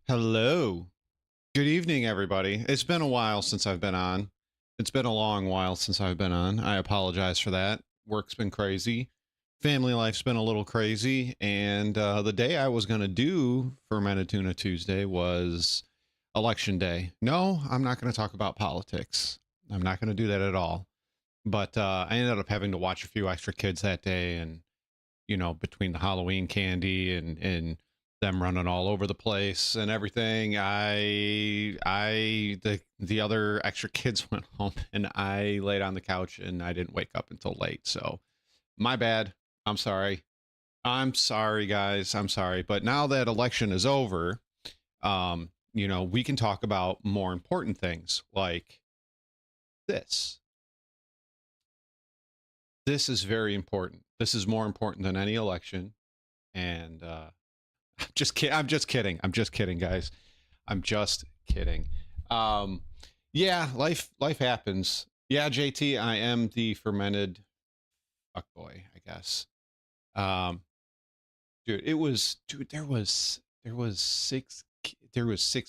Hello. Good evening, everybody. It's been a while since I've been on. It's been a long while since I've been on. I apologize for that. Work's been crazy. Family life's been a little crazy. And the day I was going to do Fermented Tuna Tuesday was election day. No, I'm not going to talk about politics. I'm not going to do that at all. But I ended up having to watch a few extra kids that day. And between the Halloween candy and them running all over the place and everything, the other extra kids went home and I laid on the couch and I didn't wake up until late. So my bad. I'm sorry. I'm sorry, guys. I'm sorry. But now that election is over, we can talk about more important things like this. This is very important. This is more important than any election. And I'm just kidding. I'm just kidding. I'm just kidding, guys. I'm just kidding. Yeah, life happens. Yeah, JT, I am the fermented fuckboy, I guess. Dude, there was six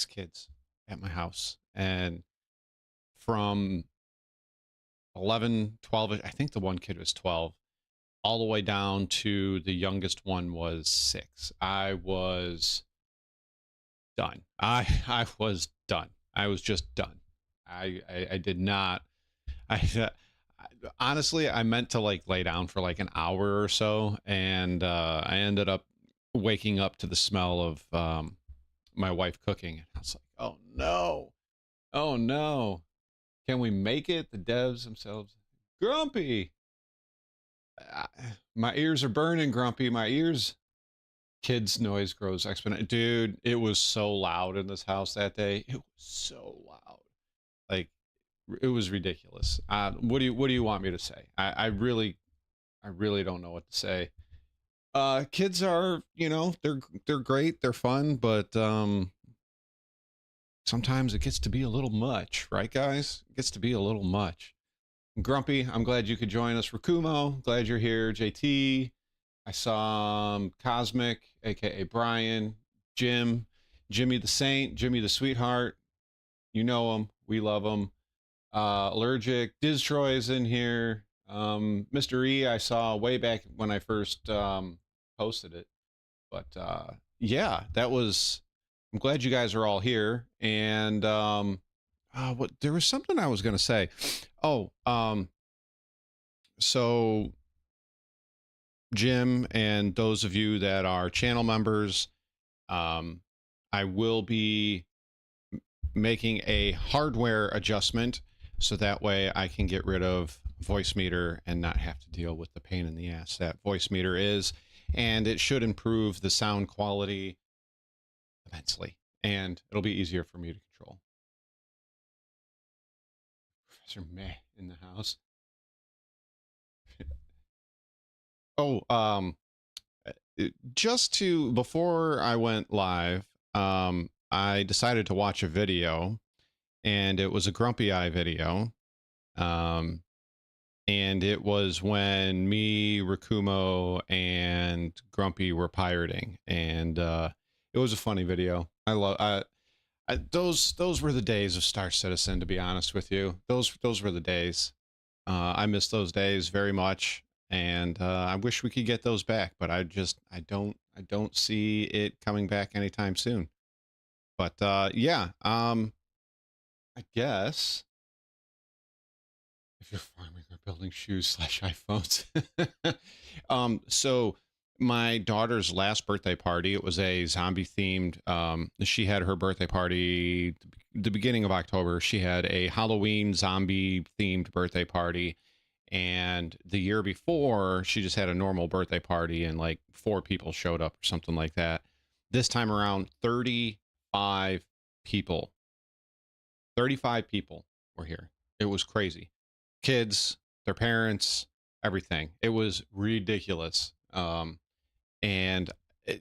kids at my house, and from 11, 12, I think the one kid was 12, all the way down to the youngest one was 6. I was done. I was done. I was just done. I did not. I honestly, I meant to like lay down for like an hour or so, and I ended up waking up to the smell of my wife cooking, and I was like, oh no, oh no, can we make it? The devs themselves, Grumpy. Uh, my ears are burning, Grumpy. My ears. Kids noise grows exponential. Dude, it was so loud in this house that day. It was so loud. Like it was ridiculous. What do you want me to say? I really don't know what to say. Kids are, they're great, they're fun, but sometimes it gets to be a little much, right, guys? It gets to be a little much. Grumpy, I'm glad you could join us. Rakumo, glad you're here. JT, I saw Cosmic, aka Brian, Jimmy the Saint, Jimmy the Sweetheart. You know him. We love him. Allergic, Diztroy is in here. Mr. E, I saw way back when I first posted it. But yeah, that was. I'm glad you guys are all here. And what there was something I was gonna say. Oh, so Jim and those of you that are channel members, I will be making a hardware adjustment so that way I can get rid of voice meter and not have to deal with the pain in the ass that voice meter is, and it should improve the sound quality immensely, and it'll be easier for me to control. Professor Meh in the house. Oh, just to before I went live, I decided to watch a video, and it was a Grumpy Eye video. And it was when me, Rakumo, and Grumpy were pirating, and it was a funny video. Those were the days of Star Citizen, to be honest with you. Those were the days. I miss those days very much, and I wish we could get those back, but I don't see it coming back anytime soon. But yeah, I guess if you're farming or building shoes slash iPhones. So my daughter's last birthday party, it was a zombie themed. She had her birthday party the beginning of October. She had a Halloween zombie themed birthday party. And the year before, she just had a normal birthday party and like 4 people showed up or something like that. This time around, 35 people. 35 people were here. It was crazy. Kids, their parents, everything. It was ridiculous. And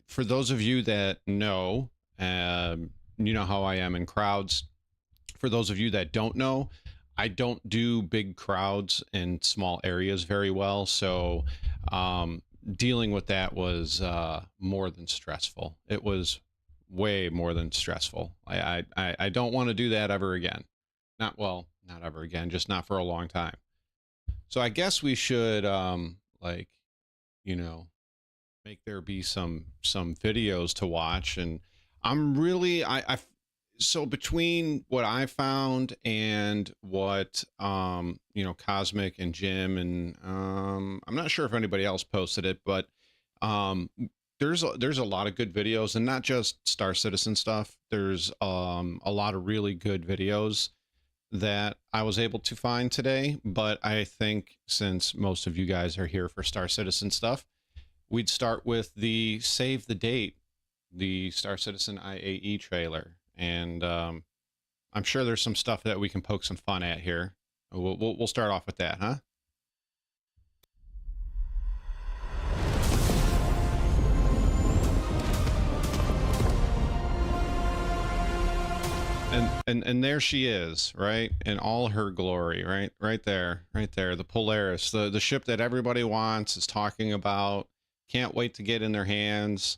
for those of you that know, you know how I am in crowds. For those of you that don't know, I don't do big crowds in small areas very well. So dealing with that was more than stressful. It was way more than stressful. I don't want to do that ever again. Not ever again, just not for a long time. So I guess we should like, you know, make there be some videos to watch. And I'm really so between what I found and what you know, Cosmic and Jim and I'm not sure if anybody else posted it, but there's a lot of good videos, and not just Star Citizen stuff. There's a lot of really good videos that I was able to find today. But I think since most of you guys are here for Star Citizen stuff, we'd start with the save the date, the Star Citizen IAE trailer. And I'm sure there's some stuff that we can poke some fun at here. We'll start off with that, huh? And there she is, right, in all her glory, right there, the Polaris, the ship that everybody wants, is talking about, can't wait to get in their hands.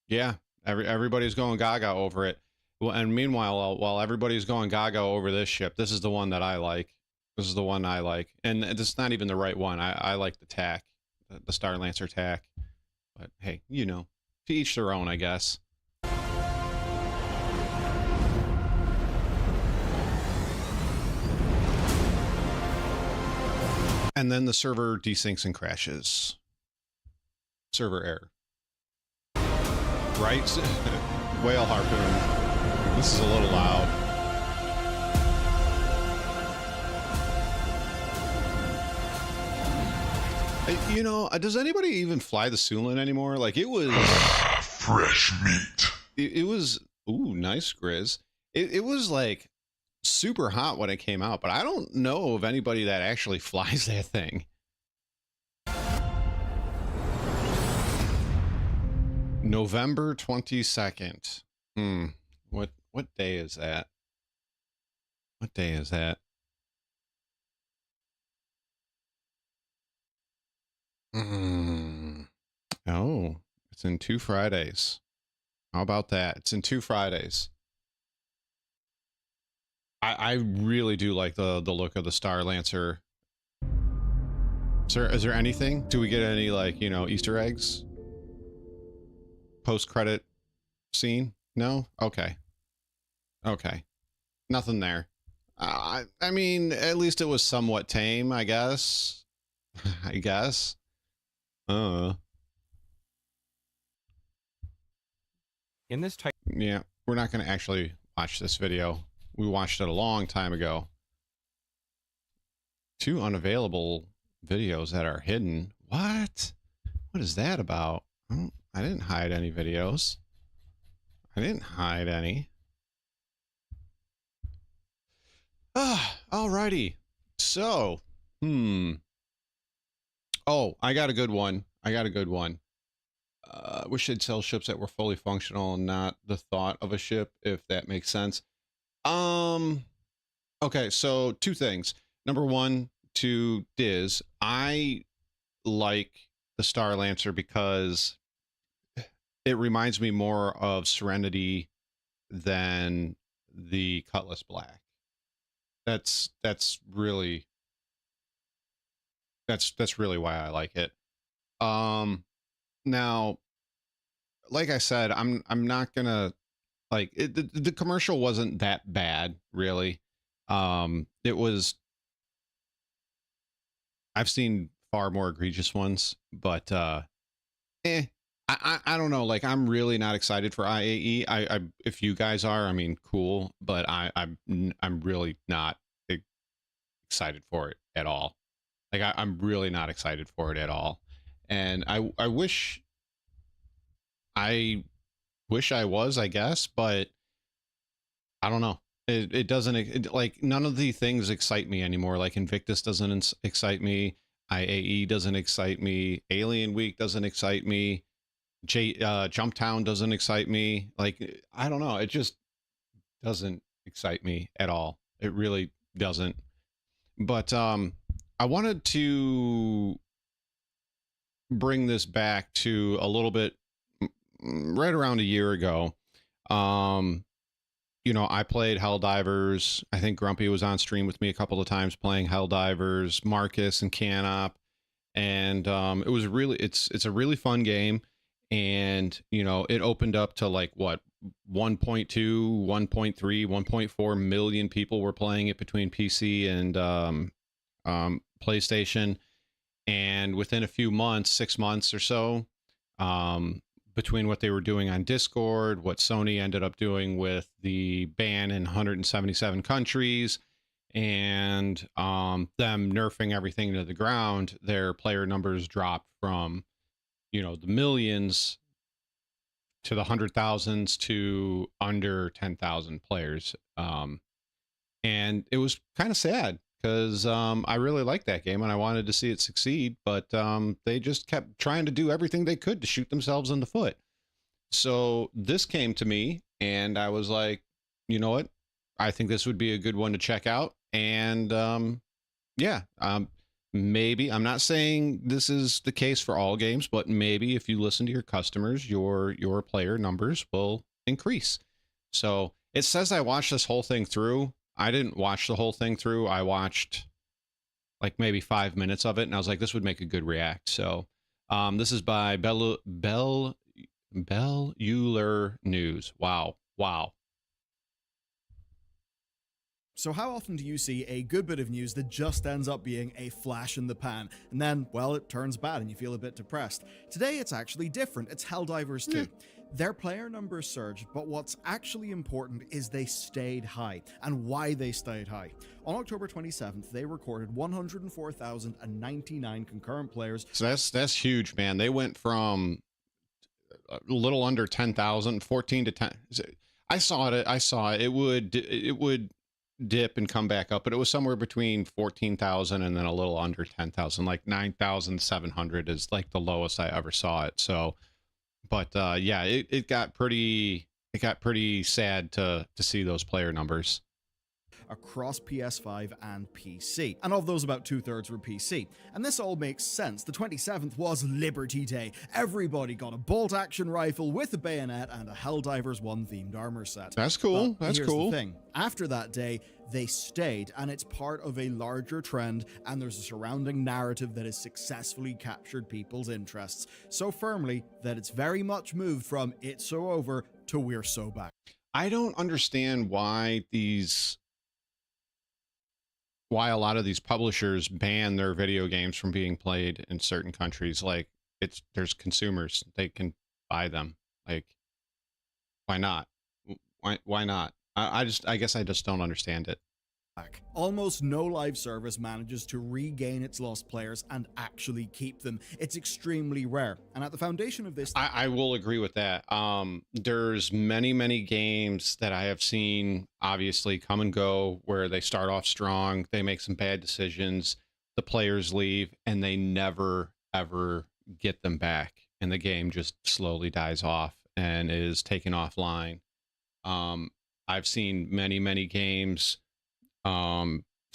Yeah, everybody's going gaga over it. Well, and meanwhile, while everybody's going gaga over this ship, this is the one that I like. This is the one I like, and it's not even the right one. I like the TAC, the Starlancer TAC. But hey, you know, to each their own, I guess. And then the server desyncs and crashes. Server error. Right? Whale harpoon. This is a little loud. You know, does anybody even fly the Sulin anymore? Like, it was... fresh meat. It was... Ooh, nice, Grizz. It was, like, super hot when it came out, but I don't know of anybody that actually flies that thing. November 22nd. What day is that? What day is that? Oh, it's in 2 Fridays. How about that? It's in 2 Fridays. I really do like the look of the Starlancer. Sir, is there anything? Do we get any, like, you know, Easter eggs? Post-credit scene? No? Okay. Okay. Nothing there. I mean, at least it was somewhat tame, I guess. I guess. In this type... Yeah, we're not going to actually watch this video. We watched it a long time ago. 2 unavailable videos that are hidden. What? What is that about? I didn't hide any videos. I didn't hide any. Alrighty. So, oh, I got a good one. Wish they'd sell ships that were fully functional and not the thought of a ship, if that makes sense. Okay, so 2 things. Number 1, to Diz, I like the Starlancer because it reminds me more of Serenity than the Cutlass Black. That's really why I like it. Now, like I said, I'm not gonna, like, the commercial wasn't that bad, really. It was, I've seen far more egregious ones, but I don't know. Like, I'm really not excited for IAE. If you guys are, I mean, cool, but I'm really not excited for it at all. Like, I'm really not excited for it at all. And I wish I was, I guess, but I don't know. It doesn't, like, none of the things excite me anymore. Like, Invictus doesn't excite me. IAE doesn't excite me. Alien Week doesn't excite me. Jumptown doesn't excite me. Like, I don't know. It just doesn't excite me at all. It really doesn't. But I wanted to bring this back to a little bit right around a year ago. You know, I played Helldivers. I think Grumpy was on stream with me a couple of times playing Helldivers, Marcus and Canop. And it was really, it's a really fun game. And, you know, it opened up to like what, 1.2, 1.3, 1.4 million people were playing it between PC and PlayStation. And within a few months, 6 months or so, between what they were doing on Discord, what Sony ended up doing with the ban in 177 countries, and them nerfing everything to the ground, their player numbers dropped from, you know, the millions to the 100,000s to under 10,000 players. And it was kind of sad because I really liked that game and I wanted to see it succeed, but they just kept trying to do everything they could to shoot themselves in the foot. So this came to me and I was like, you know what? I think this would be a good one to check out. And yeah, maybe, I'm not saying this is the case for all games, but maybe if you listen to your customers, your player numbers will increase. So it says I watched this whole thing through. I didn't watch the whole thing through. I watched like maybe 5 minutes of it, and I was like, this would make a good react. So this is by Bell Euler News. Wow. Wow. So how often do you see a good bit of news that just ends up being a flash in the pan, and then, well, it turns bad and you feel a bit depressed? Today it's actually different. It's Helldivers 2. Their player numbers surged, but what's actually important is they stayed high, and why they stayed high. On October 27th, they recorded 104,099 concurrent players. So that's huge, man. They went from a little under 10,000, 14 to 10. I saw it. It would dip and come back up, but it was somewhere between 14,000 and then a little under 10,000. Like 9,700 is like the lowest I ever saw it. So, but yeah, it got pretty sad to see those player numbers across PS5 and PC, and of those about 2/3 were PC. And this all makes sense. The 27th was Liberty Day. Everybody got a bolt-action rifle with a bayonet and a Helldivers 1 themed armor set. That's cool. But that's here's cool. The thing. After that day, they stayed, and it's part of a larger trend, and there's a surrounding narrative that has successfully captured people's interests so firmly that it's very much moved from "it's so over" to "we're so back." I don't understand why a lot of these publishers ban their video games from being played in certain countries. Like, there's consumers, they can buy them. Like, why not? Why not? I guess I just don't understand it. Almost no live service manages to regain its lost players and actually keep them. It's extremely rare, and at the foundation of this, I will agree with that. There's many games that I have seen obviously come and go where they start off strong, they make some bad decisions, the players leave, and they never ever get them back, and the game just slowly dies off and is taken offline. I've seen many games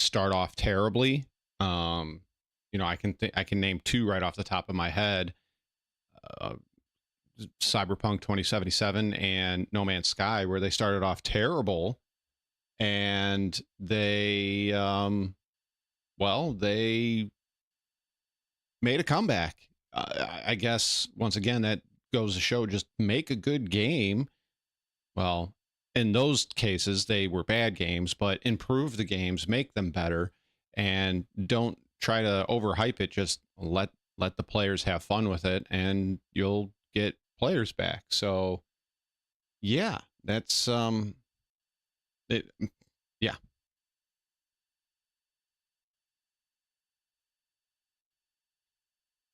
start off terribly. You know, I can name two right off the top of my head. Cyberpunk 2077 and No Man's Sky, where they started off terrible and they they made a comeback. I guess once again that goes to show, just make a good game. Well, in those cases, they were bad games, but improve the games, make them better, and don't try to overhype it. Just let the players have fun with it, and you'll get players back. So, yeah, that's it. Yeah.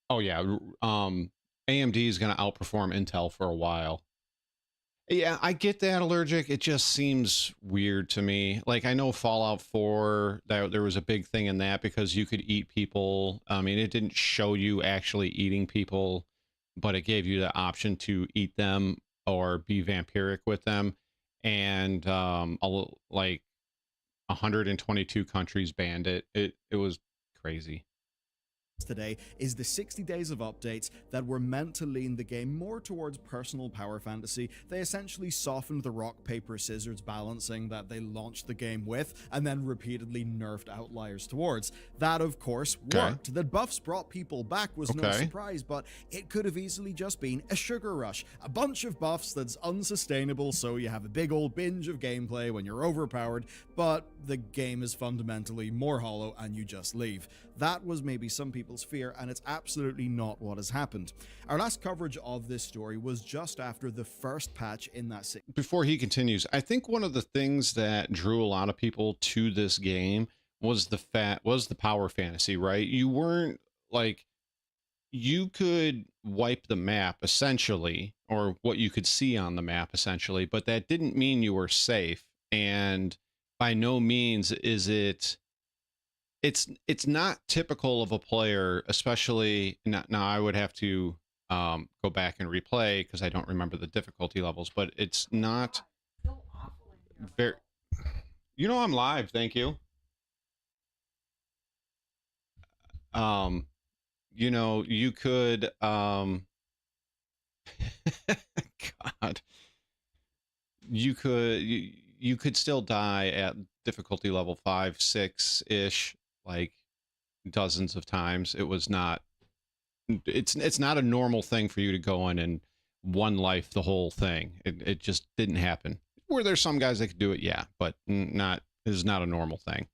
Oh yeah. AMD is going to outperform Intel for a while. Yeah, I get that, Allergic. It just seems weird to me. Like, I know Fallout 4, that there was a big thing in that because you could eat people. I mean, it didn't show you actually eating people, but it gave you the option to eat them or be vampiric with them. And like 122 countries banned it. It was crazy. today is the 60 days of updates that were meant to lean the game more towards personal power fantasy. They essentially softened the rock, paper, scissors balancing that they launched the game with and then repeatedly nerfed outliers towards. That, of course, worked. That buffs brought people back was no surprise, but it could have easily just been a sugar rush. A bunch of buffs that's unsustainable, so you have a big old binge of gameplay when you're overpowered, but the game is fundamentally more hollow and you just leave. That was maybe some people's fear, and it's absolutely not what has happened. Our last coverage of this story was just after the first patch in that Before he continues, I think one of the things that drew a lot of people to this game was the power fantasy, right? You weren't like, you could wipe the map essentially, or what you could see on the map essentially, but that didn't mean you were safe. And by no means is it's not typical of a player, especially now I would have to go back and replay because I don't remember the difficulty levels, but it's not very, you know, I'm live. Thank you. You know, you could, God, you could still die at difficulty level 5, 6-ish, like dozens of times. It was not, it's not a normal thing for you to go in and one life the whole thing. It just didn't happen. Were there some guys that could do it? Yeah, but it is not a normal thing.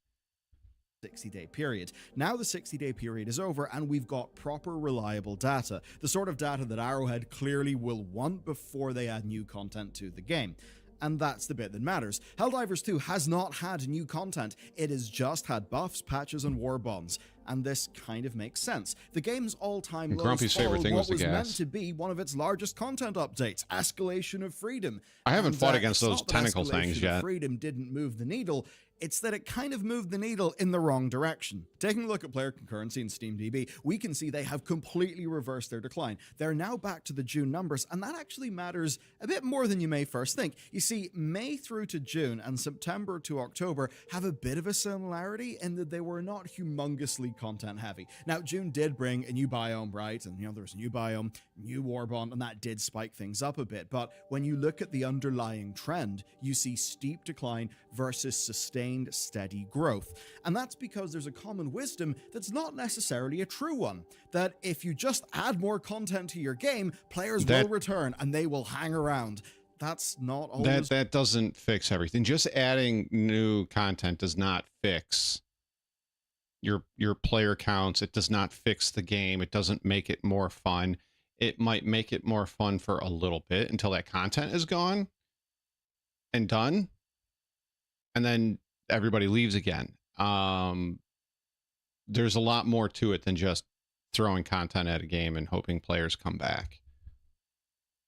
60-day period. Now the 60-day period is over and we've got proper reliable data, the sort of data that Arrowhead clearly will want before they add new content to the game. And that's the bit that matters. Helldivers 2 has not had new content, it has just had buffs, patches, and war bonds. And this kind of makes sense. The game's all-time lows Grumpy's favorite thing was what the was gas. meant to be one of its largest content updates, Escalation of Freedom. I haven't fought against it's those not that tentacle Escalation things of yet. Freedom didn't move the needle. It's that it kind of moved the needle in the wrong direction. Taking a look at player concurrency in SteamDB, we can see they have completely reversed their decline. They're now back to the June numbers, and that actually matters a bit more than you may first think. You see, May through to June and September to October have a bit of a similarity in that they were not humongously content heavy. Now, June did bring a new biome, right? And, there was a new biome, new warbond, and that did spike things up a bit. But when you look at the underlying trend, you see steep decline versus sustained steady growth. And that's because there's a common wisdom that's not necessarily a true one, that if you just add more content to your game, players will return and they will hang around. That's not always... That doesn't fix everything. Just adding new content does not fix your player counts. It does not fix the game. It doesn't make it more fun. It might make it more fun for a little bit until that content is gone and done, and then everybody leaves again. There's a lot more to it than just throwing content at a game and hoping players come back.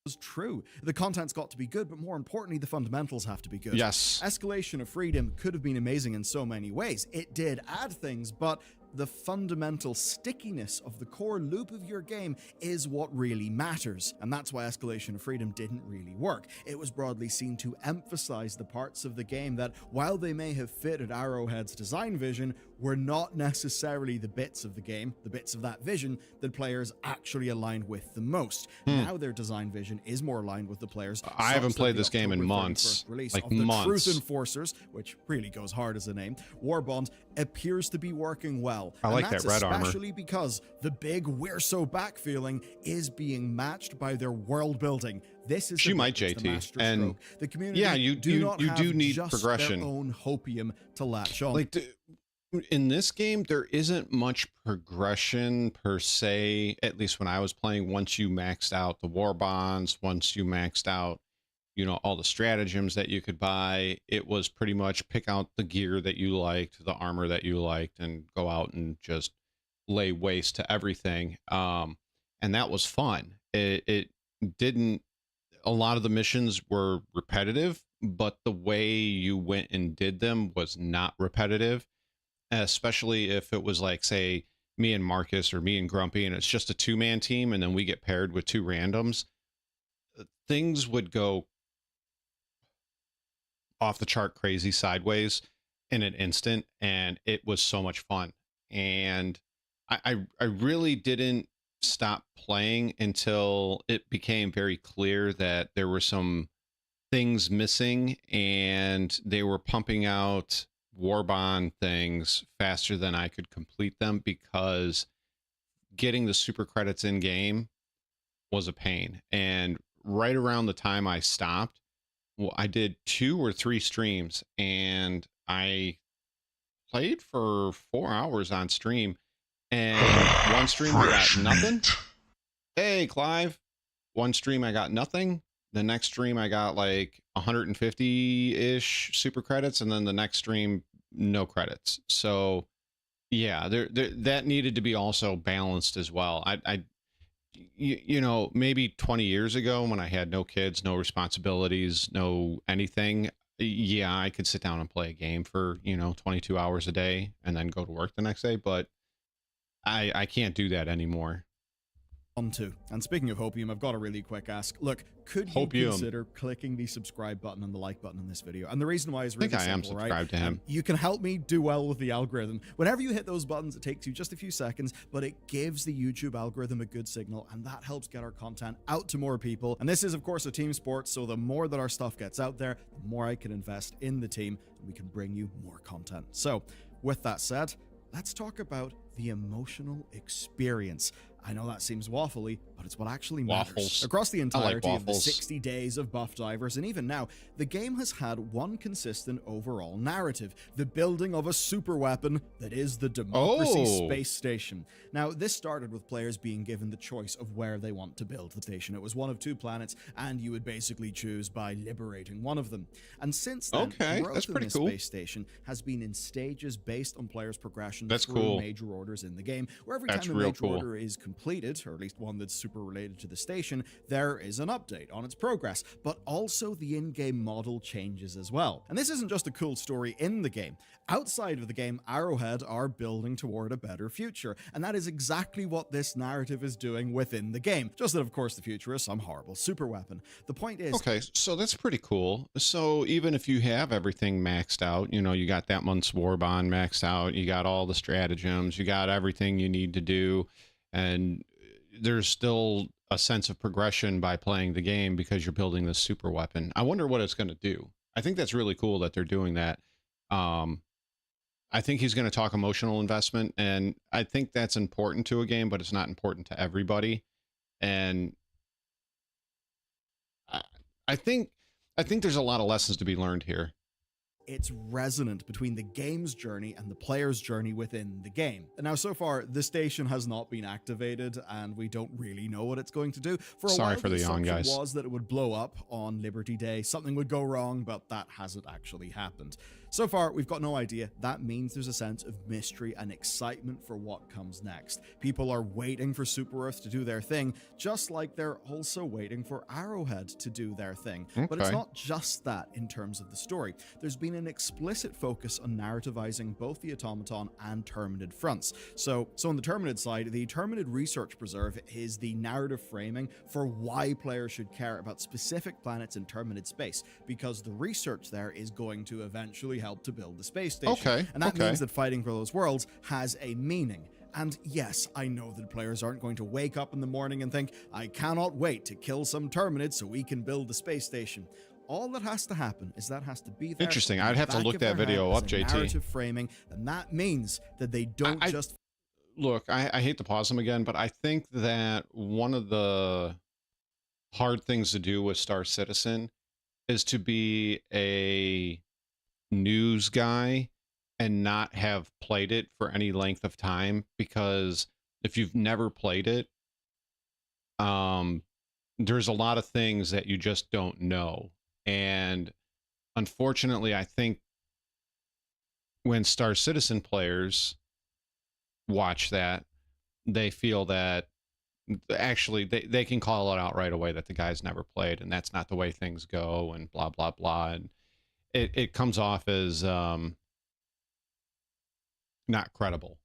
Was true. The content's got to be good, but more importantly, the fundamentals have to be good. Yes. Escalation of Freedom could have been amazing in so many ways. It did add things, but the fundamental stickiness of the core loop of your game is what really matters. And that's why Escalation of Freedom didn't really work. It was broadly seen to emphasize the parts of the game that, while they may have fitted Arrowhead's design vision, were not necessarily the bits of the game, the bits of that vision that players actually aligned with the most. Now their design vision is more aligned with the players. I haven't played this game in months. Like months. Truth Enforcers, which really goes hard as a name, Warbond, appears to be working well. I like that red armor. Especially because the big "we're so back" feeling is being matched by their world building. This is she might JT, and the community. Yeah, you do need just progression. Their own hopium to latch on. Like in this game, there isn't much progression per se. At least when I was playing, once you maxed out the war bonds, once you maxed out, all the stratagems that you could buy, it was pretty much pick out the gear that you liked, the armor that you liked, and go out and just lay waste to everything. And that was fun. It didn't, a lot of the missions were repetitive, but the way you went and did them was not repetitive, especially if it was like, say, me and Marcus or me and Grumpy, and it's just a two-man team, and then we get paired with two randoms. Things would go off the chart crazy sideways in an instant, and it was so much fun. And I really didn't stop playing until it became very clear that there were some things missing, and they were pumping out Warbond things faster than I could complete them, because getting the super credits in game was a pain. And right around the time I stopped, well, I did 2 or 3 streams, and I played for 4 hours on stream, and one stream I got Fresh nothing. meat. Hey, Clive. One stream I got nothing. The next stream I got like 150-ish super credits, and then the next stream no credits. So yeah, that needed to be also balanced as well. You know, maybe 20 years ago, when I had no kids, no responsibilities, no anything, yeah, I could sit down and play a game for, 22 hours a day and then go to work the next day, but I can't do that anymore. On to. And speaking of Hopium, I've got a really quick ask. Look, could you Hopium. consider clicking the subscribe button and the like button in this video? And the reason why is I really think I am simple, right? subscribed to him. You can help me do well with the algorithm. Whenever you hit those buttons, it takes you just a few seconds, but it gives the YouTube algorithm a good signal, and that helps get our content out to more people. And this is, of course, a team sport, so the more that our stuff gets out there, the more I can invest in the team, and we can bring you more content. So, with that said, let's talk about the emotional experience. I know that seems waffly, but it's what actually matters. Waffles. Across the entirety of the waffles. 60 days of Buff Divers, and even now, the game has had one consistent overall narrative: the building of a super weapon that is the Democracy Space Station. Now, this started with players being given the choice of where they want to build the station. It was one of 2 planets, and you would basically choose by liberating one of them. And since then, growth that's in pretty this cool. space station has been in stages based on players' progression That's through cool. major orders in the game, where every That's time a real major cool. order is completed, or at least one that's super related to the station, there is an update on its progress, but also the in-game model changes as well. And this isn't just a cool story in the game. Outside of the game, Arrowhead are building toward a better future, and that is exactly what this narrative is doing within the game. Just that, of course, the future is some horrible super weapon. The point is, Okay, so that's pretty cool. So even if you have everything maxed out, you got that month's Warbond maxed out, you got all the stratagems, you got everything you need to do, and there's still a sense of progression by playing the game because you're building this super weapon. I wonder what it's going to do. I think that's really cool that they're doing that. I think he's going to talk emotional investment, and I think that's important to a game, but it's not important to everybody. And I think there's a lot of lessons to be learned here. it's resonant between the game's journey and the player's journey within the game. And now, so far, the station has not been activated, and we don't really know what it's going to do. For a Sorry while, for the yawn, assumption guys. was that it would blow up on Liberty Day. Something would go wrong, but that hasn't actually happened. So far, we've got no idea. That means there's a sense of mystery and excitement for what comes next. People are waiting for Super Earth to do their thing, just like they're also waiting for Arrowhead to do their thing. But it's Okay. not just that in terms of the story. There's been an explicit focus on narrativizing both the Automaton and Terminid fronts. So on the Terminid side, the Terminid Research Preserve is the narrative framing for why players should care about specific planets in Terminid space, because the research there is going to eventually help to build the space station. Okay, And that okay. means that fighting for those worlds has a meaning. And yes, I know that players aren't going to wake up in the morning and think, I cannot wait to kill some Terminids so we can build the space station. All that has to happen is that has to be there. Interesting. in the I'd have to back look of that their video head up, as a JT. narrative framing, and that means that they don't I- just Look, I hate to pause them again, but I think that one of the hard things to do with Star Citizen is to be a news guy and not have played it for any length of time, because if you've never played it, there's a lot of things that you just don't know. And unfortunately, I think when Star Citizen players watch that, they feel that actually they can call it out right away that the guy's never played and that's not the way things go and blah blah blah, and it comes off as not credible.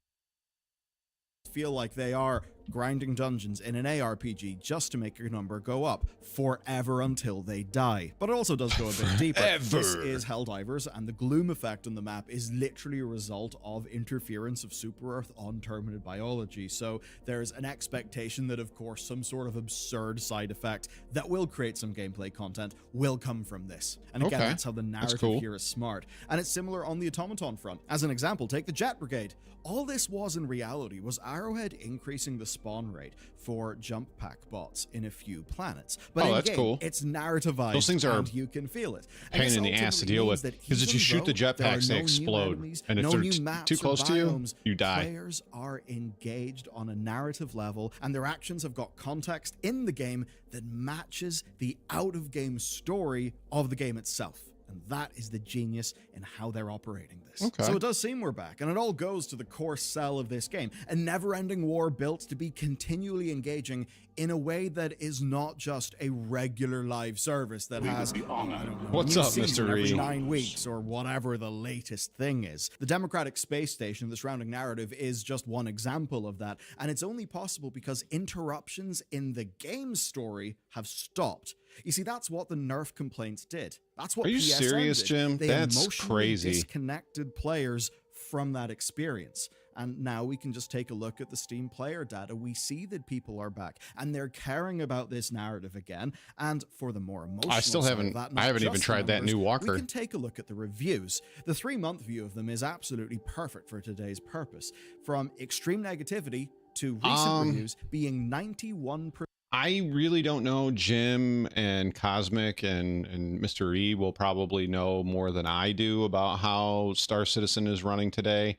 feel like they are grinding dungeons in an ARPG just to make your number go up forever until they die. But it also does go a bit deeper. This is Helldivers, and the gloom effect on the map is literally a result of interference of Super Earth on terminated biology. So there's an expectation that, of course, some sort of absurd side effect that will create some gameplay content will come from this. And again, that's how the narrative here is smart. And it's similar on the automaton front. As an example, take the Jet Brigade. All this was in reality was Arrowhead increasing the spawn rate for jump pack bots in a few planets. But that's cool. It's narrativized. Those things are and you can feel it. Pain in the ass to deal with, because if you shoot the jetpacks, they explode, and if they're too close to you, you die. Players are engaged on a narrative level, and their actions have got context in the game that matches the out-of-game story of the game itself. And that is the genius in how they're operating this. So it does seem we're back, and it all goes to the core sell of this game. A never-ending war built to be continually engaging in a way that is not just a regular live service that has, I don't know, what's up, Mr. every 9 weeks or whatever the latest thing is. The Democratic Space Station, the surrounding narrative, is just one example of that, and it's only possible because interruptions in the game story have stopped. You see, that's what the nerf complaints did. That's what Are you PSN serious, did. Jim? They That's emotionally crazy. Disconnected players from that experience. And now we can just take a look at the Steam player data. We see that people are back and they're caring about this narrative again. And for the more emotional I still haven't, side of that, I haven't not even just tried that numbers, new walker. We can take a look at the reviews. The 3-month view of them is absolutely perfect for today's purpose. From extreme negativity to recent reviews being 91%. I really don't know. Jim and Cosmic and Mr. E will probably know more than I do about how Star Citizen is running today.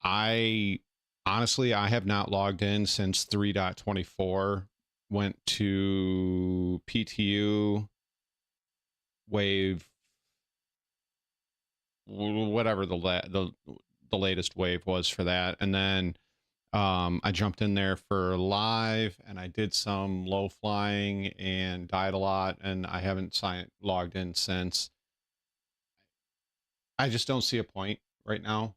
Honestly, I have not logged in since 3.24. Went to PTU, wave, whatever the latest wave was for that, and then I jumped in there for live, and I did some low flying and died a lot, and I haven't logged in since. I just don't see a point right now.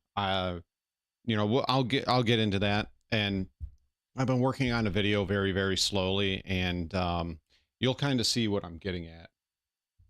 You know, I'll get into that, and I've been working on a video very, very slowly, and you'll kind of see what I'm getting at.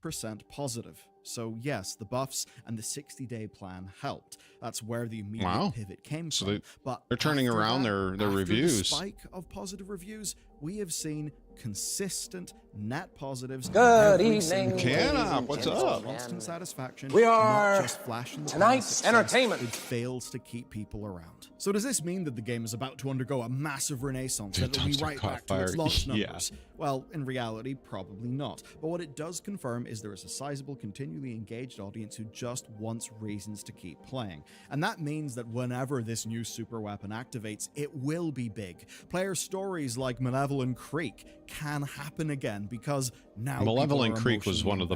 % positive. So yes, the buffs and the 60-day plan helped. That's where the immediate pivot came from. But they're turning around their reviews. The spike of positive reviews, we have seen consistent net positives. Good evening. Canna, what's up? Constant satisfaction. We are not just flash in the tonight's entertainment. It fails to keep people around. So does this mean that the game is about to undergo a massive renaissance that will be right back to its launch numbers? Well, in reality, probably not. But what it does confirm is there is a sizable, continually engaged audience who just wants reasons to keep playing. And that means that whenever this new super weapon activates, it will be big. Player stories like Malevolent Creek can happen again because now Malevolent Creek was one of the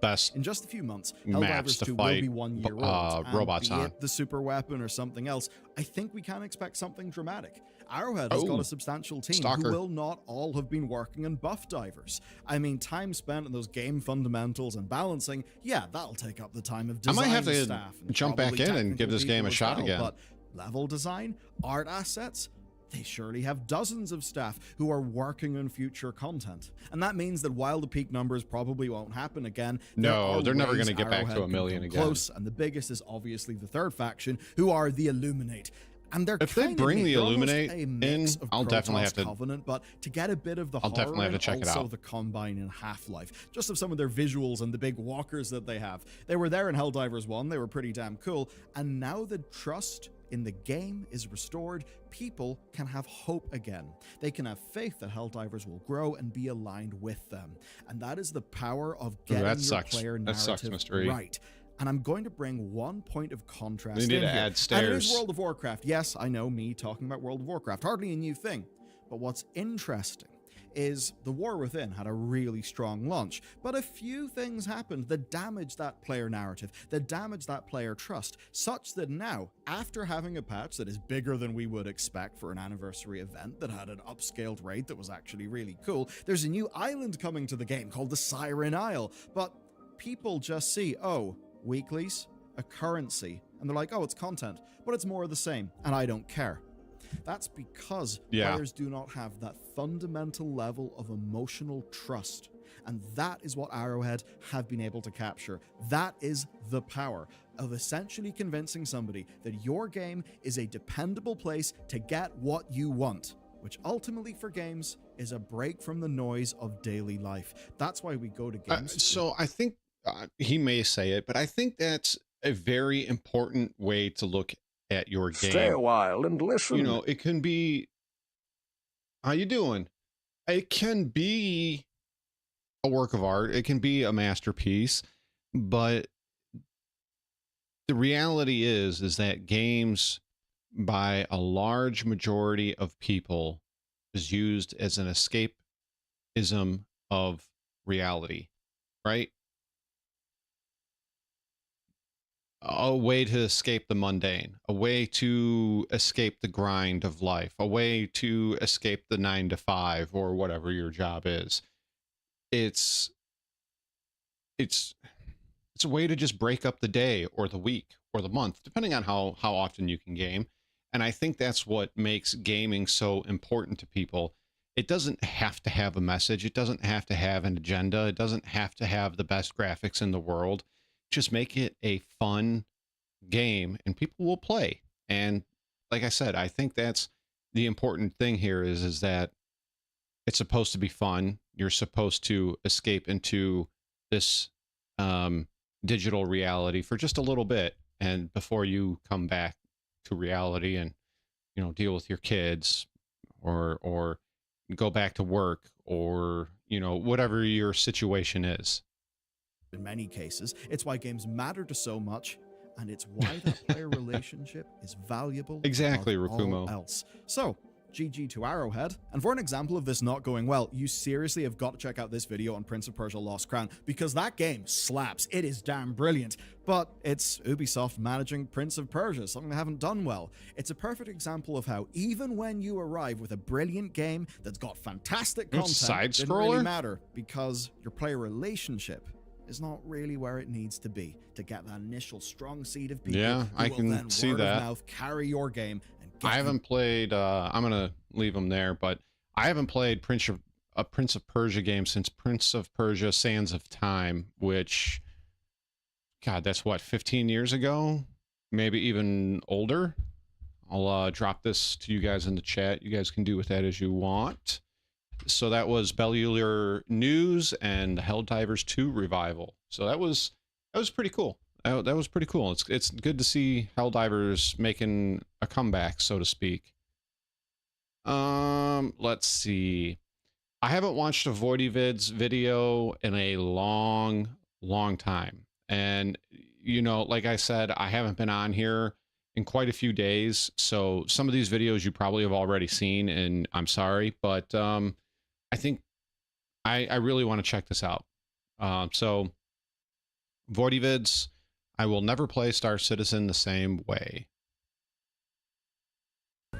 best in just a few months. maps Helldivers to 2 fight will be 1 year old. robots on. The super weapon or something else, I think we can expect something dramatic. Arrowhead has got a substantial team who will not all have been working on buff divers. I mean, time spent on those game fundamentals and balancing, yeah, that'll take up the time of design I might have to staff and jump back in and give this game a shot again. But level design, art assets, they surely have dozens of staff who are working on future content. And that means that while the peak numbers probably won't happen again, no, they're never going to get back to 1 million again. Close, and the biggest is obviously the third faction, who are the Illuminate. And they're if they bring the Illuminate in, I'll definitely have to. Covenant, but to get a bit of the I'll horror definitely have to check and it also out. the Combine in Half-Life, just of some of their visuals and the big walkers that they have. They were there in Helldivers 1. They were pretty damn cool. And now the trust in the game is restored, people can have hope again. They can have faith that Helldivers will grow and be aligned with them. And that is the power of getting your player narrative right. And I'm going to bring one point of contrast in here. Add stairs. And it is World of Warcraft. Yes, I know, me talking about World of Warcraft. Hardly a new thing. But what's interesting is the War Within had a really strong launch, but a few things happened that damaged that player narrative, that damaged that player trust, such that now, after having a patch that is bigger than we would expect for an anniversary event that had an upscaled rate that was actually really cool, there's a new island coming to the game called the Siren Isle, but people just see, oh, weeklies, a currency, and they're like, oh, it's content, but it's more of the same, and I don't care. That's because Yeah. players do not have that fundamental level of emotional trust. And that is what Arrowhead have been able to capture. That is the power of essentially convincing somebody that your game is a dependable place to get what you want, which ultimately for games is a break from the noise of daily life. That's why we go to games. So I think he may say it, but I think that's a very important way to look at your game. Stay a while and listen. You know, it can be, how you doing? It can be a work of art. It can be a masterpiece, but the reality is that games by a large majority of people is used as an escapism of reality, right? A way to escape the mundane, a way to escape the grind of life, a way to escape the 9 to 5 or whatever your job is. It's a way to just break up the day or the week or the month, depending on how often you can game. And I think that's what makes gaming so important to people. It doesn't have to have a message. It doesn't have to have an agenda. It doesn't have to have the best graphics in the world. Just make it a fun game and people will play. And like I said, I think that's the important thing here is that it's supposed to be fun. You're supposed to escape into this digital reality for just a little bit, and before you come back to reality and, you know, deal with your kids or go back to work or, you know, whatever your situation is. In many cases, it's why games matter to so much, and it's why that player relationship is valuable Exactly, above Rakumo. all else. So, GG to Arrowhead. And for an example of this not going well, you seriously have got to check out this video on Prince of Persia Lost Crown, because that game slaps. It is damn brilliant. But it's Ubisoft managing Prince of Persia, something they haven't done well. It's a perfect example of how even when you arrive with a brilliant game that's got fantastic content, Side it didn't really scroller? matter, because your player relationship is not really where it needs to be to get that initial strong seed of people Yeah, who I will can then see word that. of mouth carry your game and get I you haven't played, I'm going to leave them there, but I haven't played a Prince of Persia game since Prince of Persia Sands of Time, which, God, that's what, 15 years ago? Maybe even older? I'll drop this to you guys in the chat. You guys can do with that as you want. So that was Bellular News and the Helldivers 2 revival. So that was pretty cool. That was pretty cool. It's good to see Helldivers making a comeback, so to speak. Let's see. I haven't watched a Voidyvids video in a long time. And, you know, like I said, I haven't been on here in quite a few days. So some of these videos you probably have already seen, and I'm sorry, but I think I really want to check this out. So Voidyvids, I will never play Star Citizen the same way.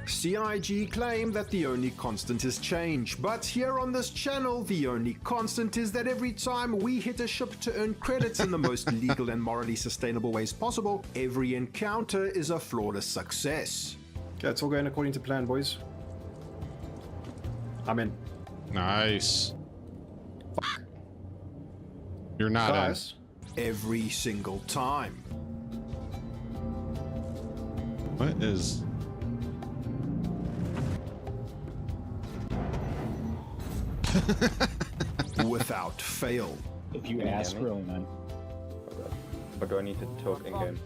CIG claim that the only constant is change, but here on this channel, the only constant is that every time we hit a ship to earn credits in the most legal and morally sustainable ways possible, every encounter is a flawless success. Okay, it's all going according to plan, boys. I'm in. Nice. You're not Guys, Every single time. What is... Without fail. If you ask, really, man. Or do I need to talk in game?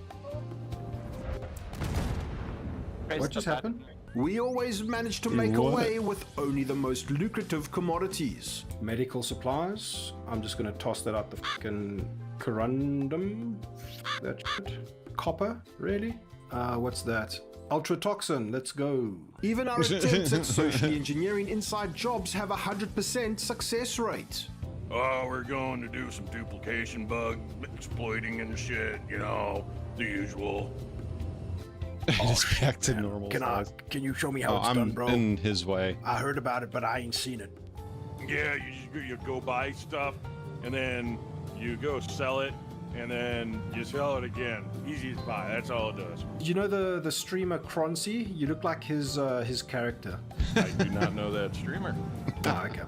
what just happened? We always manage to make away with only the most lucrative commodities. Medical supplies. I'm just gonna toss that out the fucking corundum. That shit. Copper, really? What's that? Ultratoxin, let's go. Even our attempts at socially engineering inside jobs have a 100% success rate. Oh, we're going to do some duplication bug exploiting and shit, you know, the usual. It's back to normal size. Can you show me how Oh, it's I'm done, bro? in his way. I heard about it, but I ain't seen it. Yeah, you go buy stuff, and then you go sell it, and then you sell it again. Easy as pie. That's all it does. You know the streamer Croncy? You look like his character. I do not know that streamer. Ah, okay.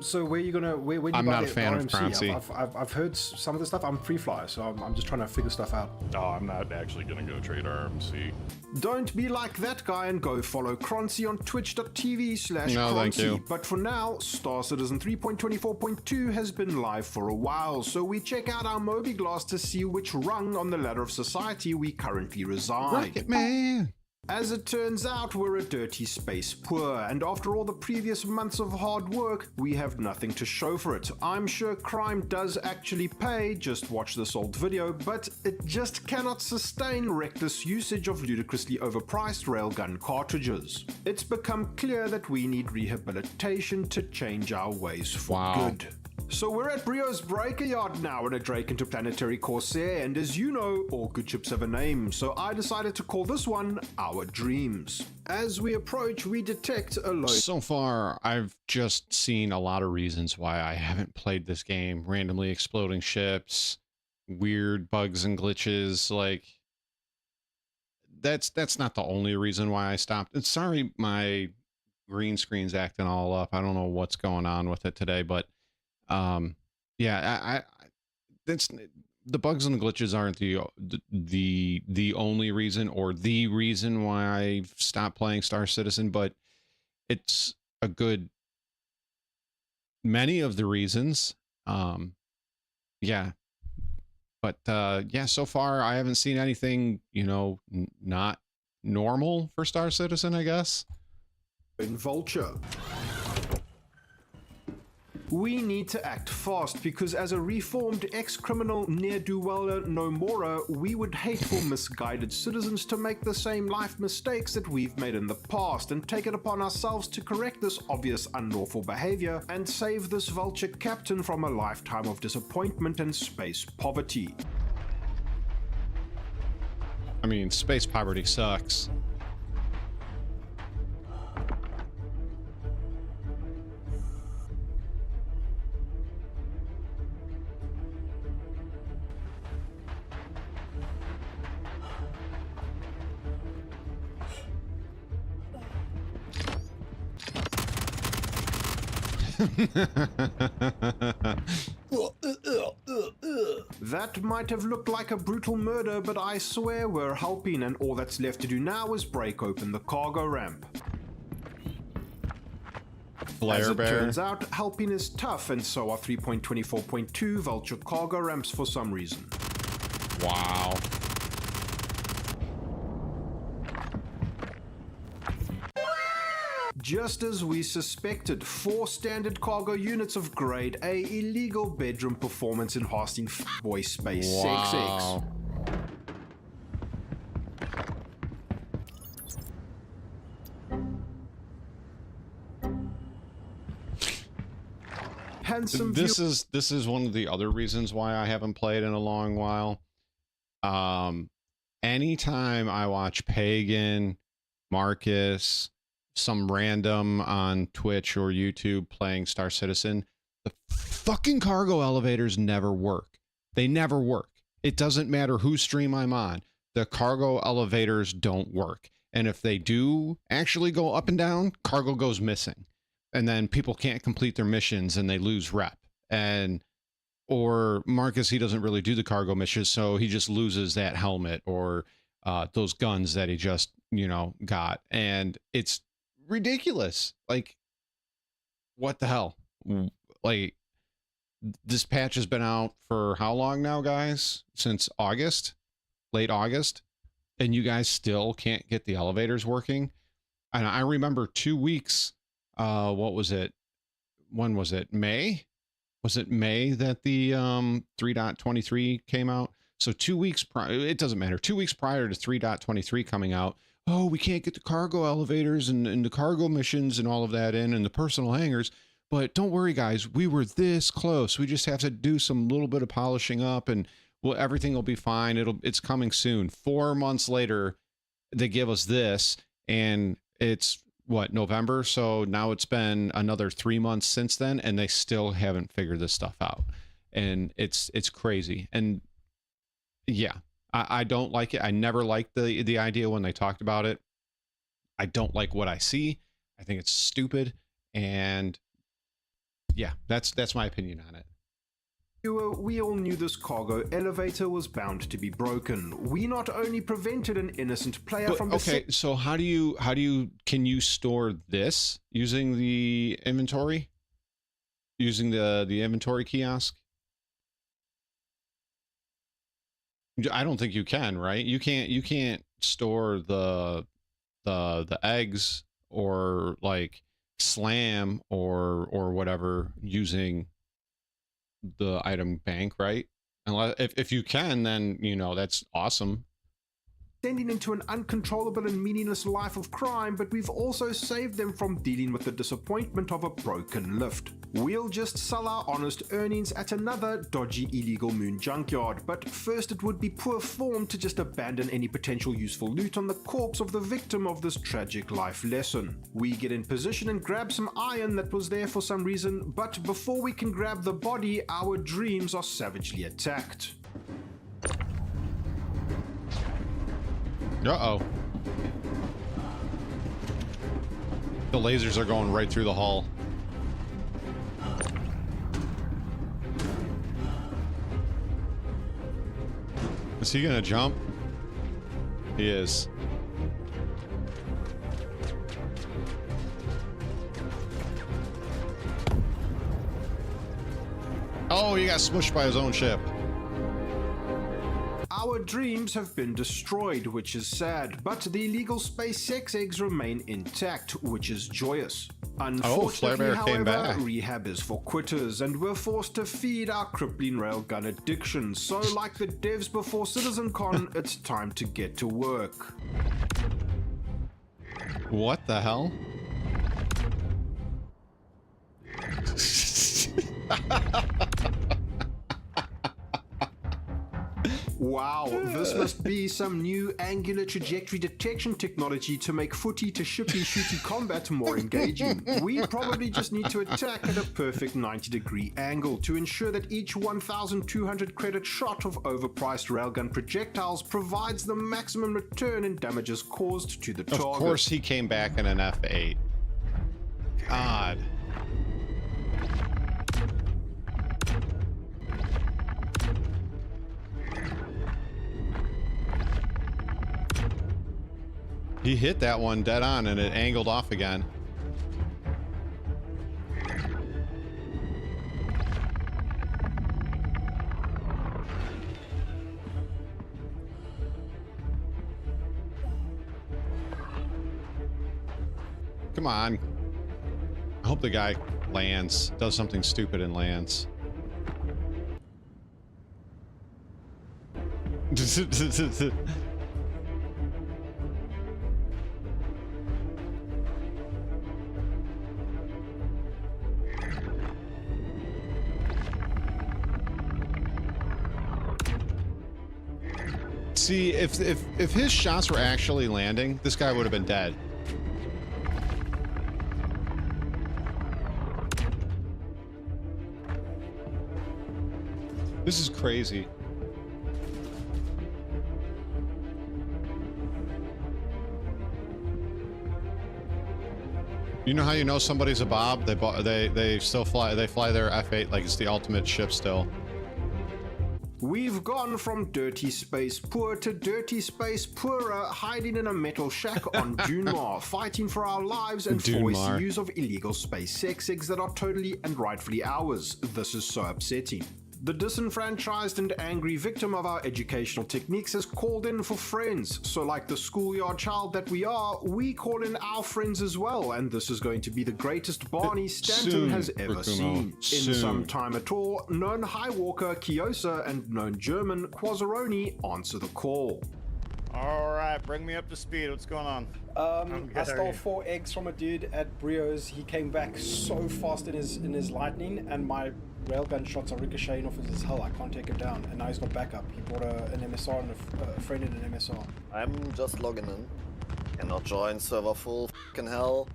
So where you gonna where do you I'm buy not a the fan of RMC? Croncy. I've heard some of the stuff. I'm free fly, so I'm just trying to figure stuff out. Oh, I'm not actually gonna go trade RMC. Don't be like that guy and go follow Croncy on twitch.tv/Croncy. No, thank you. But for now, Star Citizen 3.24.2 has been live for a while, so we check out our Mobiglass to see which rung on the ladder of society we currently reside. Rocket Man. As it turns out, we're a dirty space poor, and after all the previous months of hard work, we have nothing to show for it. I'm sure crime does actually pay, just watch this old video, but it just cannot sustain reckless usage of ludicrously overpriced railgun cartridges. It's become clear that we need rehabilitation to change our ways for good. So we're at Brio's Breaker Yard now in a Drake Interplanetary Corsair, and as you know, all good ships have a name, so I decided to call this one Our Dreams. As we approach, we detect a low... So far, I've just seen a lot of reasons why I haven't played this game. Randomly exploding ships, weird bugs and glitches, like... That's not the only reason why I stopped. And sorry, my green screen's acting all up. I don't know what's going on with it today, but... yeah, that's the bugs and the glitches aren't the only reason or the reason why I stopped playing Star Citizen, but it's a good many of the reasons. Yeah, but yeah, so far I haven't seen anything, you know, not normal for Star Citizen, I guess. In Vulture. We need to act fast because as a reformed ex-criminal ne'er-do-weller no more, we would hate for misguided citizens to make the same life mistakes that we've made in the past and take it upon ourselves to correct this obvious unlawful behavior and save this vulture captain from a lifetime of disappointment and space poverty. I mean, space poverty sucks. That might have looked like a brutal murder, but I swear we're helping, and all that's left to do now is break open the cargo ramp. As it turns out, helping is tough, and so are 3.24.2 Vulture cargo ramps for some reason. Wow. Just as we suspected, 4 standard cargo units of grade A illegal bedroom performance enhancing boy space XX. Handsome this is one of the other reasons why I haven't played in a long while. Anytime I watch Pagan, Marcus, some random on Twitch or YouTube playing Star Citizen, the fucking cargo elevators never work. They never work. It doesn't matter whose stream I'm on. The cargo elevators don't work. And if they do actually go up and down, cargo goes missing. And then people can't complete their missions and they lose rep. And or Marcus, he doesn't really do the cargo missions, so he just loses that helmet or those guns that he just, you know, got. And it's ridiculous. Like, what the hell? Like, this patch has been out for how long now, guys? Since August, late August, and you guys still can't get the elevators working. And I remember 2 weeks, what was it? When was it? May? Was it May that the 3.23 came out? So 2 weeks prior, it doesn't matter. 2 weeks prior to 3.23 coming out, oh, we can't get the cargo elevators and the cargo missions and all of that in and the personal hangars. But don't worry, guys, we were this close. We just have to do some little bit of polishing up and well, everything will be fine. It's coming soon. 4 months later, they give us this, and it's what, November? So now it's been another 3 months since then, and they still haven't figured this stuff out. And it's crazy. And Yeah, I don't like it. I never liked the idea when they talked about it. I don't like what I see. I think it's stupid, and yeah, that's my opinion on it. We all knew this cargo elevator was bound to be broken. We not only prevented an innocent player from okay, so can you store this using the inventory? Using the inventory kiosk? I don't think you can, right? You can't store the eggs or like slam or whatever using the item bank, right? Unless if you can, then you know that's awesome. Descending into an uncontrollable and meaningless life of crime, but we've also saved them from dealing with the disappointment of a broken lift. We'll just sell our honest earnings at another dodgy illegal moon junkyard, but first it would be poor form to just abandon any potential useful loot on the corpse of the victim of this tragic life lesson. We get in position and grab some iron that was there for some reason, but before we can grab the body, our dreams are savagely attacked. Uh-oh. The lasers are going right through the hull. Is he gonna jump? He is. Oh, he got smushed by his own ship. Our dreams have been destroyed, which is sad, but the illegal space sex eggs remain intact, which is joyous. Unfortunately, however, rehab is for quitters, and we're forced to feed our crippling railgun addiction, so like the devs before CitizenCon, it's time to get to work. What the hell? Wow, this must be some new angular trajectory detection technology to make footy to shippy shooty combat more engaging. We probably just need to attack at a perfect 90-degree angle to ensure that each 1,200 credit shot of overpriced railgun projectiles provides the maximum return in damages caused to the target. Of course he came back in an F8. God. He hit that one dead on and it angled off again. Come on. I hope the guy lands, does something stupid and lands. See, if his shots were actually landing, this guy would have been dead. This is crazy. You know how you know somebody's a Bob? They still fly. They fly their F8 like it's the ultimate ship still. We've gone from dirty space poor to dirty space poorer, hiding in a metal shack on Dunmar, fighting for our lives and for use of illegal space sex eggs that are totally and rightfully ours. This is so upsetting. The disenfranchised and angry victim of our educational techniques has called in for friends, so like the schoolyard child that we are, we call in our friends as well, and this is going to be the greatest Barney Stanton has ever seen. In some time at all, known Highwalker, Kiosa, and known German Quazzaroni answer the call. Alright, bring me up to speed. What's going on? I stole 4 eggs from a dude at Brio's. He came back so fast in his lightning, and my railgun shots are ricocheting off his hull. I can't take him down, and now he's got backup. He brought an MSR and a friend in an MSR. I'm just logging in. Cannot join server full. Fucking hell.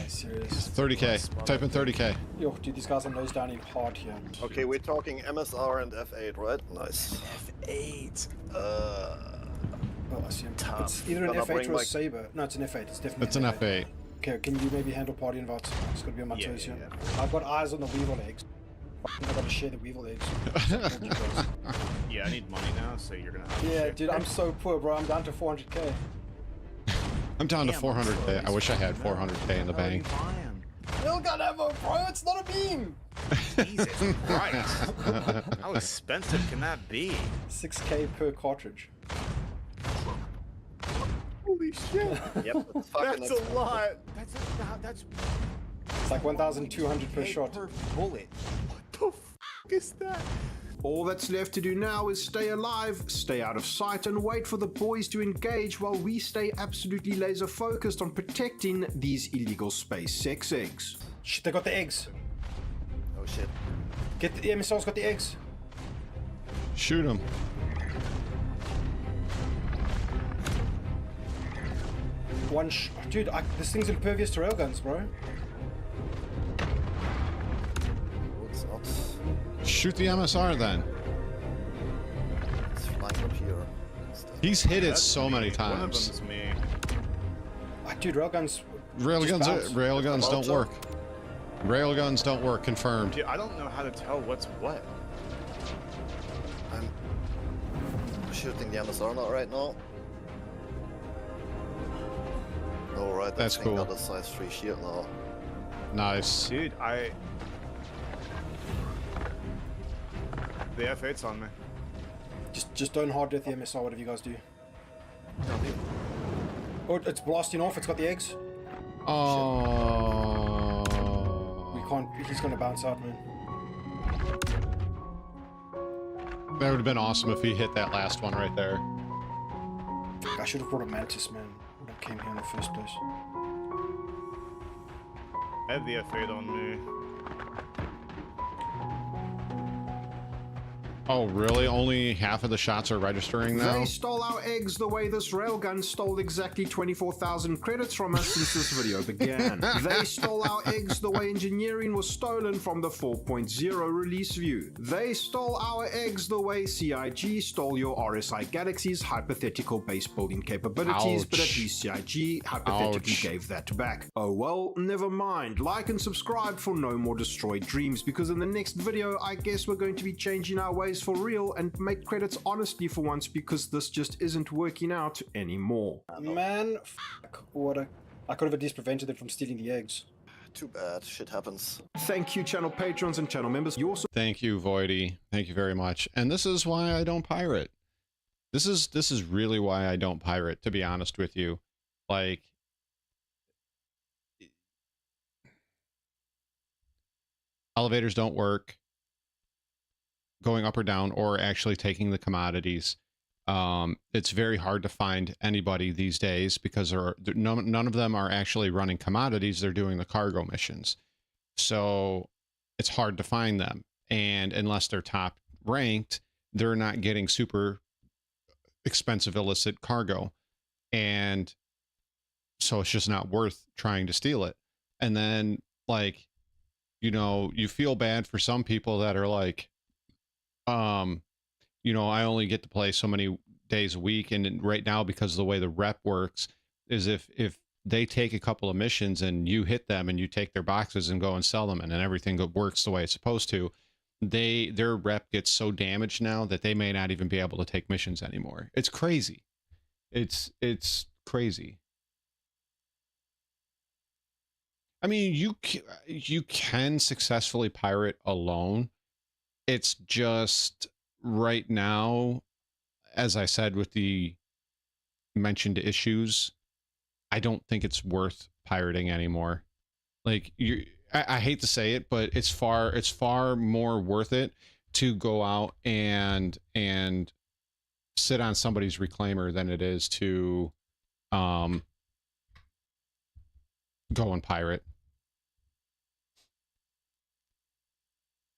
Serious. 30k. Type in 30k. Yo, dude, these guys are nose down in hard here. Okay, we're talking MSR and F8, right? Nice. F8. Uh. Oh, I see him. Tough. It's either an Gonna F8 bring or a my- Saber. No, it's an F8. It's definitely. It's an F8. Okay, can you maybe handle party invites? I'm just gonna be on my toes here. I've got eyes on the Weevil eggs. I gotta share the Weevil eggs. Yeah, I need money now, so you're gonna have to Yeah, share. dude, I'm so poor, bro. I'm down to 400k. I'm down to 400k. I wish I had 400k in the bank. Railgun ammo, bro. It's not a meme. Jesus Christ. How expensive can that be? 6k per cartridge. Holy shit. Yep, it's fucking That's a lot. That's It's like 1,200 per shot. per bullet. What the fuck is that? All that's left to do now is stay alive, stay out of sight, and wait for the boys to engage while we stay absolutely laser focused on protecting these illegal space sex eggs. Shit, they got the eggs. Oh shit. Get the MSR's got the eggs. Shoot him. Dude, this thing's impervious to railguns, bro. Oh, it's not. Shoot the MSR then. It's flying up here. He's hit it That's so me. many One of times. them's me. Dude, railguns. Railguns don't work. Railguns don't work. Confirmed. Dude, I don't know how to tell what's what. I'm shooting the MSR not right now. Alright, That's cool. Got a size 3 shield now. Nice. Dude, the F8's on me. Just don't hard death the MSR, whatever you guys do. Oh, it's blasting off. It's got the eggs. Oh. We can't. He's gonna bounce out, man. That would have been awesome if he hit that last one right there. I should have brought a mantis, man. When I came here in the first place. I have the F8 on me. Oh, really? Only half of the shots are registering now? They stole our eggs the way this railgun stole exactly 24,000 credits from us since this video began. They stole our eggs the way engineering was stolen from the 4.0 release view. They stole our eggs the way CIG stole your RSI Galaxy's hypothetical base building capabilities, but at least CIG hypothetically gave that back. Oh well, never mind. Like and subscribe for no more destroyed dreams, because in the next video, I guess we're going to be changing our ways for real and make credits honestly for once, because this just isn't working out anymore. Man, fuck. I could have at least prevented them from stealing the eggs. Too bad, shit happens. Thank you, channel patrons and channel members. Thank you, Voidy. Thank you very much. And this is why I don't pirate. This is really why I don't pirate, to be honest with you. Like, elevators don't work. Going up or down, or actually taking the commodities. It's very hard to find anybody these days because none of them are actually running commodities. They're doing the cargo missions. So it's hard to find them. And unless they're top ranked, they're not getting super expensive illicit cargo. And so it's just not worth trying to steal it. And then, like, you know, you feel bad for some people that are like, you know, I only get to play so many days a week, and right now, because of the way the rep works, is if they take a couple of missions and you hit them and you take their boxes and go and sell them, and then everything works the way it's supposed to, their rep gets so damaged now that they may not even be able to take missions anymore. It's crazy. It's crazy. I mean, you can successfully pirate alone. It's just right now, as I said, with the mentioned issues, I don't think it's worth pirating anymore. Like, I hate to say it, but it's far more worth it to go out and sit on somebody's reclaimer than it is to go and pirate.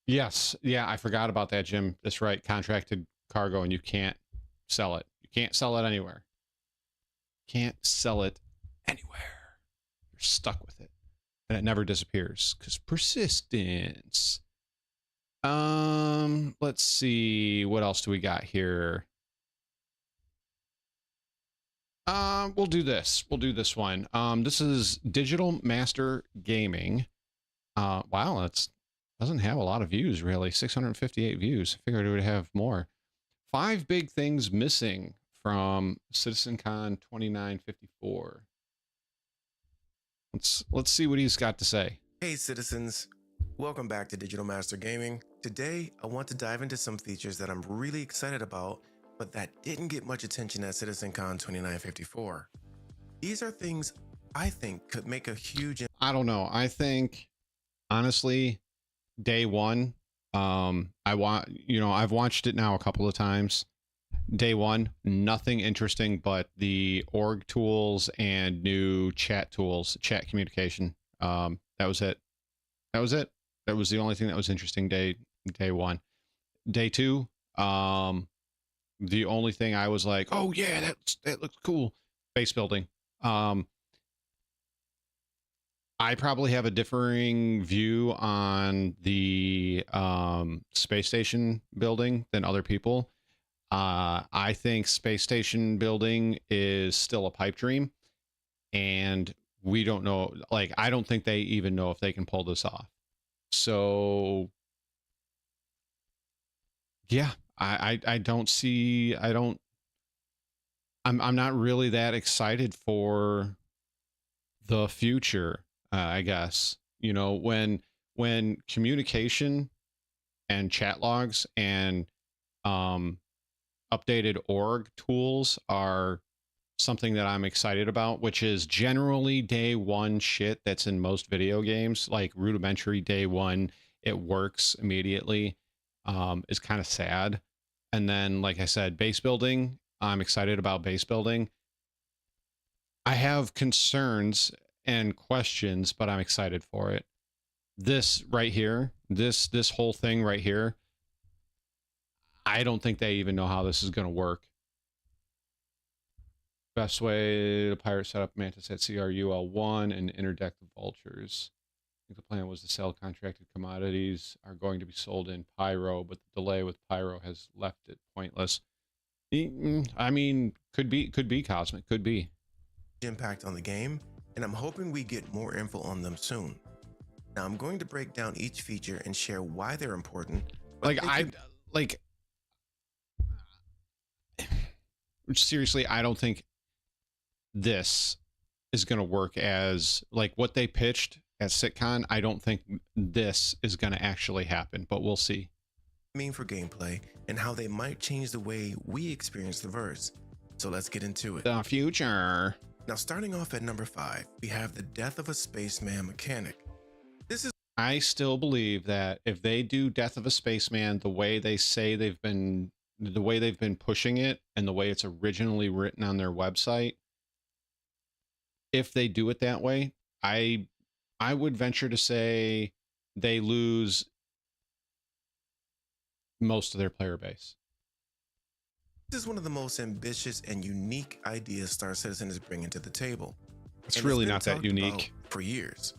Yes. Yeah, I forgot about that, Jim. That's right. Contracted cargo, and you can't sell it. You can't sell it anywhere. can't sell it anywhere. You're stuck with it, and it never disappears because persistence. Let's see, what else do we got here? We'll do this. We'll do this one. This is Digital Master Gaming. Wow, that's doesn't have a lot of views, really. 658 views. I figured it would have more. 5 big things missing from CitizenCon 2954. Let's see what he's got to say. Hey citizens, welcome back to Digital Master Gaming. Today, I want to dive into some features that I'm really excited about, but that didn't get much attention at CitizenCon 2954. These are things I think could make a huge... I don't know. I think, honestly, day one, I've watched it now a couple of times. Day one, nothing interesting but the org tools and new chat tools, chat communication. That was it. That was it. That was the only thing that was interesting day one. Day two, the only thing I was like, oh yeah, that looks cool. Base building. I probably have a differing view on the space station building than other people. I think space station building is still a pipe dream, and we don't know, like, I don't think they even know if they can pull this off. So yeah, I don't see, I'm not really that excited for the future. I guess, you know, when communication and chat logs and updated org tools are something that I'm excited about, which is generally day one shit that's in most video games, like rudimentary day one, it works immediately, is kind of sad. And then, like I said, base building, I'm excited about base building. I have concerns and questions, but I'm excited for it. This right here, this whole thing right here, I don't think they even know how this is going to work. Best way to pirate setup Mantis at CRUL1 and interdeck the vultures. I think the plan was to sell contracted commodities are going to be sold in Pyro, but the delay with Pyro has left it pointless. I mean, could be Cosmic, could be. Impact on the game, and I'm hoping we get more info on them soon. Now I'm going to break down each feature and share why they're important. Seriously, I don't think this is going to work as, like, what they pitched at SitCon. I don't think this is going to actually happen, but we'll see. Mean for gameplay and how they might change the way we experience the verse. So let's get into it. The future. Now, starting off at number 5, we have the death of a spaceman mechanic. I still believe that if they do Death of a Spaceman the way they say they've been pushing it and the way it's originally written on their website, if they do it that way, I would venture to say they lose most of their player base. This is one of the most ambitious and unique ideas Star Citizen is bringing to the table. It's really not that unique. For years.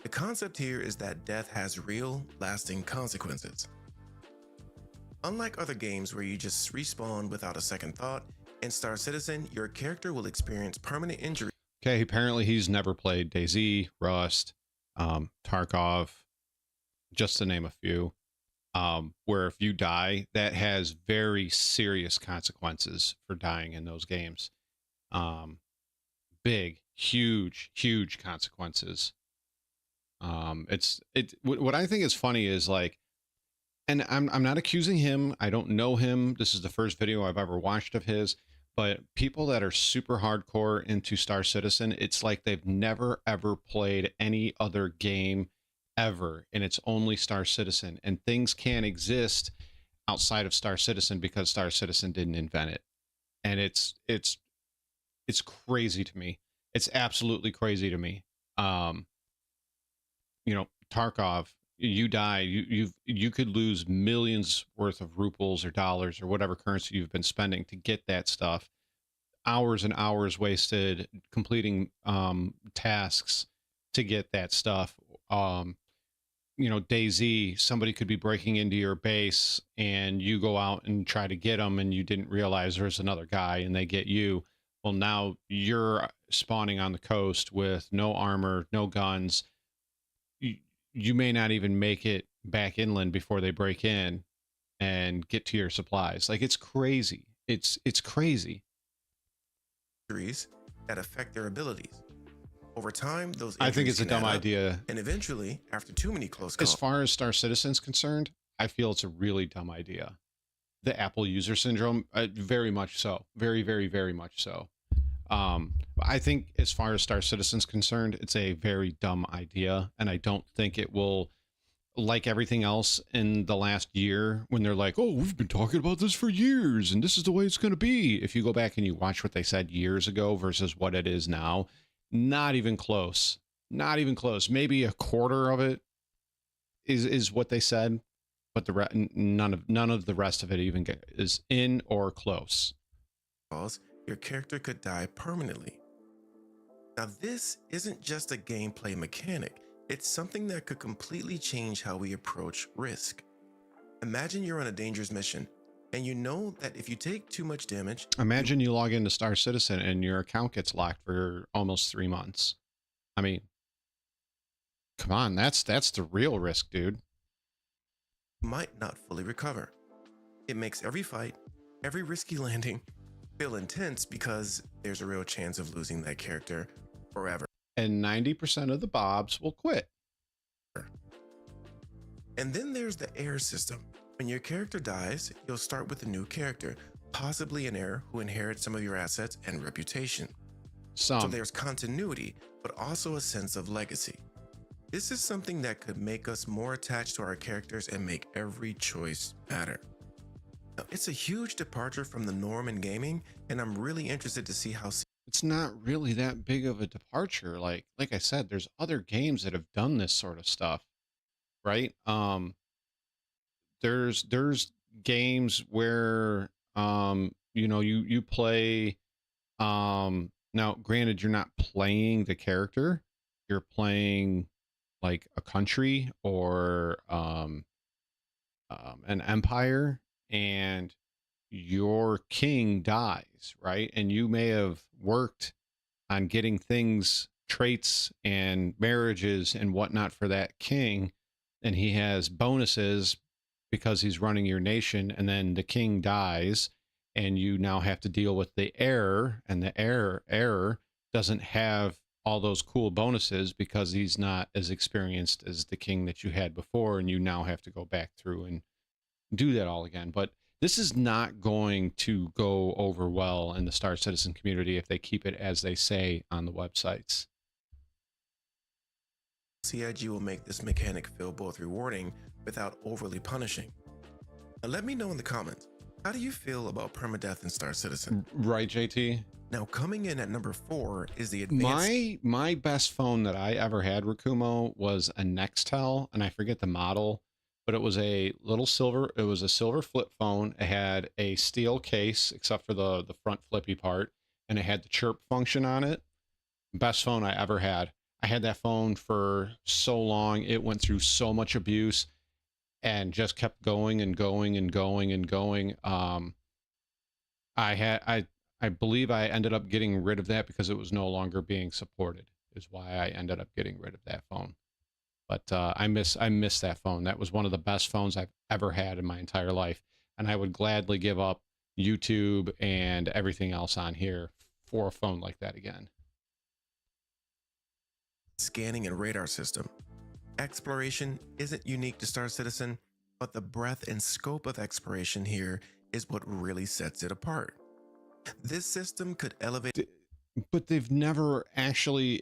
The concept here is that death has real, lasting consequences. Unlike other games where you just respawn without a second thought, in Star Citizen, your character will experience permanent injury. Okay, apparently he's never played DayZ, Rust, Tarkov, just to name a few. Where if you die, that has very serious consequences for dying in those games. Big, huge consequences. What I think is funny is, like, and I'm not accusing him. I don't know him. This is the first video I've ever watched of his, but people that are super hardcore into Star Citizen, it's like they've never ever played any other game ever, and it's only Star Citizen, and things can't exist outside of Star Citizen because Star Citizen didn't invent it. And it's crazy to me. It's absolutely crazy to me. You know, Tarkov, you die, you could lose millions worth of rubles or dollars or whatever currency you've been spending to get that stuff. hours and hours wasted completing tasks to get that stuff. You know, DayZ, somebody could be breaking into your base and you go out and try to get them and you didn't realize there's another guy and they get you. Well, now you're spawning on the coast with no armor, no guns. You may not even make it back inland before they break in and get to your supplies. Like, it's crazy. It's crazy. That affect their abilities. Over time, those I think it's a injuries dumb can add up, idea. and eventually, after too many close calls, As far as Star Citizen's concerned, I feel it's a really dumb idea. The Apple user syndrome, very much so. Very, very, very much so. I think as far as Star Citizen's concerned, it's a very dumb idea, and I don't think it will, like everything else in the last year, when they're like, oh, we've been talking about this for years, and this is the way it's going to be. If you go back and you watch what they said years ago versus what it is now, not even close. Not even close. Maybe a quarter of it is what they said, but none of the rest of it even is in or close. Your character could die permanently. Now, this isn't just a gameplay mechanic. It's something that could completely change how we approach risk. Imagine you're on a dangerous mission, and you know that if you take too much damage... Imagine you log into Star Citizen and your account gets locked for almost 3 months. I mean, come on, that's the real risk, dude. Might not fully recover. It makes every fight, every risky landing, feel intense because there's a real chance of losing that character forever. And 90% of the Bobs will quit. And then there's the heir system. When your character dies, you'll start with a new character, possibly an heir who inherits some of your assets and reputation. So there's continuity, but also a sense of legacy. This is something that could make us more attached to our characters and make every choice matter. Now, it's a huge departure from the norm in gaming, and I'm really interested to see how... It's not really that big of a departure. Like I said, there's other games that have done this sort of stuff, right? There's games where you know, you play now granted you're not playing the character, you're playing like a country or an empire, and your king dies, right? And you may have worked on getting things, traits and marriages and whatnot for that king, and he has bonuses because he's running your nation, and then the king dies and you now have to deal with the heir, and the heir doesn't have all those cool bonuses because he's not as experienced as the king that you had before, and you now have to go back through and do that all again. But this is not going to go over well in the Star Citizen community if they keep it as they say on the websites. CIG will make this mechanic feel both rewarding without overly punishing. Now, let me know in the comments, how do you feel about permadeath in Star Citizen? Right, JT? Now, coming in at number 4 is the advanced... My best phone that I ever had, Rakumo, was a Nextel, and I forget the model, but it was a little silver, it was a silver flip phone. It had a steel case, except for the front flippy part, and it had the chirp function on it. Best phone I ever had. I had that phone for so long. It went through so much abuse and just kept going and going and going and going. I believe I ended up getting rid of that because it was no longer being supported, is why I ended up getting rid of that phone. But I miss that phone. That was one of the best phones I've ever had in my entire life. And I would gladly give up YouTube and everything else on here for a phone like that again. Scanning and radar system. Exploration isn't unique to Star Citizen, but the breadth and scope of exploration here is what really sets it apart. This system could elevate... But they've never actually...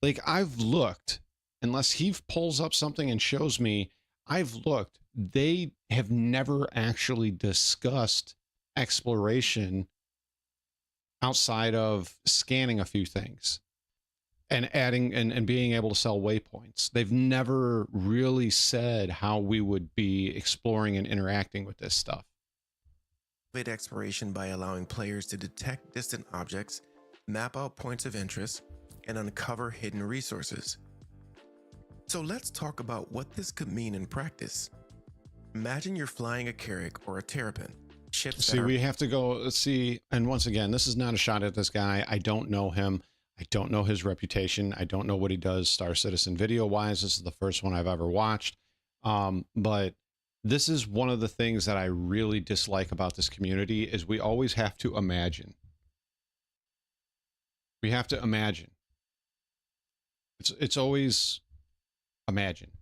like, I've looked, unless he pulls up something and shows me, I've looked, they have never actually discussed exploration outside of scanning a few things and adding and being able to sell waypoints. They've never really said how we would be exploring and interacting with this stuff. exploration by allowing players to detect distant objects, map out points of interest, and uncover hidden resources. So let's talk about what this could mean in practice. Imagine you're flying a Carrack or a Terrapin. See, we have to go see, and once again, this is not a shot at this guy. I don't know him. I don't know his reputation. I don't know what he does Star Citizen video wise. This is the first one I've ever watched. But this is one of the things that I really dislike about this community is we always have to imagine. We have to imagine. It's always imagine.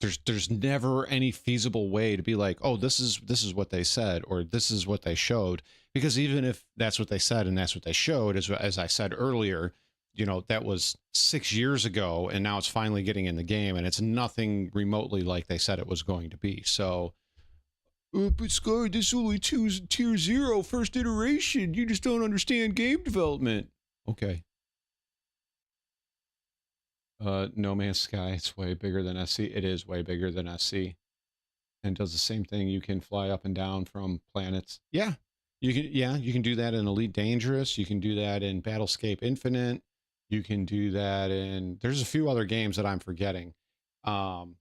There's never any feasible way to be like, oh, this is what they said, or this is what they showed. Because even if that's what they said and that's what they showed, as I said earlier, you know, that was 6 years ago, and now it's finally getting in the game, and it's nothing remotely like they said it was going to be. So, but Scar, this is only tier 0, first iteration. You just don't understand game development. Okay. No Man's Sky, it's way bigger than SC. It is way bigger than SC. And does the same thing. You can fly up and down from planets. Yeah. You can do that in Elite Dangerous. You can do that in Battlescape Infinite. You can do that in, there's a few other games that I'm forgetting. You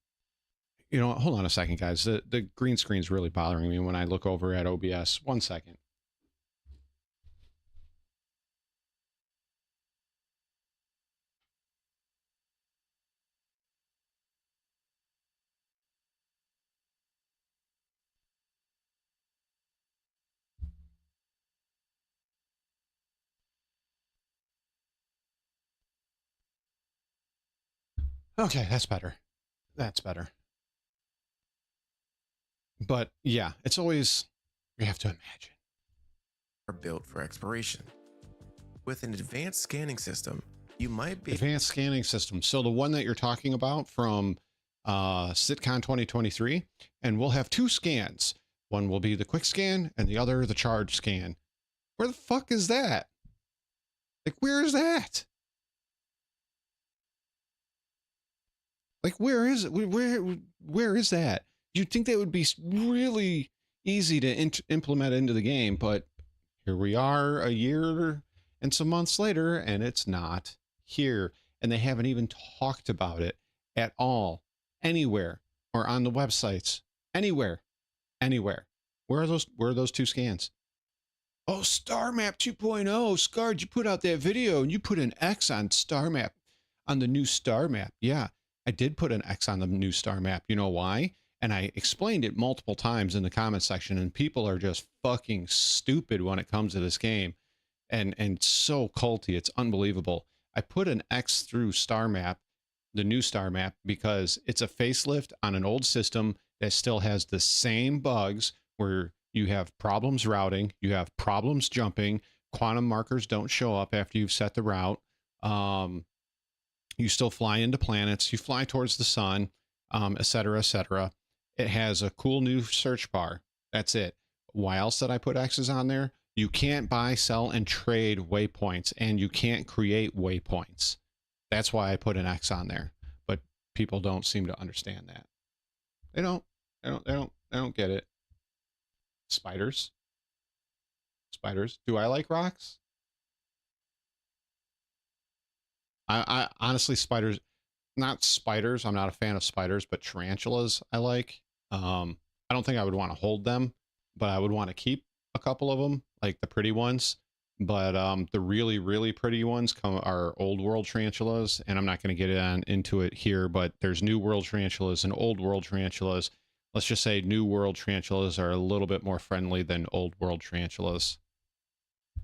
know, hold on a second, guys. The green screen's really bothering me when I look over at OBS. 1 second. Okay, that's better. That's better. But yeah, it's always, you have to imagine. Are built for exploration. With an advanced scanning system, you might be... Advanced scanning system. So the one that you're talking about from SitCon 2023, and we'll have 2 scans. One will be the quick scan and the other the charge scan. Where the fuck is that? Like, where is that? Like, where is it? Where is that? You'd think that would be really easy to implement into the game, but here we are a year and some months later, and it's not here. And they haven't even talked about it at all, anywhere, or on the websites, anywhere. Where are those 2 scans? Oh, Star Map 2.0, Scarred, you put out that video and you put an X on Star Map, on the new Star Map. Yeah, I did put an X on the new Star Map. You know why? And I explained it multiple times in the comment section, and people are just fucking stupid when it comes to this game. And so culty, it's unbelievable. I put an X through Star Map, the new Star Map, because it's a facelift on an old system that still has the same bugs where you have problems routing, you have problems jumping, quantum markers don't show up after you've set the route. You still fly into planets, you fly towards the sun, etc., etc. It has a cool new search bar. That's it. Why else did I put X's on there? You can't buy, sell, and trade waypoints, and you can't create waypoints. That's why I put an X on there. But people don't seem to understand that. They don't get it. Spiders. Do I like rocks? I honestly, spiders, not spiders. I'm not a fan of spiders, but tarantulas I like. I don't think I would want to hold them, but I would want to keep a couple of them, like the pretty ones. But the really, really pretty ones are old world tarantulas, and I'm not going to get into it here, but there's new world tarantulas and old world tarantulas. Let's just say new world tarantulas are a little bit more friendly than old world tarantulas.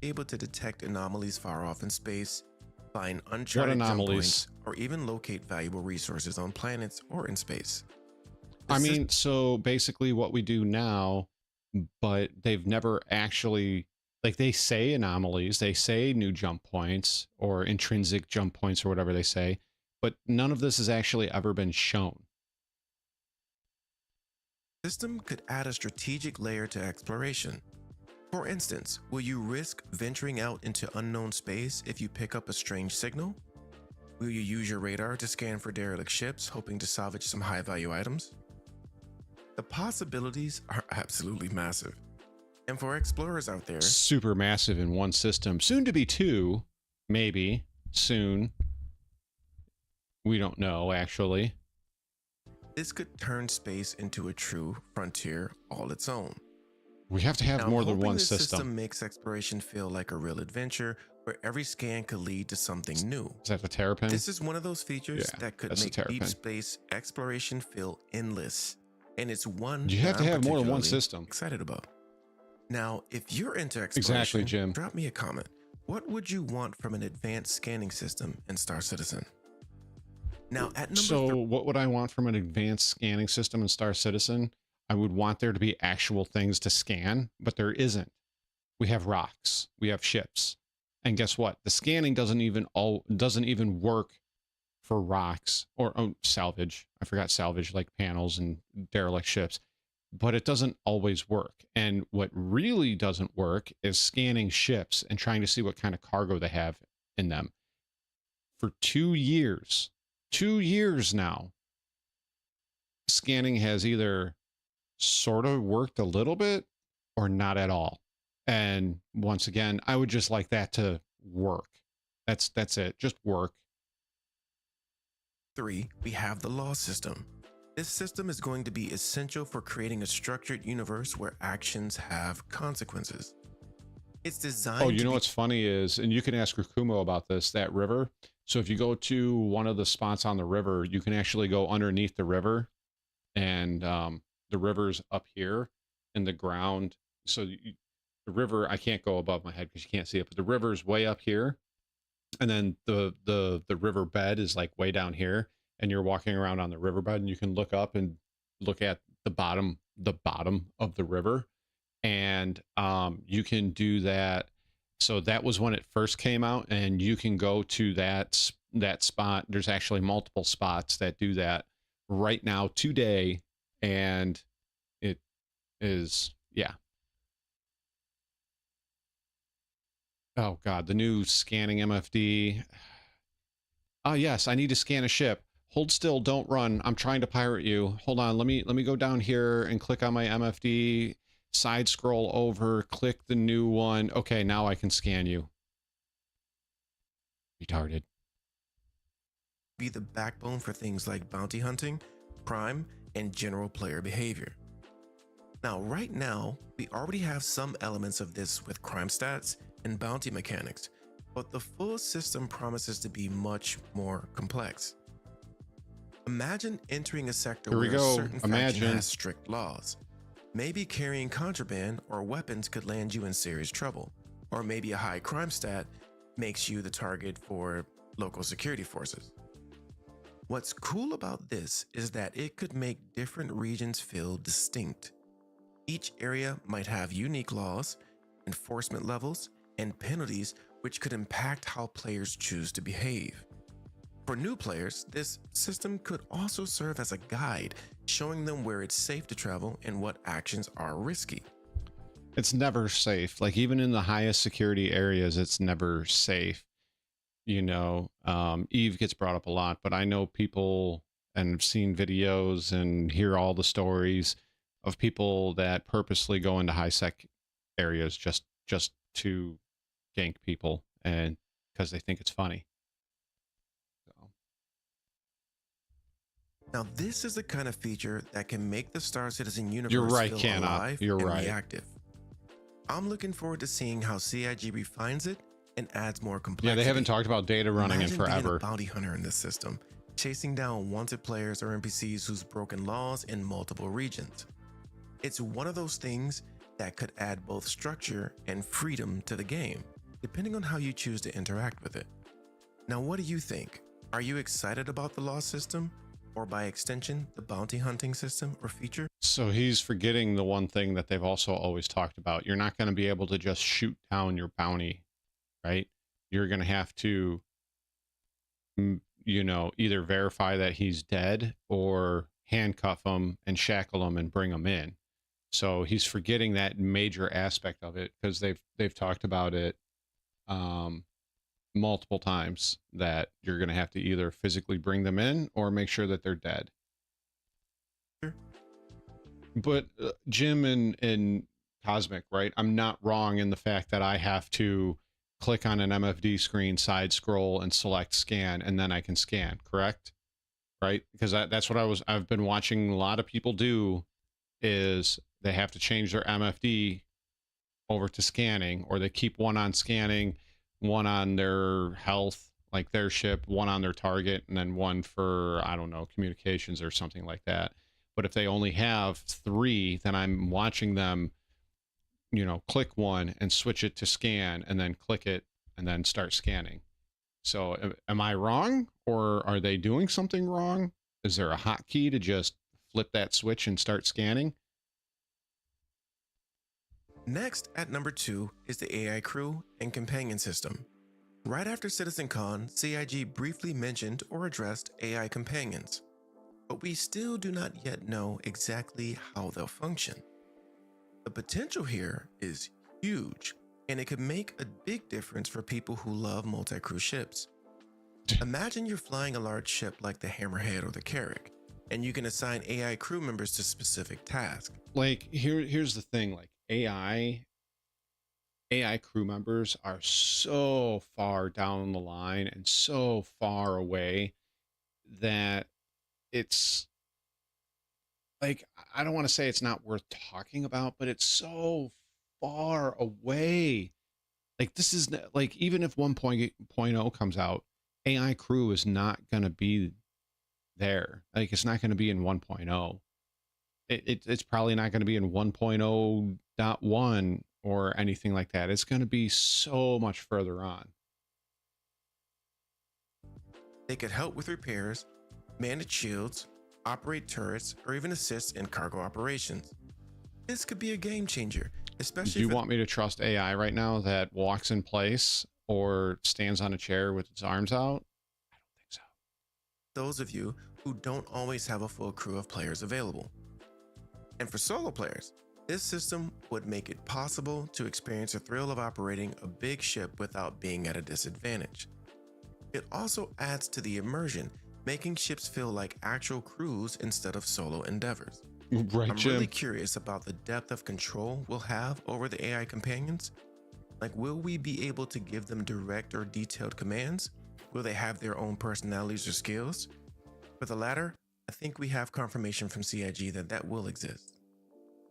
Able to detect anomalies far off in space, find uncharted jump points, or even locate valuable resources on planets or in space. I mean, so basically what we do now, but they've never actually, like, they say anomalies, they say new jump points or intrinsic jump points or whatever they say, but none of this has actually ever been shown. The system could add a strategic layer to exploration. For instance, will you risk venturing out into unknown space if you pick up a strange signal? Will you use your radar to scan for derelict ships, hoping to salvage some high-value items? The possibilities are absolutely massive. And for explorers out there, super massive in one system, soon to be two, maybe soon. We don't know, actually. this could turn space into a true frontier all its own. We have to have more than one this system. Makes exploration feel like a real adventure where every scan could lead to something new. Is that the terrapin? This is one of those features Yeah, that could that's the make terrapin. deep space exploration feel endless. And it's one You have that to I'm have more than one particularly system. excited about. Now, if you're into exploration, Exactly, Jim. drop me a comment. What would you want from an advanced scanning system in Star Citizen? Now, at number what would I want from an advanced scanning system in Star Citizen? I would want there to be actual things to scan, but there isn't. We have rocks, we have ships, and guess what? The scanning doesn't even work for rocks or salvage. I forgot salvage, like panels and derelict ships, but it doesn't always work. And what really doesn't work is scanning ships and trying to see what kind of cargo they have in them. For 2 years now, scanning has either sort of worked a little bit or not at all. And once again, I would just like that to work. That's it. Just work. 3, we have the law system. This system is going to be essential for creating a structured universe where actions have consequences. It's designed. Oh, you know what's funny is, and you can ask Rakumo about this, that river. So if you go to one of the spots on the river, you can actually go underneath the river, and the river's up here in the ground. So the river, I can't go above my head because you can't see it, but the river's way up here, and then the river bed is like way down here, and you're walking around on the riverbed, and you can look up and look at the bottom of the river, and you can do that. So that was when it first came out, and you can go to that spot. There's actually multiple spots that do that right now today, and it is, yeah. Oh God, the new scanning MFD. Oh yes, I need to scan a ship. Hold still, don't run. I'm trying to pirate you. Hold on, let me go down here and click on my MFD. Side scroll over, click the new one. Okay, now I can scan you. Retarded. Be the backbone for things like bounty hunting, crime, and general player behavior. Now, right now, we already have some elements of this with crime stats and bounty mechanics, but the full system promises to be much more complex. Imagine entering a sector where a certain faction has strict laws. Maybe carrying contraband or weapons could land you in serious trouble, or maybe a high crime stat makes you the target for local security forces. What's cool about this is that it could make different regions feel distinct. Each area might have unique laws, enforcement levels, and penalties which could impact how players choose to behave. For new players, this system could also serve as a guide, showing them where it's safe to travel and what actions are risky. It's never safe. Like even in the highest security areas, it's never safe. You know, Eve gets brought up a lot, but I know people and have seen videos and hear all the stories of people that purposely go into high sec areas just to gank people, and because they think it's funny. Now, this is the kind of feature that can make the Star Citizen universe You're right, feel Canna. alive You're and right. reactive. I'm looking forward to seeing how CIG refines it and adds more complexity. Yeah, they haven't talked about data running in forever. Being a bounty hunter in this system, chasing down wanted players or NPCs who's broken laws in multiple regions. It's one of those things that could add both structure and freedom to the game, depending on how you choose to interact with it. Now, what do you think? Are you excited about the law system? Or by extension, the bounty hunting system or feature? So he's forgetting the one thing that they've also always talked about. You're not going to be able to just shoot down your bounty, right? You're going to have to, you know, either verify that he's dead or handcuff him and shackle him and bring him in. So he's forgetting that major aspect of it, because they've talked about it multiple times, that you're going to have to either physically bring them in or make sure that they're dead. But Jim and Cosmic, right? I'm not wrong in the fact that I have to click on an MFD screen, side scroll, and select scan, and then I can scan, correct? Right? Because that's what I've been watching a lot of people do, is they have to change their MFD over to scanning, or they keep one on scanning, one on their health, like their ship, one on their target, and then one for, I don't know, communications or something like that. But if they only have 3, then I'm watching them, you know, click one and switch it to scan, and then click it and then start scanning. So am I wrong, or are they doing something wrong? Is there a hotkey to just flip that switch and start scanning? Next, at number 2, is the AI crew and companion system. Right after CitizenCon, CIG briefly mentioned or addressed AI companions, but we still do not yet know exactly how they'll function. The potential here is huge, and it could make a big difference for people who love multi-crew ships. Imagine you're flying a large ship like the Hammerhead or the Carrack, and you can assign AI crew members to specific tasks. Like, here's the thing, like AI crew members are so far down the line and so far away that it's like, I don't want to say it's not worth talking about, but it's so far away. Like, this is like, even if 1.0 comes out, AI crew is not going to be there. Like, it's not going to be in 1.0. It's probably not going to be in 1.0.1 or anything like that. It's going to be so much further on. They could help with repairs, manage shields, operate turrets, or even assist in cargo operations. This could be a game changer, especially. Do you want me to trust AI right now that walks in place or stands on a chair with its arms out? I don't think so. Those of you who don't always have a full crew of players available. And for solo players, this system would make it possible to experience the thrill of operating a big ship without being at a disadvantage. It also adds to the immersion, making ships feel like actual crews instead of solo endeavors. Right, I'm Jim. really curious about the depth of control we'll have over the AI companions. Like, will we be able to give them direct or detailed commands? Will they have their own personalities or skills? For the latter, I think we have confirmation from CIG that will exist.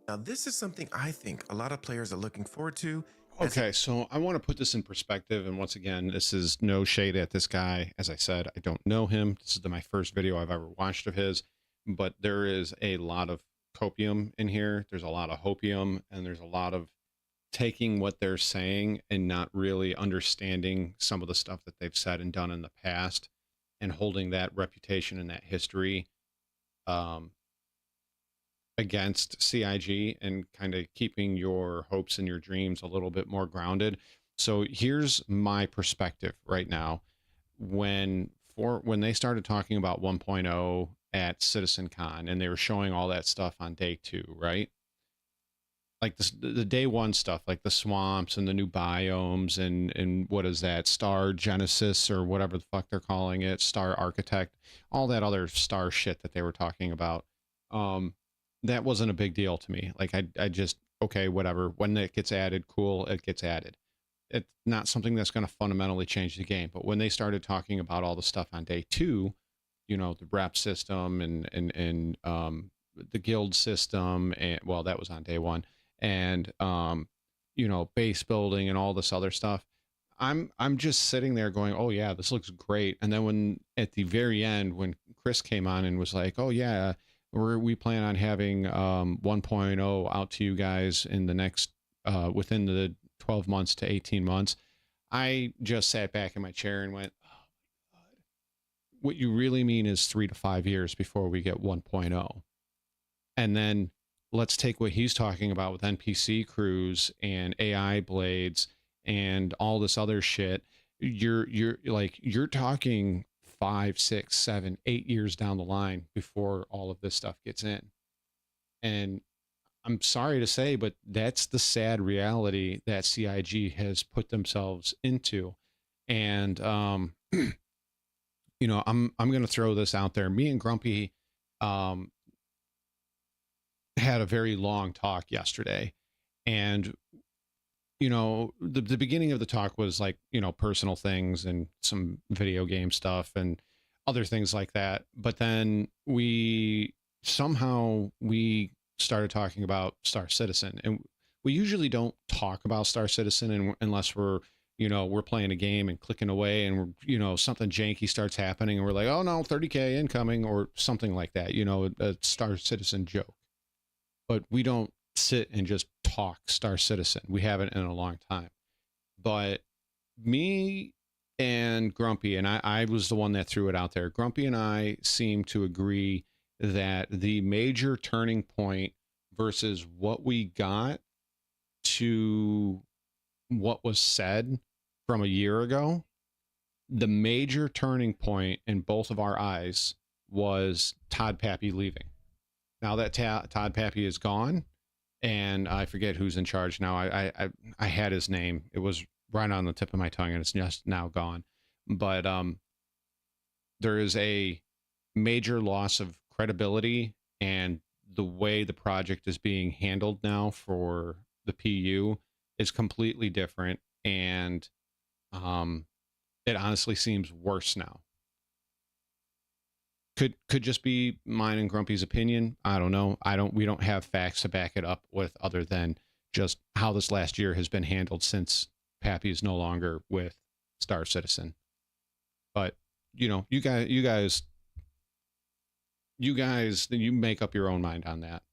Now, this is something I think a lot of players are looking forward to. Okay, so I want to put this in perspective, and once again, this is no shade at this guy. As I said, I don't know him. This is my first video I've ever watched of his, but there is a lot of copium in here. There's a lot of hopium, and there's a lot of taking what they're saying and not really understanding some of the stuff that they've said and done in the past, and holding that reputation and that history against CIG, and kind of keeping your hopes and your dreams a little bit more grounded. So here's my perspective right now. When they started talking about 1.0 at CitizenCon, and they were showing all that stuff on day 2, right? Like the day 1 stuff, like the swamps and the new biomes and what is that, Star Genesis or whatever the fuck they're calling it, Star Architect, all that other star shit that they were talking about. That wasn't a big deal to me. Like, I just, okay, whatever. When it gets added, cool, it gets added. It's not something that's going to fundamentally change the game. But when they started talking about all the stuff on day 2, you know, the rep system and the guild system, and well, that was on day 1, and you know, base building and all this other stuff, I'm just sitting there going, oh yeah, this looks great. And then when at the very end, when Chris came on and was like, oh yeah, we plan on having 1.0 out to you guys in the next within the 12 months to 18 months, I just sat back in my chair and went, oh my God, what you really mean is 3 to 5 years before we get 1.0. And then let's take what he's talking about with NPC crews and AI blades and all this other shit. You're talking 5, 6, 7, 8 years down the line before all of this stuff gets in. And I'm sorry to say, but that's the sad reality that CIG has put themselves into. And you know, I'm going to throw this out there. Me and Grumpy had a very long talk yesterday, And, the beginning of the talk was like, personal things and some video game stuff and other things like that. But then we started talking about Star Citizen, and we usually don't talk about Star Citizen unless we're playing a game and clicking away and something janky starts happening and we're like, oh no, 30K incoming or something like that, a Star Citizen joke. But we don't sit and just talk Star Citizen. We haven't in a long time. But me and Grumpy, and I was the one that threw it out there, Grumpy and I seem to agree that the major turning point versus what we got to what was said from a year ago, the major turning point in both of our eyes was Todd Pappy leaving. Now that Todd Pappy is gone, and I forget who's in charge now. I had his name. It was right on the tip of my tongue, and it's just now gone. But there is a major loss of credibility, and the way the project is being handled now for the PU is completely different, and it honestly seems worse now. Could just be mine and Grumpy's opinion. I don't know. We don't have facts to back it up with other than just how this last year has been handled since Pappy is no longer with Star Citizen. But you guys, you make up your own mind on that.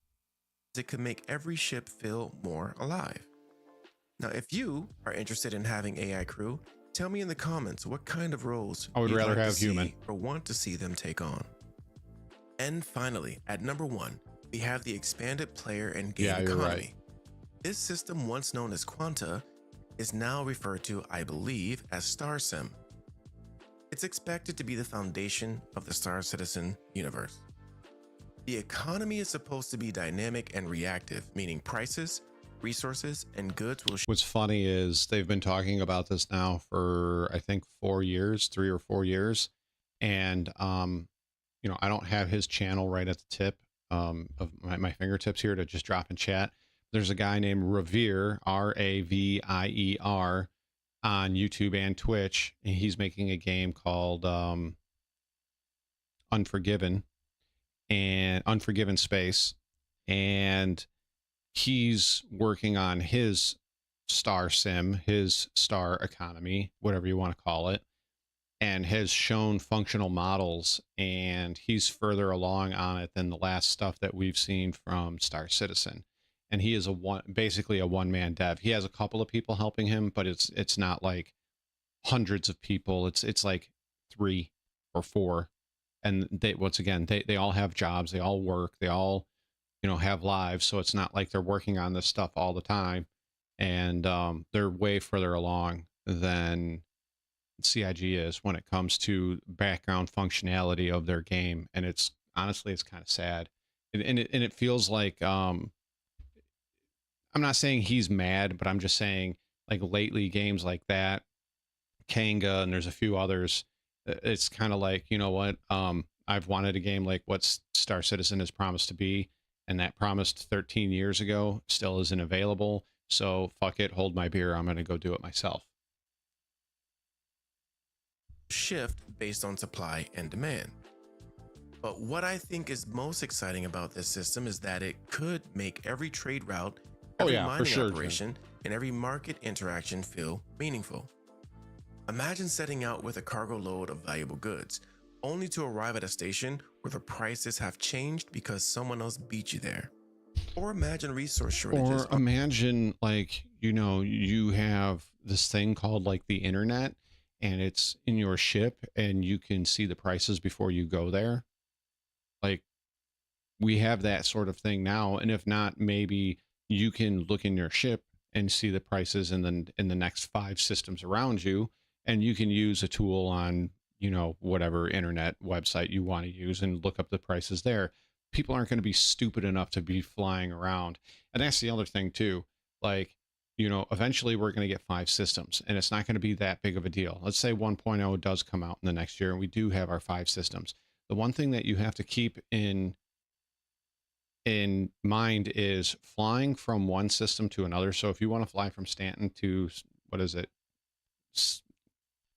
It could make every ship feel more alive. Now, if you are interested in having AI crew, tell me in the comments what kind of roles I would you'd rather like to have see human or want to see them take on. And finally, at number 1, we have the expanded player and game economy. Right. This system, once known as Quanta, is now referred to, I believe, as StarSim. It's expected to be the foundation of the Star Citizen universe. The economy is supposed to be dynamic and reactive, meaning prices, resources, and goods will... What's funny is they've been talking about this now for, I think, 3 or 4 years. And, I don't have his channel right at the tip of my fingertips here to just drop in chat. There's a guy named Ravier, Ravier, on YouTube and Twitch. And he's making a game called Unforgiven Space. And he's working on his star sim, his star economy, whatever you want to call it, and has shown functional models, and he's further along on it than the last stuff that we've seen from Star Citizen. And he is basically a one-man dev. He has a couple of people helping him, but it's not like hundreds of people. It's like 3 or 4. And they all have jobs, they all work, they all have lives, so it's not like they're working on this stuff all the time. And they're way further along than CIG is when it comes to background functionality of their game. And it's honestly, it's kind of sad. And it feels like I'm not saying he's mad, but I'm just saying, like, lately games like that, Kanga, and there's a few others, it's kind of like, you know what, I've wanted a game like what Star Citizen has promised to be, and that promised 13 years ago still isn't available. So fuck it, hold my beer, I'm going to go do it myself. Shift based on supply and demand. But what I think is most exciting about this system is that it could make every trade route, every mining operation, and every market interaction feel meaningful. Imagine setting out with a cargo load of valuable goods, only to arrive at a station where the prices have changed because someone else beat you there. Or imagine resource shortages. Or imagine, like, you have this thing called like the internet, and it's in your ship and you can see the prices before you go there. Like, we have that sort of thing now. And if not, maybe you can look in your ship and see the prices in the next 5 systems around you. And you can use a tool on, whatever internet website you want to use and look up the prices there. People aren't going to be stupid enough to be flying around. And that's the other thing too. Like, eventually we're going to get 5 systems, and it's not going to be that big of a deal. Let's say 1.0 does come out in the next year and we do have our 5 systems. The one thing that you have to keep in in mind is flying from one system to another. So if you want to fly from Stanton to, what is it?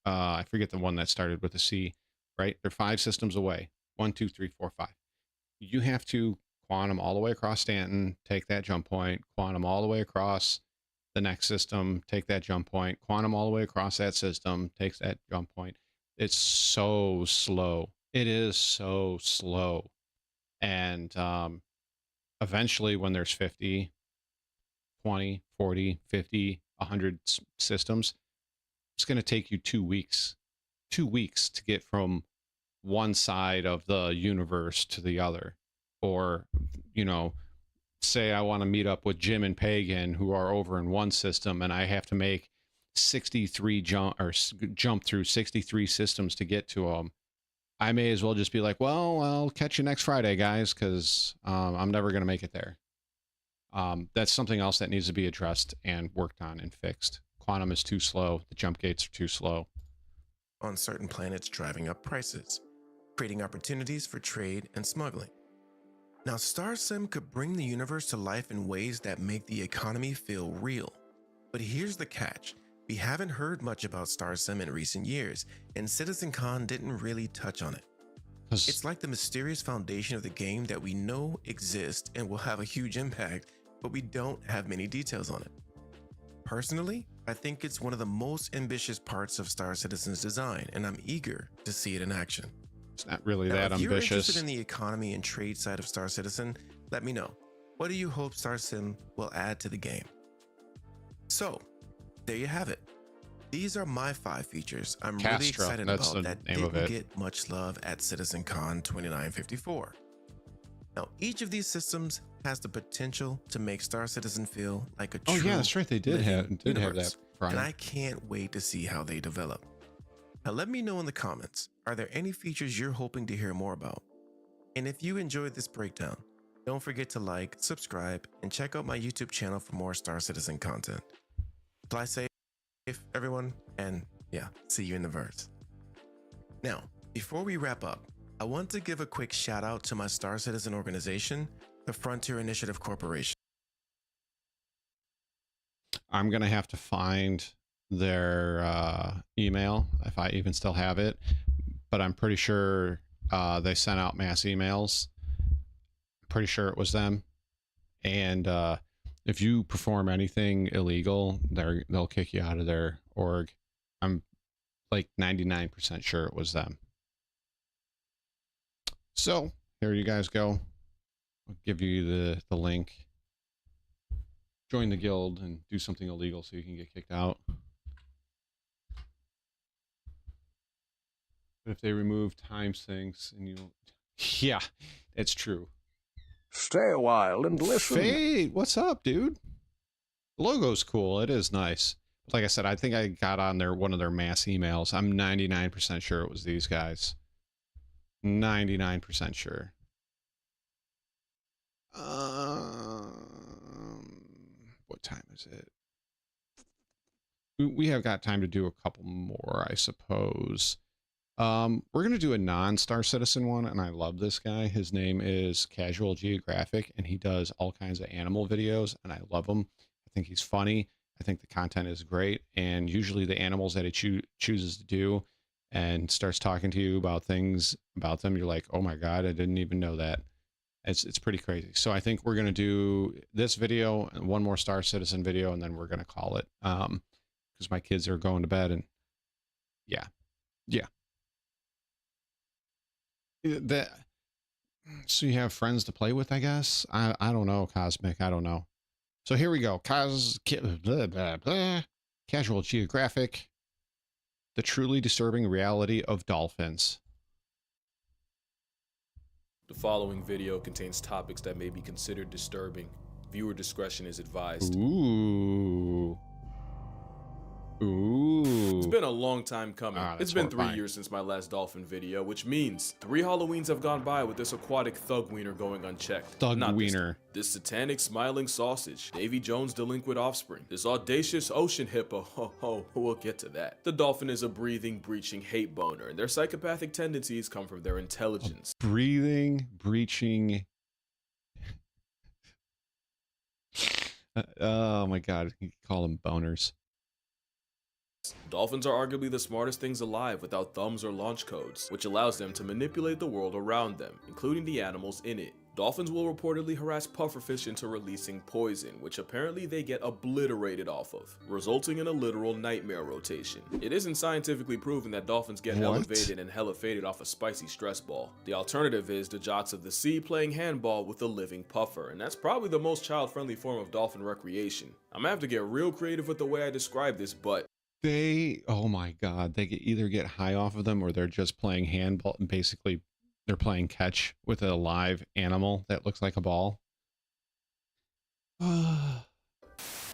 I forget the one that started with a C, right? They're 5 systems away. 1, 2, 3, 4, 5. You have to quantum all the way across Stanton, take that jump point, quantum all the way across the next system, take that jump point, quantum all the way across that system, takes that jump point. It's so slow. It is so slow. And eventually when there's 50, 20, 40, 50, 100 systems, it's going to take you 2 weeks. 2 weeks to get from one side of the universe to the other. Or, you know, say I want to meet up with Jim and Pagan, who are over in one system, and I have to make 63 jump through 63 systems to get to them. I may as well just be like, well, I'll catch you next Friday, guys, because I'm never going to make it there. That's something else that needs to be addressed and worked on and fixed. Quantum is too slow. The jump gates are too slow. On certain planets, driving up prices, creating opportunities for trade and smuggling. Now, StarSim could bring the universe to life in ways that make the economy feel real. But here's the catch. We haven't heard much about StarSim in recent years, and CitizenCon didn't really touch on it. It's like the mysterious foundation of the game that we know exists and will have a huge impact, but we don't have many details on it. Personally, I think it's one of the most ambitious parts of Star Citizen's design, and I'm eager to see it in action. It's not really Now, that if you're ambitious. interested in the economy and trade side of Star Citizen, let me know. What do you hope StarSim will add to the game? So, there you have it. These are my 5 features I'm really Castro, excited that's about the that name of didn't it. get much love at CitizenCon 2954. Now, each of these systems has the potential to make Star Citizen feel like a true Oh yeah, that's right. They did have that. universe, Brian. and I can't wait to see how they develop. Now, let me know in the comments, are there any features you're hoping to hear more about? And if you enjoyed this breakdown, don't forget to like, subscribe, and check out my YouTube channel for more Star Citizen content. Fly safe, everyone, and yeah, see you in the verse. Now, before we wrap up, I want to give a quick shout out to my Star Citizen organization, the Frontier Initiative Corporation. I'm going to have to find their email, if I even still have it, but I'm pretty sure they sent out mass emails. Pretty sure it was them. And if you perform anything illegal, they'll kick you out of their org. I'm like 99% sure it was them. So here you guys go. I'll give you the link. Join the guild and do something illegal so you can get kicked out. But if they remove time sinks and you, yeah, it's true. Stay a while and listen. Fade, what's up, dude? The logo's cool. It is nice. Like I said, I think I got on one of their mass emails. I'm 99% sure it was these guys. 99% sure. What time is it? We have got time to do a couple more, I suppose. We're going to do a non-Star Citizen one, and I love this guy. His name is Casual Geographic, and he does all kinds of animal videos, and I love him. I think he's funny. I think the content is great, and usually the animals that he chooses to do and starts talking to you about things about them, you're like, oh my God, I didn't even know that. It's pretty crazy. So I think we're going to do this video and one more Star Citizen video, and then we're going to call it, because my kids are going to bed, and yeah. So you have friends to play with, I guess. I don't know, Cosmic. I don't know. So here we go. Blah, blah, blah. Casual Geographic. The truly disturbing reality of dolphins. The following video contains topics that may be considered disturbing. Viewer discretion is advised. Ooh. It's been a long time coming. It's been 3 years since my last dolphin video, which means 3 Halloweens have gone by with this aquatic thug wiener going unchecked. Thug wiener. This satanic smiling sausage, Davy Jones' delinquent offspring, this audacious ocean hippo, we'll get to that. The dolphin is a breathing, breaching hate boner, and their psychopathic tendencies come from their intelligence. Breathing, breaching Oh my god, you call them boners. Dolphins are arguably the smartest things alive without thumbs or launch codes, which allows them to manipulate the world around them, including the animals in it. Dolphins will reportedly harass pufferfish into releasing poison, which apparently they get obliterated off of, resulting in a literal nightmare rotation. It isn't scientifically proven that dolphins get elevated and hella faded off a spicy stress ball. The alternative is the jocks of the sea playing handball with a living puffer, and that's probably the most child-friendly form of dolphin recreation. I'm gonna have to get real creative with the way I describe this, but oh my god, they either get high off of them or they're just playing handball, and basically they're playing catch with a live animal that looks like a ball.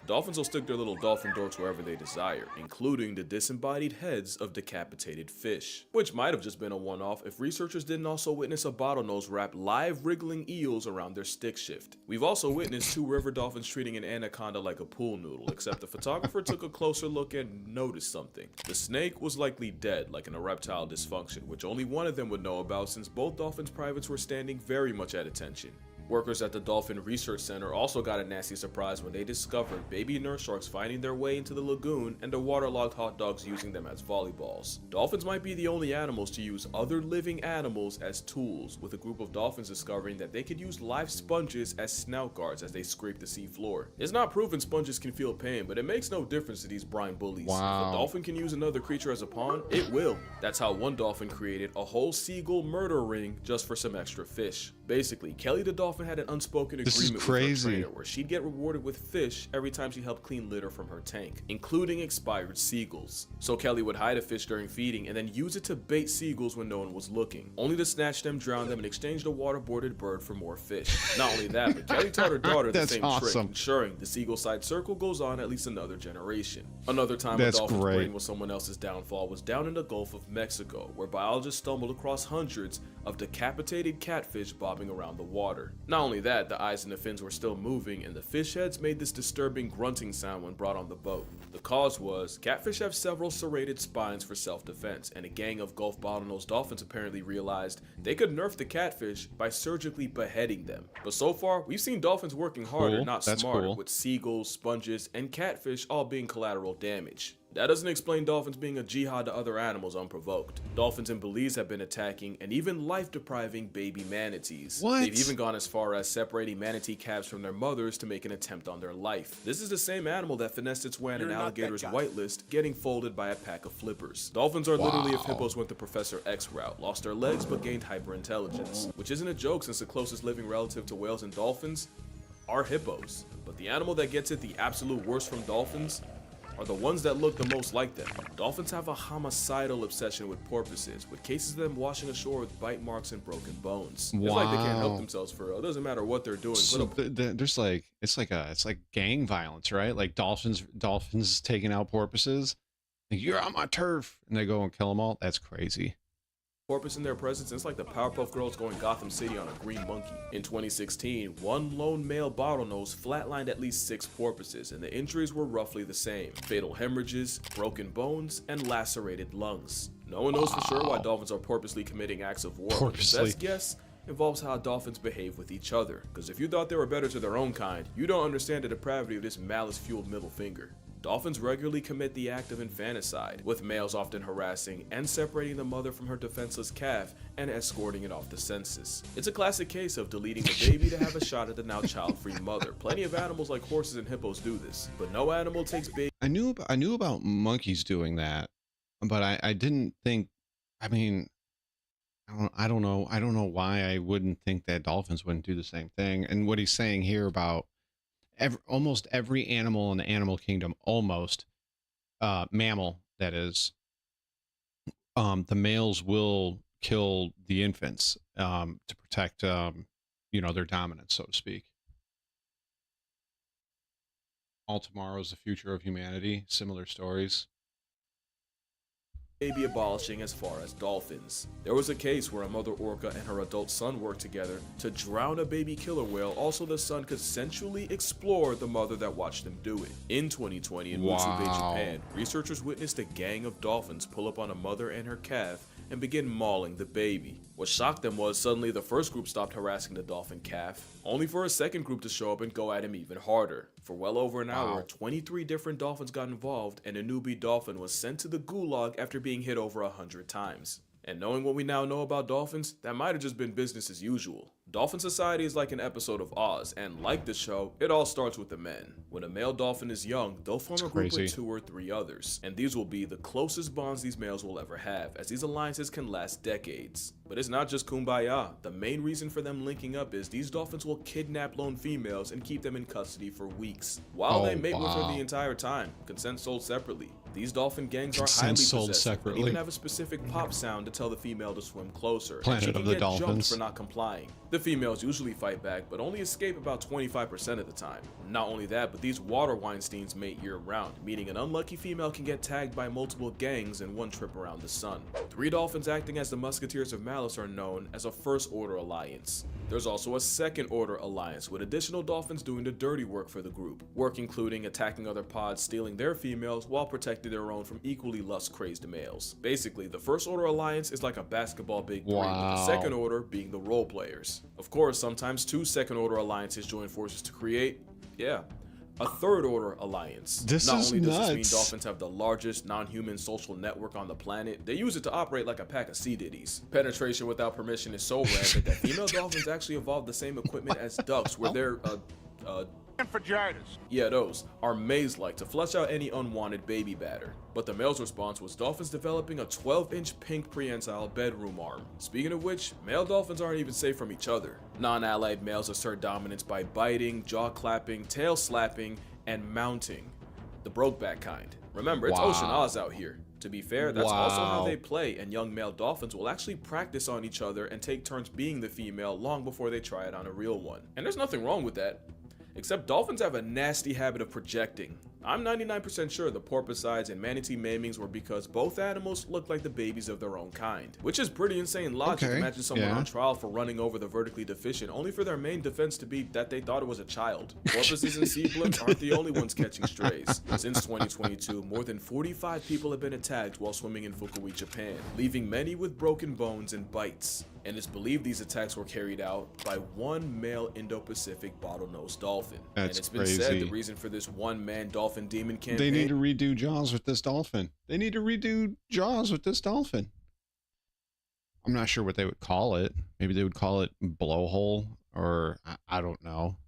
Dolphins will stick their little dolphin dorks wherever they desire, including the disembodied heads of decapitated fish, which might have just been a one-off if researchers didn't also witness a bottlenose wrap live wriggling eels around their stick shift. We've also witnessed 2 river dolphins treating an anaconda like a pool noodle, except the photographer took a closer look and noticed something. The snake was likely dead, like an erectile dysfunction, which only one of them would know about since both dolphins' privates were standing very much at attention. Workers at the Dolphin Research Center also got a nasty surprise when they discovered baby nurse sharks finding their way into the lagoon and the waterlogged hot dogs using them as volleyballs. Dolphins might be the only animals to use other living animals as tools, with a group of dolphins discovering that they could use live sponges as snout guards as they scrape the sea floor. It's not proven sponges can feel pain, but it makes no difference to these brine bullies. Wow. If a dolphin can use another creature as a pawn, it will. That's how one dolphin created a whole seagull murder ring just for some extra fish. Basically, Kelly the dolphin had an unspoken agreement with her trainer where she'd get rewarded with fish every time she helped clean litter from her tank, including expired seagulls. So Kelly would hide a fish during feeding and then use it to bait seagulls when no one was looking, only to snatch them, drown them, and exchange the waterboarded bird for more fish. Not only that, but Kelly taught her daughter the same trick, ensuring the seagull side circle goes on at least another generation. Another time a dolphin's brain was someone else's downfall was down in the Gulf of Mexico, where biologists stumbled across hundreds of decapitated catfish bobbing around the water. Not only that, the eyes and the fins were still moving, and the fish heads made this disturbing grunting sound when brought on the boat. The cause was, catfish have several serrated spines for self-defense, and a gang of Gulf bottlenose dolphins apparently realized they could nerf the catfish by surgically beheading them. But so far, we've seen dolphins working harder, not smarter, with seagulls, sponges, and catfish all being collateral damage. That doesn't explain dolphins being a jihad to other animals unprovoked. Dolphins in Belize have been attacking and even life-depriving baby manatees. They've even gone as far as separating manatee calves from their mothers to make an attempt on their life. This is the same animal that finessed its way on an alligator's whitelist, getting folded by a pack of flippers. Dolphins are literally if hippos went the Professor X route, lost their legs but gained hyperintelligence, which isn't a joke since the closest living relative to whales and dolphins are hippos. But the animal that gets it the absolute worst from dolphins are the ones that look the most like them. Dolphins have a homicidal obsession with porpoises, with cases of them washing ashore with bite marks and broken bones. It's like they can't help themselves for real. It doesn't matter what they're doing. So there's like it's like gang violence, right? Like dolphins taking out porpoises. Like, you're on my turf, and they go and kill them all. That's crazy. Porpoise in their presence, it's like the Powerpuff Girls going Gotham City on a green monkey. In 2016, one lone male bottlenose flatlined at least 6 porpoises, and the injuries were roughly the same: fatal hemorrhages, broken bones, and lacerated lungs. No one knows for sure why dolphins are porpoisely committing acts of war. The best guess involves how dolphins behave with each other, because if you thought they were better to their own kind, you don't understand the depravity of this malice-fueled middle finger. Dolphins regularly commit the act of infanticide, with males often harassing and separating the mother from her defenseless calf and escorting it off the census. It's a classic case of deleting the baby to have a shot at the now child-free mother. Plenty of animals like horses and hippos do this, but no animal takes baby. I knew about monkeys doing that, but I didn't think. I mean, I don't know why I wouldn't think that dolphins wouldn't do the same thing. And what he's saying here about almost every animal in the animal kingdom, mammal that is, the males will kill the infants to protect their dominance, so to speak. All Tomorrow's the Future of Humanity, similar stories. Baby abolishing as far as dolphins. There was a case where a mother orca and her adult son worked together to drown a baby killer whale. Also, the son could sensually explore the mother that watched them do it. In 2020 in Mutsu Bay, Japan, researchers witnessed a gang of dolphins pull up on a mother and her calf and begin mauling the baby. What shocked them was suddenly the first group stopped harassing the dolphin calf, only for a second group to show up and go at him even harder. For well over an hour, 23 different dolphins got involved, and a newbie dolphin was sent to the gulag after being hit over 100 times. And knowing what we now know about dolphins, that might have just been business as usual. Dolphin Society is like an episode of Oz, and like the show, it all starts with the men. When a male dolphin is young, they'll form a group with 2 or 3 others, and these will be the closest bonds these males will ever have, as these alliances can last decades. But it's not just kumbaya. The main reason for them linking up is these dolphins will kidnap lone females and keep them in custody for weeks, while they mate with her the entire time, consent sold separately. These dolphin gangs are highly possessive, and even have a specific pop sound to tell the female to swim closer. Planet of the Dolphins. For not complying. The females usually fight back, but only escape about 25% of the time. Not only that, but these water Weinsteins mate year-round, meaning an unlucky female can get tagged by multiple gangs in one trip around the sun. 3 dolphins acting as the Musketeers of Malice are known as a First Order Alliance. There's also a Second Order Alliance, with additional dolphins doing the dirty work for the group. Work including attacking other pods, stealing their females, while protecting their own from equally lust-crazed males. Basically, the First Order Alliance is like a basketball big three, with the Second Order being the role players. Of course, sometimes 2 Second Order Alliances join forces to create, a Third Order Alliance. This Not is only does nuts. this mean dolphins have the largest non-human social network on the planet, they use it to operate like a pack of sea ditties. Penetration without permission is so rampant that female dolphins actually evolved the same equipment as ducks, where they're, yeah, those are maze-like to flush out any unwanted baby batter. But the male's response was dolphins developing a 12-inch pink prehensile bedroom arm. Speaking of which, male dolphins aren't even safe from each other. Non-allied males assert dominance by biting, jaw clapping, tail slapping, and mounting. The Brokeback kind. Remember, it's Ocean Oz out here. To be fair, that's also how they play, and young male dolphins will actually practice on each other and take turns being the female long before they try it on a real one. And there's nothing wrong with that. Except dolphins have a nasty habit of projecting. I'm 99% sure the porpoisides and manatee maimings were because both animals look like the babies of their own kind. Which is pretty insane logic. Imagine someone on trial for running over the vertically deficient, only for their main defense to be that they thought it was a child. Porpoises and sea blimps aren't the only ones catching strays. Since 2022, more than 45 people have been attacked while swimming in Fukui, Japan, leaving many with broken bones and bites. And it's believed these attacks were carried out by one male Indo-Pacific bottlenose dolphin. And it's been said the reason for this one-man dolphin demon campaign... They need to redo Jaws with this dolphin. They need to redo Jaws with this dolphin. I'm not sure what they would call it. Maybe they would call it blowhole, or I don't know.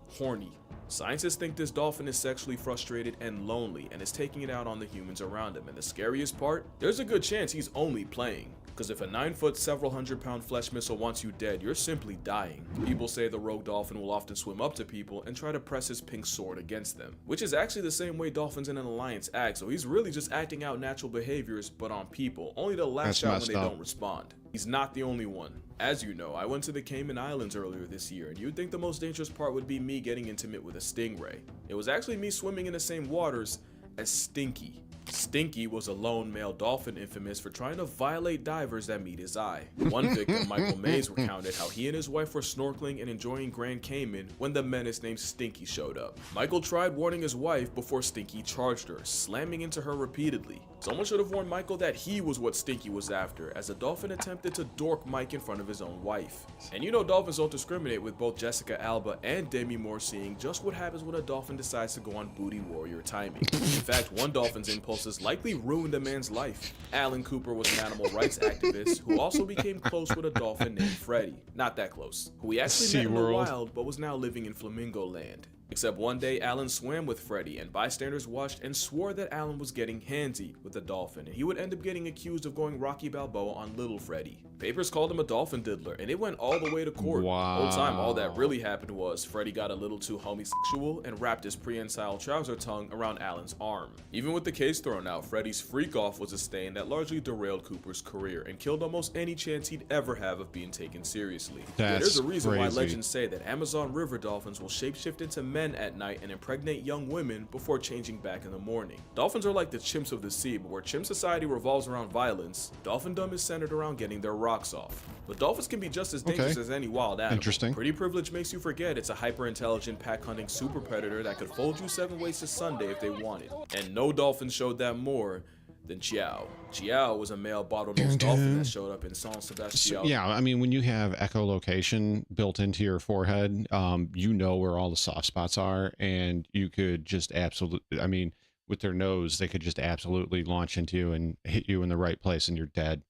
Horny. Scientists think this dolphin is sexually frustrated and lonely and is taking it out on the humans around him. And the scariest part? There's a good chance he's only playing. Because if a 9-foot, several hundred-pound flesh missile wants you dead, you're simply dying. People say the rogue dolphin will often swim up to people and try to press his pink sword against them, which is actually the same way dolphins in an alliance act, so he's really just acting out natural behaviors, but on people, only to lash out when they don't respond. He's not the only one. As you know, I went to the Cayman Islands earlier this year, and you'd think the most dangerous part would be me getting intimate with a stingray. It was actually me swimming in the same waters as Stinky. Stinky was a lone male dolphin infamous for trying to violate divers that meet his eye. One victim, Michael Mays, recounted how he and his wife were snorkeling and enjoying Grand Cayman when the menace named Stinky showed up. Michael tried warning his wife before Stinky charged her, slamming into her repeatedly. Someone should have warned Michael that he was what Stinky was after, as the dolphin attempted to dork Mike in front of his own wife. And you know dolphins don't discriminate, with both Jessica Alba and Demi Moore seeing just what happens when a dolphin decides to go on booty warrior timing. In fact, one dolphin's impulses likely ruined a man's life. Alan Cooper was an animal rights activist who also became close with a dolphin named Freddie. Not that close. Who he actually met in the wild, but was now living in Flamingo Land. Except one day, Alan swam with Freddie, and bystanders watched and swore that Alan was getting handsy with the dolphin, and he would end up getting accused of going Rocky Balboa on little Freddie. Papers called him a dolphin diddler, and it went all the way to court. The whole time, all that really happened was Freddie got a little too homosexual and wrapped his prehensile trouser tongue around Alan's arm. Even with the case thrown out, Freddie's freak-off was a stain that largely derailed Cooper's career and killed almost any chance he'd ever have of being taken seriously. There's a reason why legends say that Amazon river dolphins will shapeshift into men at night and impregnate young women before changing back in the morning. Dolphins are like the chimps of the sea, but where chimp society revolves around violence, dolphindom is centered around getting their rocks off. But dolphins can be just as dangerous as any wild animal. Interesting. Pretty privilege makes you forget it's a hyper-intelligent pack-hunting super predator that could fold you 7 ways to Sunday if they wanted. And no dolphin showed that more Then Chiao. Chiao was a male bottlenose dolphin that showed up in San Sebastian. So, yeah, I mean, when you have echolocation built into your forehead, you know where all the soft spots are, and you could just absolutely, I mean, with their nose, they could just absolutely launch into you and hit you in the right place, and you're dead.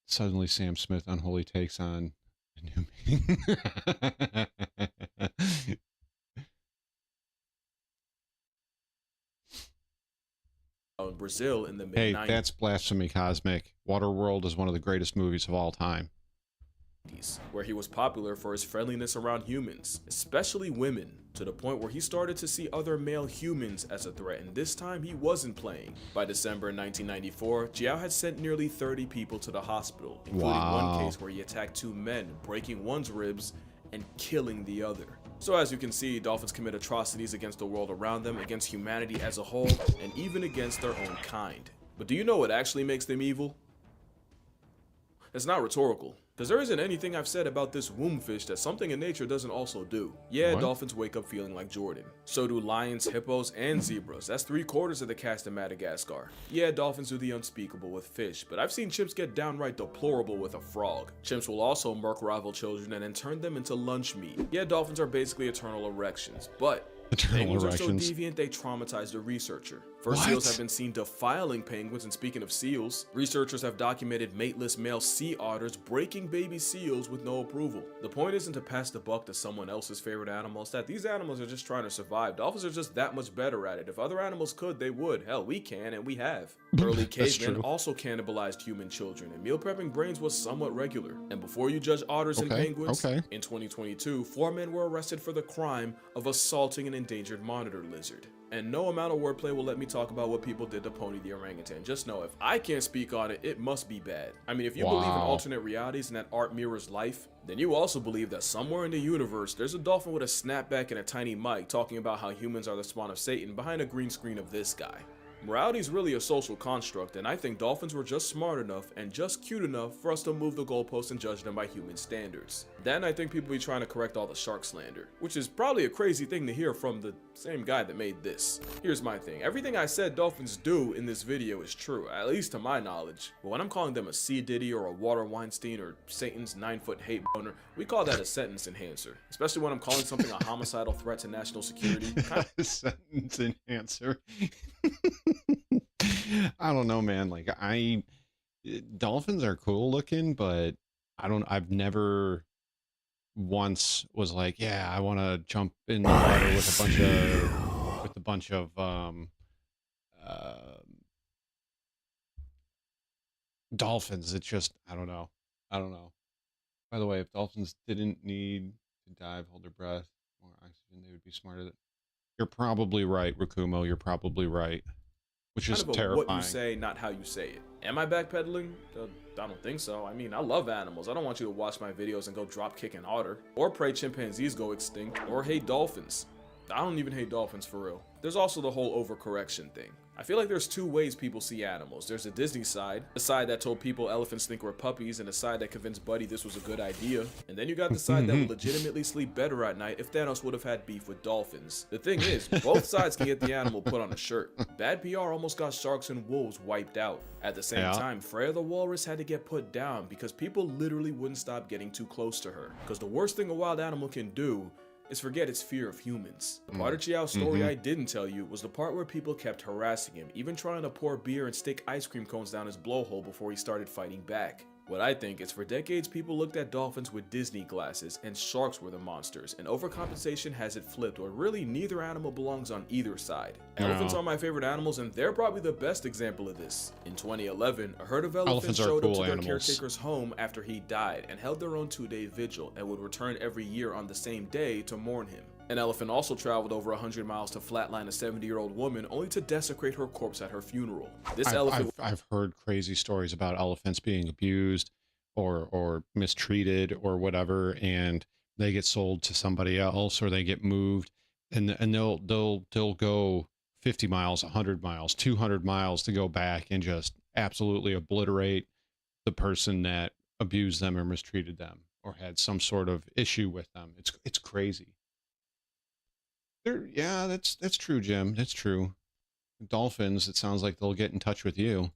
Suddenly, Sam Smith unholy takes on a new meaning. In Brazil in the mid-90s. Hey, that's blasphemy cosmic. Waterworld is one of the greatest movies of all time. Where he was popular for his friendliness around humans, especially women, to the point where he started to see other male humans as a threat, and this time he wasn't playing. By December 1994, Chiao had sent nearly 30 people to the hospital, including one case where he attacked 2 men, breaking one's ribs and killing the other. So as you can see, dolphins commit atrocities against the world around them, against humanity as a whole, and even against their own kind. But do you know what actually makes them evil? It's not rhetorical, because there isn't anything I've said about this womb fish that something in nature doesn't also do. Yeah, dolphins wake up feeling like Jordan. So do lions, hippos, and zebras. That's 3/4 of the cast in Madagascar. Yeah, dolphins do the unspeakable with fish, but I've seen chimps get downright deplorable with a frog. Chimps will also murk rival children and then turn them into lunch meat. Yeah, dolphins are basically eternal erections, but penguins are so deviant they traumatize the researcher. First seals have been seen defiling penguins, and speaking of seals, researchers have documented mateless male sea otters breaking baby seals with no approval. The point isn't to pass the buck to someone else's favorite animal, it's that these animals are just trying to survive. Dolphins are just that much better at it. If other animals could, they would. Hell, we can, and we have. Early cavemen also cannibalized human children, and meal prepping brains was somewhat regular. And before you judge otters and penguins, in 2022, 4 men were arrested for the crime of assaulting an endangered monitor lizard. And no amount of wordplay will let me talk about what people did to Pony the orangutan. Just know, if I can't speak on it, it must be bad. I mean, if you believe in alternate realities and that art mirrors life, then you also believe that somewhere in the universe, there's a dolphin with a snapback and a tiny mic talking about how humans are the spawn of Satan behind a green screen of this guy. Morality is really a social construct, and I think dolphins were just smart enough and just cute enough for us to move the goalposts and judge them by human standards. Then I think people be trying to correct all the shark slander, which is probably a crazy thing to hear from the same guy that made this. Here's my thing, everything I said dolphins do in this video is true, at least to my knowledge. But when I'm calling them a sea diddy or a water Weinstein or Satan's 9-foot hate boner, we call that a sentence enhancer. Especially when I'm calling something a homicidal threat to national security. Sentence enhancer. I don't know, man. Like, dolphins are cool looking, but I've never once was like, yeah, I want to jump in the water with a bunch of dolphins. It's just, I don't know. By the way, if dolphins didn't need to dive, hold their breath, more oxygen, they would be smarter. You're probably right, Rakumo. You're probably right. Which is terrifying. What you say, not how you say it. Am I backpedaling? I don't think so. I mean, I love animals. I don't want you to watch my videos and go drop kick an otter, or pray chimpanzees go extinct, or hate dolphins. I don't even hate dolphins for real. There's also the whole overcorrection thing. I feel like there's 2 ways people see animals. There's a Disney side, the side that told people elephants think we're puppies, and the side that convinced Buddy this was a good idea. And then you got the side that would legitimately sleep better at night if Thanos would have had beef with dolphins. The thing is, both sides can get the animal put on a shirt. Bad PR almost got sharks and wolves wiped out. At the same time, Freya the walrus had to get put down because people literally wouldn't stop getting too close to her. Because the worst thing a wild animal can do is forget its fear of humans. The part of Chiao's story I didn't tell you was the part where people kept harassing him, even trying to pour beer and stick ice cream cones down his blowhole before he started fighting back. What I think is, for decades people looked at dolphins with Disney glasses and sharks were the monsters, and overcompensation has it flipped where really neither animal belongs on either side. Elephants are my favorite animals, and they're probably the best example of this. In 2011, a herd of elephants showed up to their caretaker's home after he died and held their own 2-day vigil and would return every year on the same day to mourn him. An elephant also traveled over 100 miles to flatline a 70-year-old woman only to desecrate her corpse at her funeral. I've heard crazy stories about elephants being abused or mistreated or whatever, and they get sold to somebody else or they get moved, and they'll go 50 miles, 100 miles, 200 miles to go back and just absolutely obliterate the person that abused them or mistreated them or had some sort of issue with them. It's crazy. Yeah, that's true, Jim. That's true. dolphins, it sounds like they'll get in touch with you.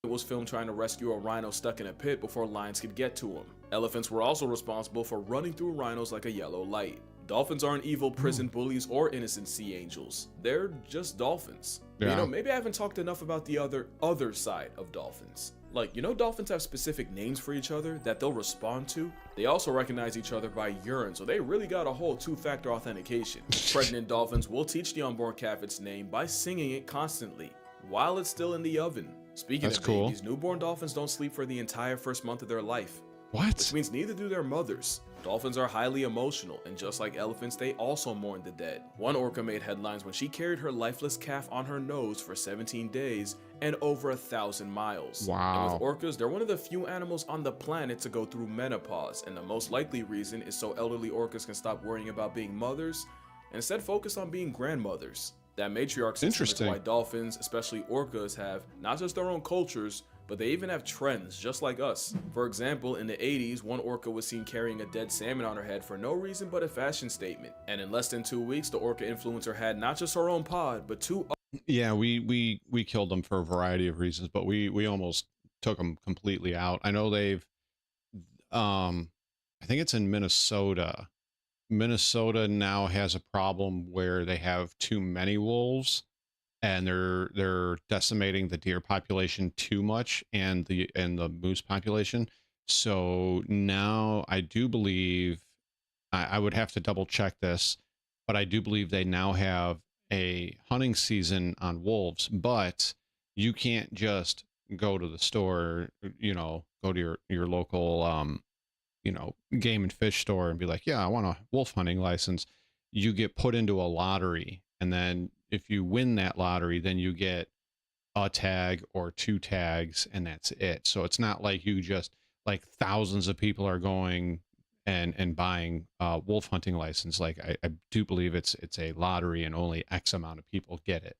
It was filmed trying to rescue a rhino stuck in a pit before lions could get to him. Elephants were also responsible for running through rhinos like a yellow light. Dolphins aren't evil prison bullies or innocent sea angels. They're just dolphins. Yeah. You know, maybe I haven't talked enough about the other side of dolphins. Like, you know, dolphins have specific names for each other that they'll respond to. They also recognize each other by urine, so they really got a whole two-factor authentication. Pregnant dolphins will teach the unborn calf its name by singing it constantly while it's still in the oven. Speaking of babies, newborn dolphins don't sleep for the entire first month of their life. What? Which means neither do their mothers. Dolphins are highly emotional, and just like elephants, they also mourn the dead. One orca made headlines when she carried her lifeless calf on her nose for 17 days and over 1,000 miles. Wow. And with orcas, they're one of the few animals on the planet to go through menopause, and the most likely reason is so elderly orcas can stop worrying about being mothers and instead focus on being grandmothers. That matriarch system is why dolphins, especially orcas, have not just their own cultures, but they even have trends, just like us. For example, in the 80s, one orca was seen carrying a dead salmon on her head for no reason but a fashion statement. And in less than 2 weeks, the orca influencer had not just her own pod, but two. Yeah, we killed them for a variety of reasons, but we almost took them completely out. I know they've, I think it's in Minnesota. Minnesota now has a problem where they have too many wolves, and they're decimating the deer population too much and the moose population. So now I do believe, I would have to double check this, but I do believe they now have a hunting season on wolves, but you can't just go to the store, you know, go to your local you know, game and fish store and be like, yeah, I want a wolf hunting license. You get put into a lottery, and then if you win that lottery, then you get a tag or 2 tags, and that's it. So it's not like you just, like, thousands of people are going and buying wolf hunting license. Like, I do believe it's a lottery and only X amount of people get it.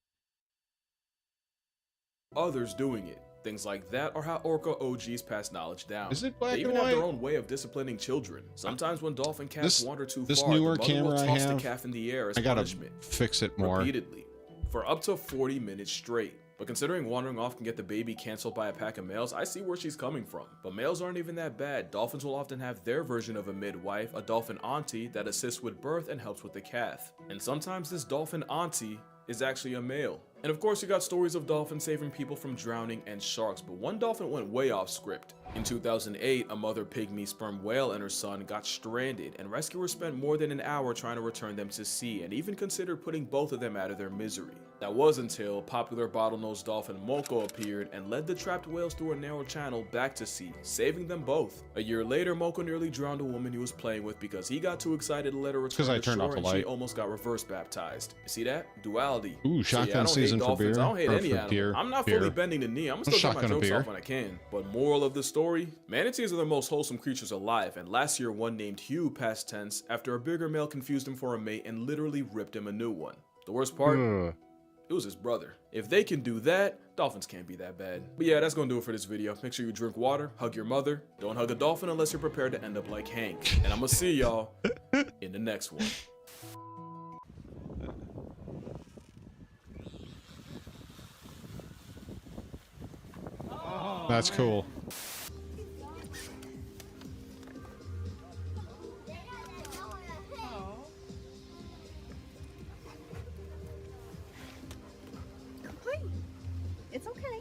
Others doing it. Things like that are how orca OGs pass knowledge down. Is it black they even and have white? their own way of disciplining children. Sometimes when dolphin calves wander too this far, newer the mother camera will I toss have, the calf in the air as I gotta punishment. fix it more. Repeatedly. For up to 40 minutes straight. But considering wandering off can get the baby canceled by a pack of males, I see where she's coming from. But males aren't even that bad. Dolphins will often have their version of a midwife, a dolphin auntie, that assists with birth and helps with the calf. And sometimes this dolphin auntie is actually a male. And of course you got stories of dolphins saving people from drowning and sharks, but one dolphin went way off script. In 2008, a mother pygmy sperm whale and her son got stranded, and rescuers spent more than an hour trying to return them to sea, and even considered putting both of them out of their misery. That was until popular bottlenose dolphin Moko appeared and led the trapped whales through a narrow channel back to sea, saving them both. A year later, Moko nearly drowned a woman he was playing with because he got too excited to let her return to shore, and she almost got reverse baptized. You see that? Duality. Ooh, shotgun season for beer. I don't hate or any for animal. beer. I'm not fully bending the knee. I'm gonna still get my jokes off when I can. But moral of the story, manatees are the most wholesome creatures alive, and last year one named Hugh past tense after a bigger male confused him for a mate and literally ripped him a new one. The worst part? It was his brother. If they can do that, dolphins can't be that bad. But yeah, that's gonna do it for this video. Make sure you drink water, hug your mother, don't hug a dolphin unless you're prepared to end up like Hank. And I'm gonna see y'all in the next one. That's cool. It's okay.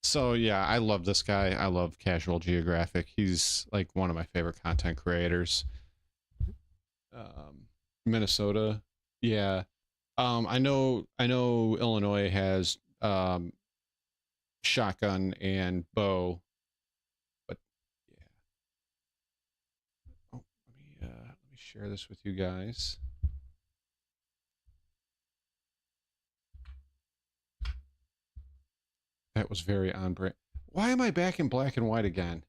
So yeah, I love this guy. I love Casual Geographic. He's like one of my favorite content creators. Minnesota. Yeah. I know Illinois has shotgun and bow, but yeah. Oh, let me share this with you guys. That was very on brand. Why am I back in black and white again?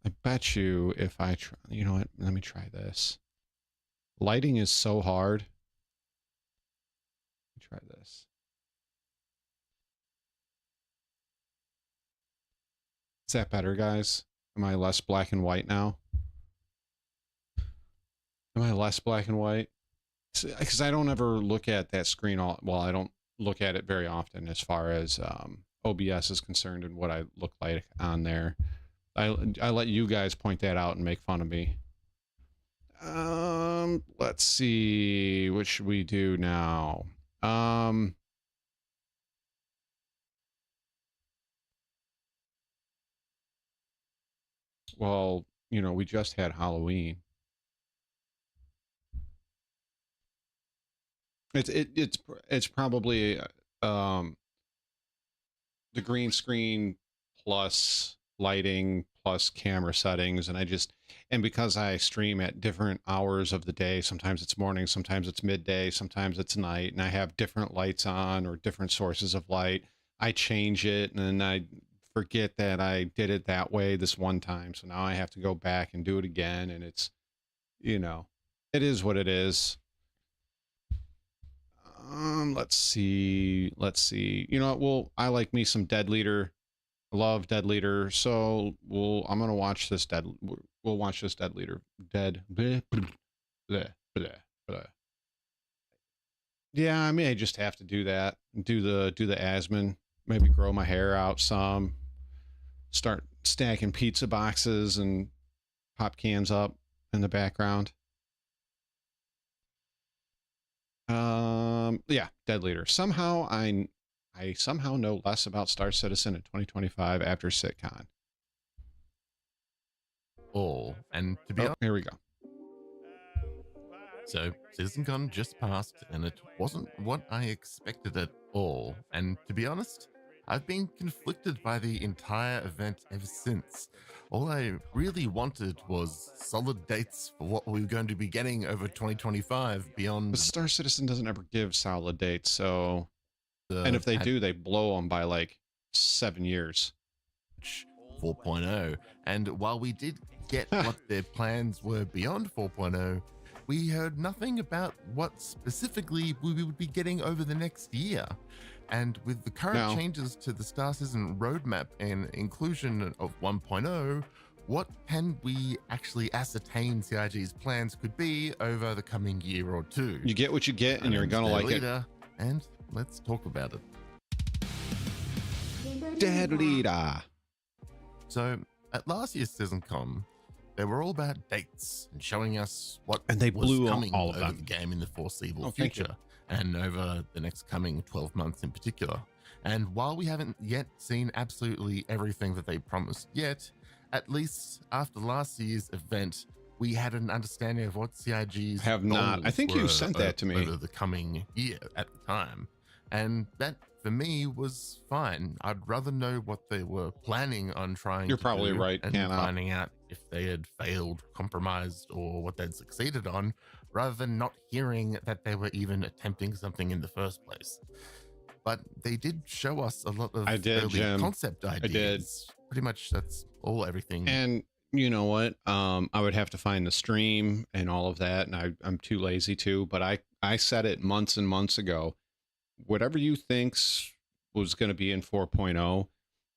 I bet you if I try, you know what? Let me try this. Lighting is so hard. Let me try this. Is that better, guys? Am I less black and white now? Am I less black and white? Because I don't ever look at that screen I don't look at it very often as far as OBS is concerned and what I look like on there. I let you guys point that out and make fun of me. Let's see, what should we do now? Well, you know, we just had Halloween. It's probably the green screen plus lighting plus camera settings, and because I stream at different hours of the day, sometimes it's morning, sometimes it's midday, sometimes it's night, and I have different lights on or different sources of light, I change it and then I forget that I did it that way this one time, so now I have to go back and do it again, and it's, you know, it is what it is. Let's see. You know what? Well, I like me some Dead Leader. I love Dead Leader. So I'm gonna watch this we'll watch this Dead Leader. Bleh, bleh, bleh, bleh. Yeah, I may just have to do that. Do the Asman. Maybe grow my hair out some. Start stacking pizza boxes and pop cans up in the background. Yeah, Dead Leader. Somehow I somehow know less about Star Citizen in 2025 after SitCon. And to be honest, here we go. So CitizenCon just passed and it wasn't what I expected at all. And to be honest, I've been conflicted by the entire event ever since. All I really wanted was solid dates for what we were going to be getting over 2025 beyond. But Star Citizen doesn't ever give solid dates, so... and if they do, they blow them by like 7 years. 4.0. And while we did get what their plans were beyond 4.0, we heard nothing about what specifically we would be getting over the next year. And with the current changes to the Star Citizen roadmap and inclusion of 1.0, what can we actually ascertain CIG's plans could be over the coming year or two? You get what you get, and you're gonna like it. And let's talk about it. Dead Leader. So at last year's CitizenCon, they were all about dates and showing us what they blew was coming all of over them. the game in the foreseeable Thank you. future, and over the next coming 12 months in particular. And while we haven't yet seen absolutely everything that they promised yet, at least after last year's event, we had an understanding of what CIG's have not. I think you were sent that to me over the coming year at the time, and that for me was fine. I'd rather know what they were planning on trying. You're to probably do right, and Hannah. finding out if they had failed, compromised, or what they'd succeeded on, rather than not hearing that they were even attempting something in the first place. But they did show us a lot of early concept ideas. Pretty much that's everything. And you know what? I would have to find the stream and all of that, and I'm too lazy to, but I said it months and months ago. Whatever you think's was going to be in 4.0,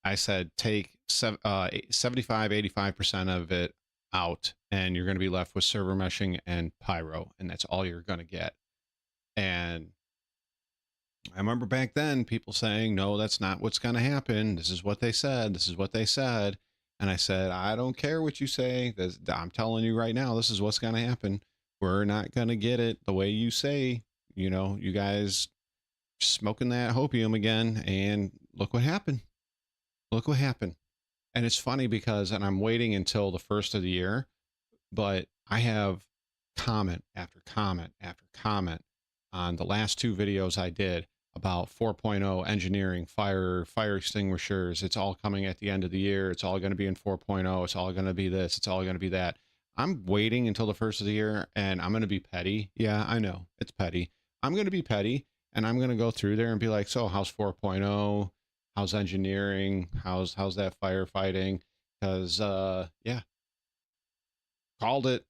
I said take 75-85% of it out, and you're going to be left with server meshing and pyro, and that's all you're going to get. And I remember back then people saying, no, that's not what's going to happen. This is what they said. This is what they said. And I said, I don't care what you say. I'm telling you right now, this is what's going to happen. We're not going to get it the way you say. You know, you guys smoking that hopium again, and look what happened. Look what happened. And it's funny because, and I'm waiting until the first of the year, but I have comment after comment after comment on the last two videos I did about 4.0 engineering, fire extinguishers. It's all coming at the end of the year. It's all going to be in 4.0. It's all going to be this. It's all going to be that. I'm waiting until the first of the year, and I'm going to be petty. Yeah, I know it's petty. I'm going to be petty, and I'm going to go through there and be like, so how's 4.0? How's engineering? How's that firefighting? Because, yeah, called it.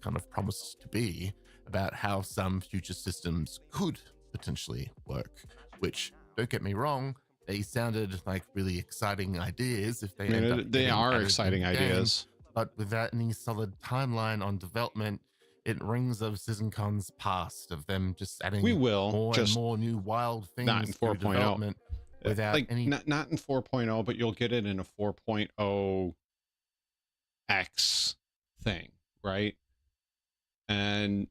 Kind of promised to be about how some future systems could potentially work, which, don't get me wrong, they sounded like really exciting ideas if they end up they are exciting ideas. but without any solid timeline on development, it rings of CitizenCon's past, of them just adding more and more new wild things not in to 4.0 development without like any... not in 4.0, but you'll get it in a 4.0 X thing, right? And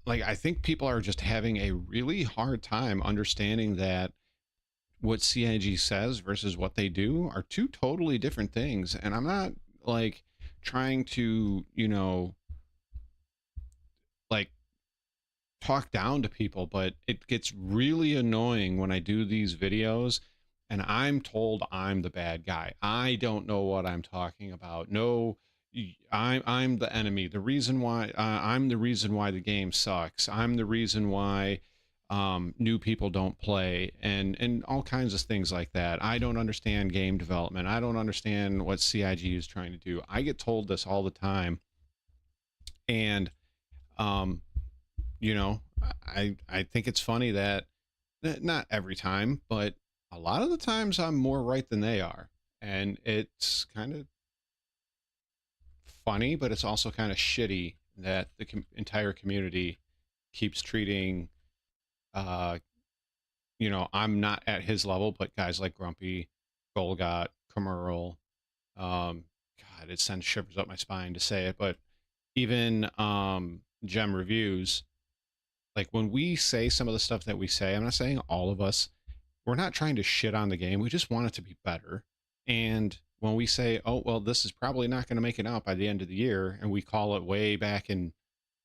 like, I think people are just having a really hard time understanding that what CIG says versus what they do are two totally different things. And I'm not like trying to, you know, like talk down to people, but it gets really annoying when I do these videos and I'm told I'm the bad guy. I don't know what I'm talking about. No, I'm the enemy. The reason why I'm the reason why the game sucks. I'm the reason why new people don't play, and all kinds of things like that. I don't understand game development. I don't understand what CIG is trying to do. I get told this all the time, and you know, I think it's funny that not every time, but a lot of the times I'm more right than they are, and it's kind of funny, but it's also kind of shitty that the entire community keeps treating you know, I'm not at his level, but guys like Grumpy, Golgot, Commerl, God, it sends shivers up my spine to say it, but even Gem Reviews, like when we say some of the stuff that we say, I'm not saying all of us, we're not trying to shit on the game. We just want it to be better. And when we say, oh, well, this is probably not going to make it out by the end of the year, and we call it way back in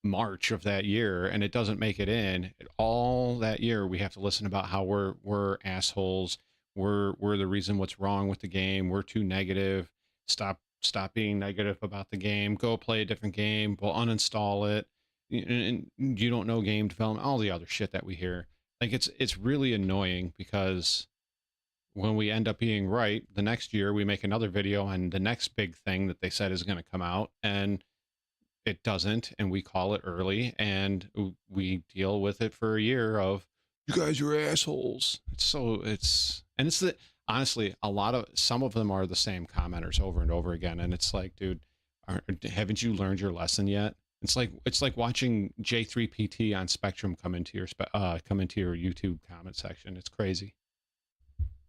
March of that year, and it doesn't make it in, all that year we have to listen about how we're assholes, we're the reason what's wrong with the game, we're too negative, stop being negative about the game, go play a different game, we'll uninstall it, and you don't know game development, all the other shit that we hear. Like, it's really annoying, because when we end up being right, the next year we make another video on the next big thing that they said is going to come out, and it doesn't, and we call it early, and we deal with it for a year of, you guys are assholes. Honestly, some of them are the same commenters over and over again, and it's like, dude, haven't you learned your lesson yet? It's like watching J3PT on Spectrum come into your YouTube comment section. It's crazy.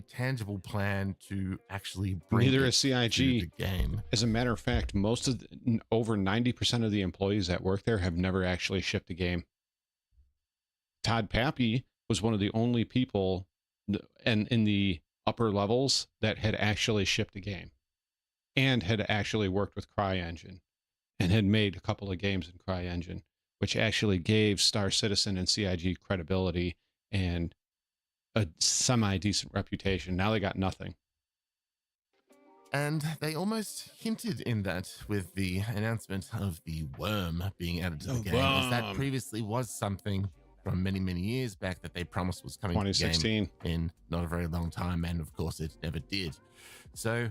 Tangible plan to actually bring neither it is CIG to the game. As a matter of fact, over 90% of the employees that work there have never actually shipped a game. Todd Pappy was one of the only people and in the upper levels that had actually shipped a game and had actually worked with CryEngine and had made a couple of games in CryEngine, which actually gave Star Citizen and CIG credibility and a semi-decent reputation. Now they got nothing. And they almost hinted in that with the announcement of the worm being added to the game. As that previously was something from many, many years back that they promised was coming to the game in not a very long time, and of course it never did. So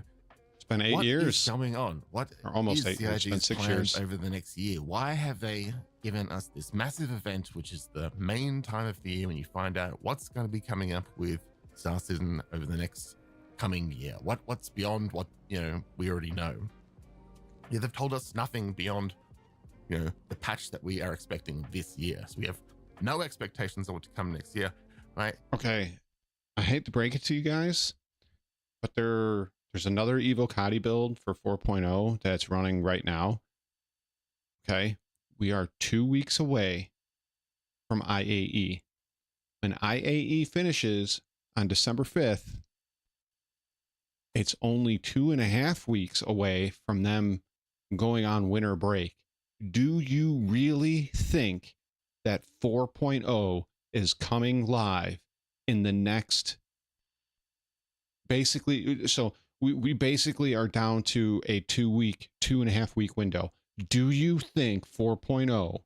it's been 8 years. What is going on? What or almost 8 years? It's been 6 years over the next year? Why have they given us this massive event, which is the main time of the year when you find out what's going to be coming up with Star Citizen over the next coming year? What's beyond what, you know, we already know? Yeah, they've told us nothing beyond, you know, the patch that we are expecting this year. So we have no expectations of what to come next year, right? Okay, I hate to break it to you guys, but there's another Evocati build for 4.0 that's running right now. Okay, we are 2 weeks away from IAE. When IAE finishes on December 5th, it's only 2.5 weeks away from them going on winter break. Do you really think that 4.0 is coming live in the next, basically, so we basically are down to a 2.5 week window. Do you think 4.0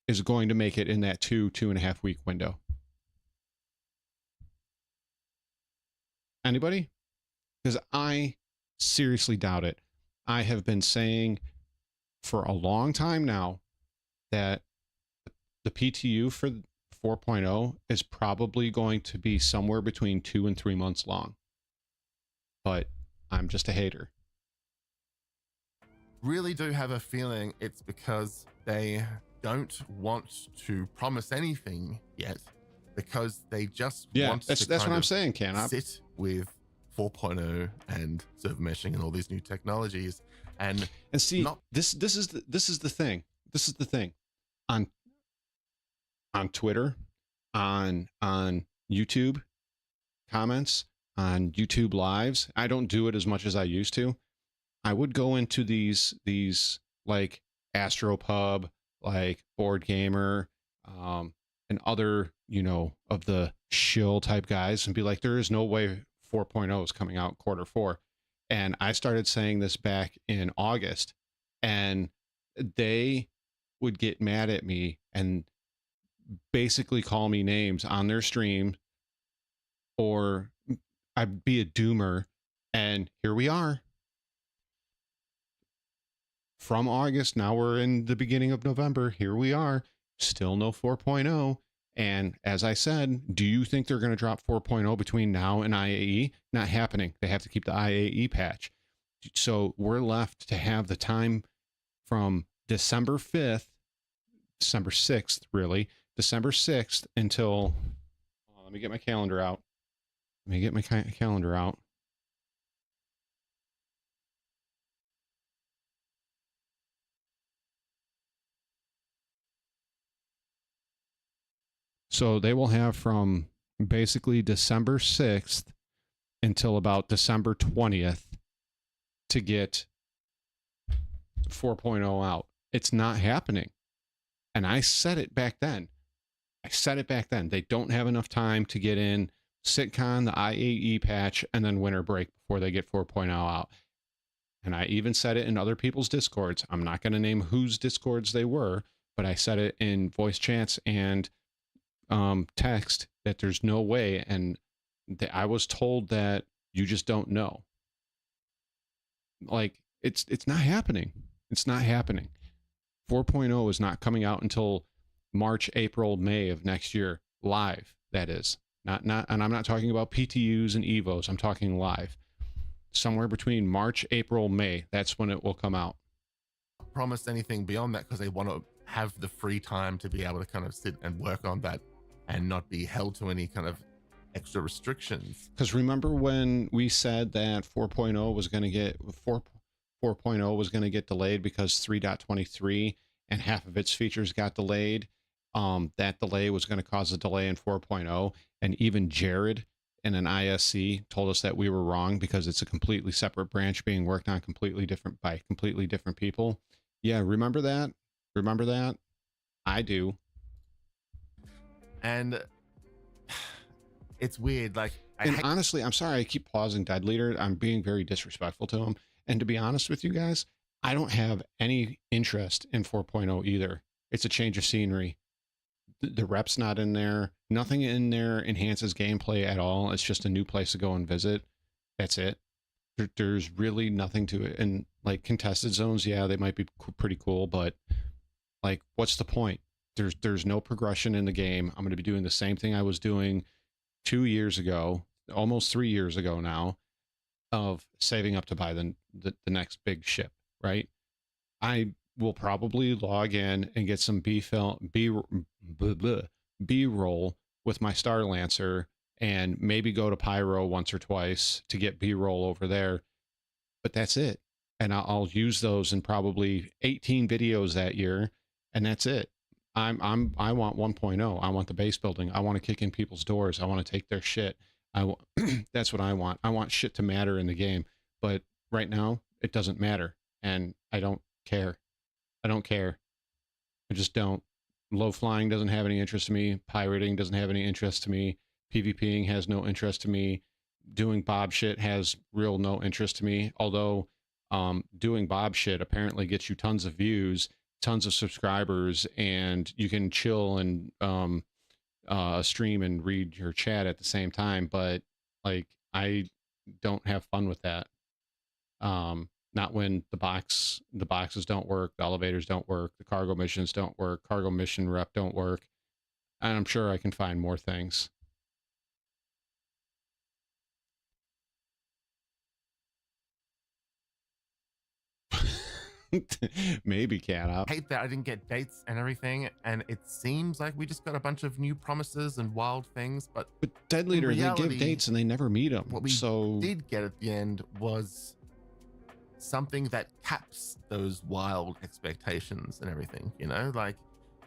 is going to make it in that 2.5 week window? Anybody? Because I seriously doubt it. I have been saying for a long time now that the PTU for 4.0 is probably going to be somewhere between 2 and 3 months long. But I'm just a hater. Really do have a feeling it's because they don't want to promise anything yet, because they just want to that's what I'm saying, sit with 4.0 and server meshing and all these new technologies and see this is the thing. This is the thing. On Twitter, on YouTube comments, on YouTube lives, I don't do it as much as I used to. I would go into these like Astropub, like Board Gamer, and other, you know, of the shill type guys and be like, there is no way 4.0 is coming out Q4. And I started saying this back in August, and they would get mad at me and basically call me names on their stream, or I'd be a doomer. And here we are. From August, now we're in the beginning of November. Here we are, still no 4.0. And as I said, do you think they're going to drop 4.0 between now and IAE? Not happening. They have to keep the IAE patch. So we're left to have the time from December 5th, December 6th, really, December 6th until, let me get my calendar out. So they will have from basically December 6th until about December 20th to get 4.0 out. It's not happening. And I said it back then. They don't have enough time to get in SitCon, the IAE patch, and then winter break before they get 4.0 out. And I even said it in other people's Discords. I'm not going to name whose Discords they were, but I said it in voice chats and text that there's no way, and I was told that you just don't know. Like, it's not happening. It's not happening. 4.0 is not coming out until March, April, May of next year, live. That is not, and I'm not talking about PTUs and EVOs. I'm talking live. Somewhere between March, April, May. That's when it will come out. Promised anything beyond that because they want to have the free time to be able to kind of sit and work on that and not be held to any kind of extra restrictions. Because remember when we said that 4.0 was going to get 4.0 was going to get delayed because 3.23 and half of its features got delayed. That delay was going to cause a delay in 4.0, and even Jared in an ISC told us that we were wrong because it's a completely separate branch being worked on by completely different people. Yeah, remember that? Remember that? I do. And it's weird. Like, honestly, I'm sorry I keep pausing Dead Leader. I'm being very disrespectful to him. And to be honest with you guys, I don't have any interest in 4.0 either. It's a change of scenery. The rep's not in there. Nothing in there enhances gameplay at all. It's just a new place to go and visit. That's it. There's really nothing to it. And like contested zones, yeah, they might be pretty cool, but like, what's the point? There's no progression in the game. I'm going to be doing the same thing I was doing 2 years ago, almost 3 years ago now, of saving up to buy the next big ship, right? I will probably log in and get some B-roll with my Star Lancer and maybe go to Pyro once or twice to get B-roll over there. But that's it. And I'll use those in probably 18 videos that year, and that's it. I want 1.0. I want the base building. I want to kick in people's doors. I want to take their shit. That's what I want. I want shit to matter in the game. But right now, it doesn't matter. And I don't care. I don't care. I just don't. Low flying doesn't have any interest to me. Pirating doesn't have any interest to me. PvPing has no interest to me. Doing Bob shit has real no interest to me. Although doing Bob shit apparently gets you tons of views, tons of subscribers, and you can chill and stream and read your chat at the same time. But like, I don't have fun with that. Not when the boxes don't work, the elevators don't work, the cargo missions don't work, cargo mission rep don't work, and I'm sure I can find more things. Maybe cat up. I hate that I didn't get dates and everything, and it seems like we just got a bunch of new promises and wild things, but Dead Leader, they give dates and they never meet them. What we did get at the end was something that caps those wild expectations and everything, you know? Like,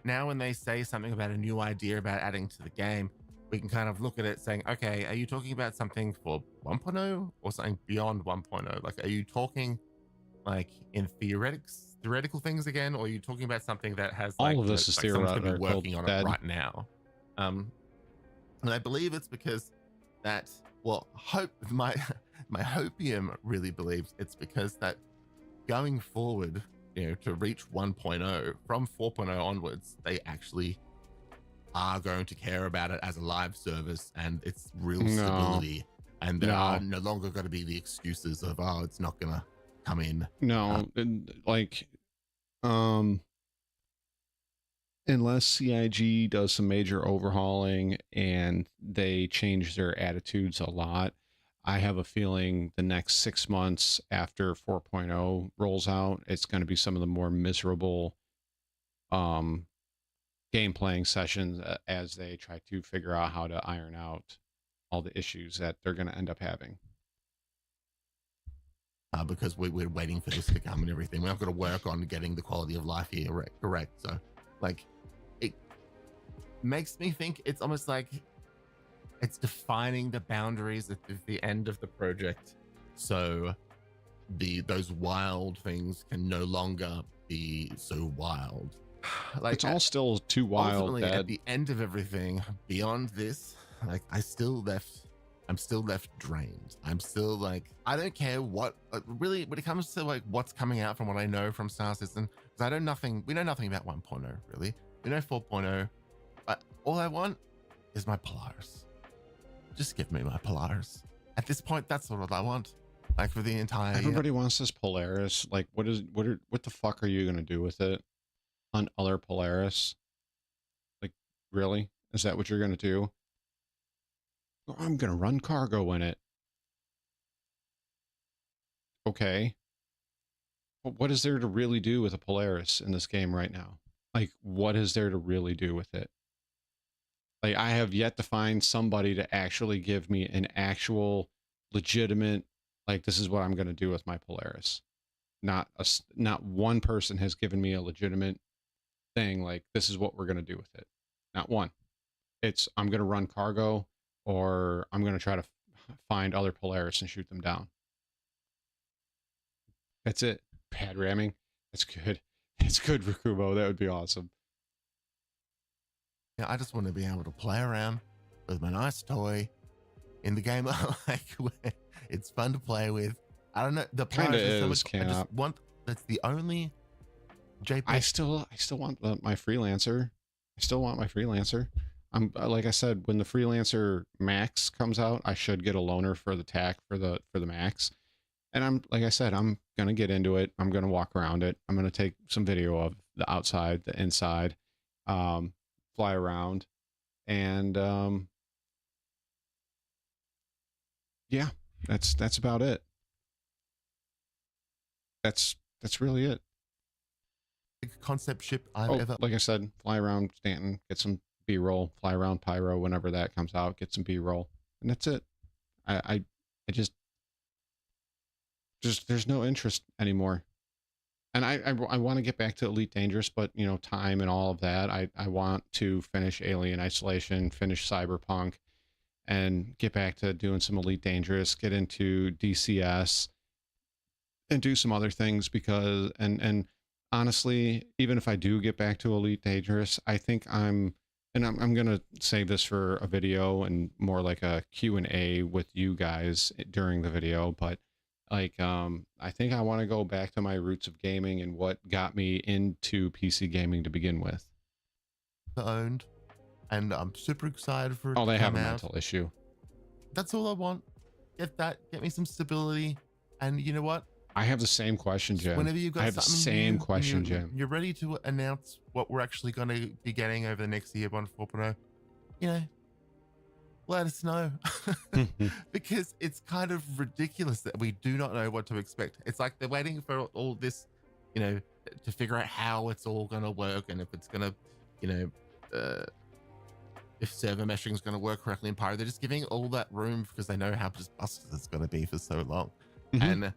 now when they say something about a new idea about adding to the game, we can kind of look at it saying, okay, are you talking about something for 1.0 or something beyond 1.0? Like, are you talking like in theoretical things again, or are you talking about something that has like, all of this is like someone's gonna be theoretical, working on it right now? And I believe it's because that, well, my hopium really believes it's because that going forward, you know, to reach 1.0 from 4.0 onwards, they actually are going to care about it as a live service and its real stability, and there are no longer going to be the excuses of, oh, it's not gonna come in. Like unless CIG does some major overhauling and they change their attitudes a lot, I have a feeling the next 6 months after 4.0 rolls out, it's going to be some of the more miserable game playing sessions as they try to figure out how to iron out all the issues that they're going to end up having. Because we're waiting for this to come and everything. We're not going to work on getting the quality of life here correct. So, like, it makes me think it's almost like it's defining the boundaries at the end of the project, so those wild things can no longer be so wild. Like, it's all still too wild. At the end of everything, beyond this, like, I'm still left drained. I'm still like, I don't care what really when it comes to like what's coming out from what I know from Star Citizen, because we know nothing about 1.0 really. We know 4.0, but all I want is my Polaris. Just give me my Polaris. At this point, that's what I want. Like, for the entire everybody wants this Polaris. Like, what the fuck are you gonna do with it? On other Polaris? Like, really? Is that what you're gonna do? Oh, I'm gonna run cargo in it. Okay. But what is there to really do with a Polaris in this game right now? Like, what is there to really do with it? Like, I have yet to find somebody to actually give me an actual legitimate, like, this is what I'm going to do with my Polaris. Not one person has given me a legitimate thing like, this is what we're going to do with it. Not one. It's, I'm going to run cargo, or I'm going to try to find other Polaris and shoot them down. That's it. Pad ramming. That's good. It's good, Rakumo. That would be awesome. Yeah, I just want to be able to play around with my nice toy in the game I like, where it's fun to play with. I don't know. The kind of is. So much, I just want. That's the only JPEG. I still want my freelancer. I still want my freelancer. I'm like I said, when the freelancer Max comes out, I should get a loaner for the TAC for the Max. And I'm like I said, I'm gonna get into it. I'm gonna walk around it. I'm gonna take some video of the outside, the inside, fly around, and yeah, that's about it. That's really it. Concept ship I've ever, like I said, fly around Stanton, get some B-roll, fly around Pyro whenever that comes out, get some B-roll, and that's it. I just there's no interest anymore. And I want to get back to Elite Dangerous, but you know, time and all of that. I want to finish Alien Isolation, finish Cyberpunk, and get back to doing some Elite Dangerous, get into DCS, and do some other things, because and honestly, even if I do get back to Elite Dangerous, I think I'm gonna save this for a video and more like a Q&A with you guys during the video, but like I think I want to go back to my roots of gaming and what got me into PC gaming to begin with. Owned, and I'm super excited for it. Oh, they to have come a out. mental issue. That's all I want. Get me some stability, and you know what? I have the same question, Jim. Whenever you've got I have the something same new, question, Jim. You're ready to announce what we're actually going to be getting over the next year on 4.0. You know, let us know. Because it's kind of ridiculous that we do not know what to expect. It's like they're waiting for all this you know, to figure out how it's all going to work and if it's going to, you know, if server meshing is going to work correctly in Pyro. They're just giving all that room because they know how just busted it's going to be for so long. And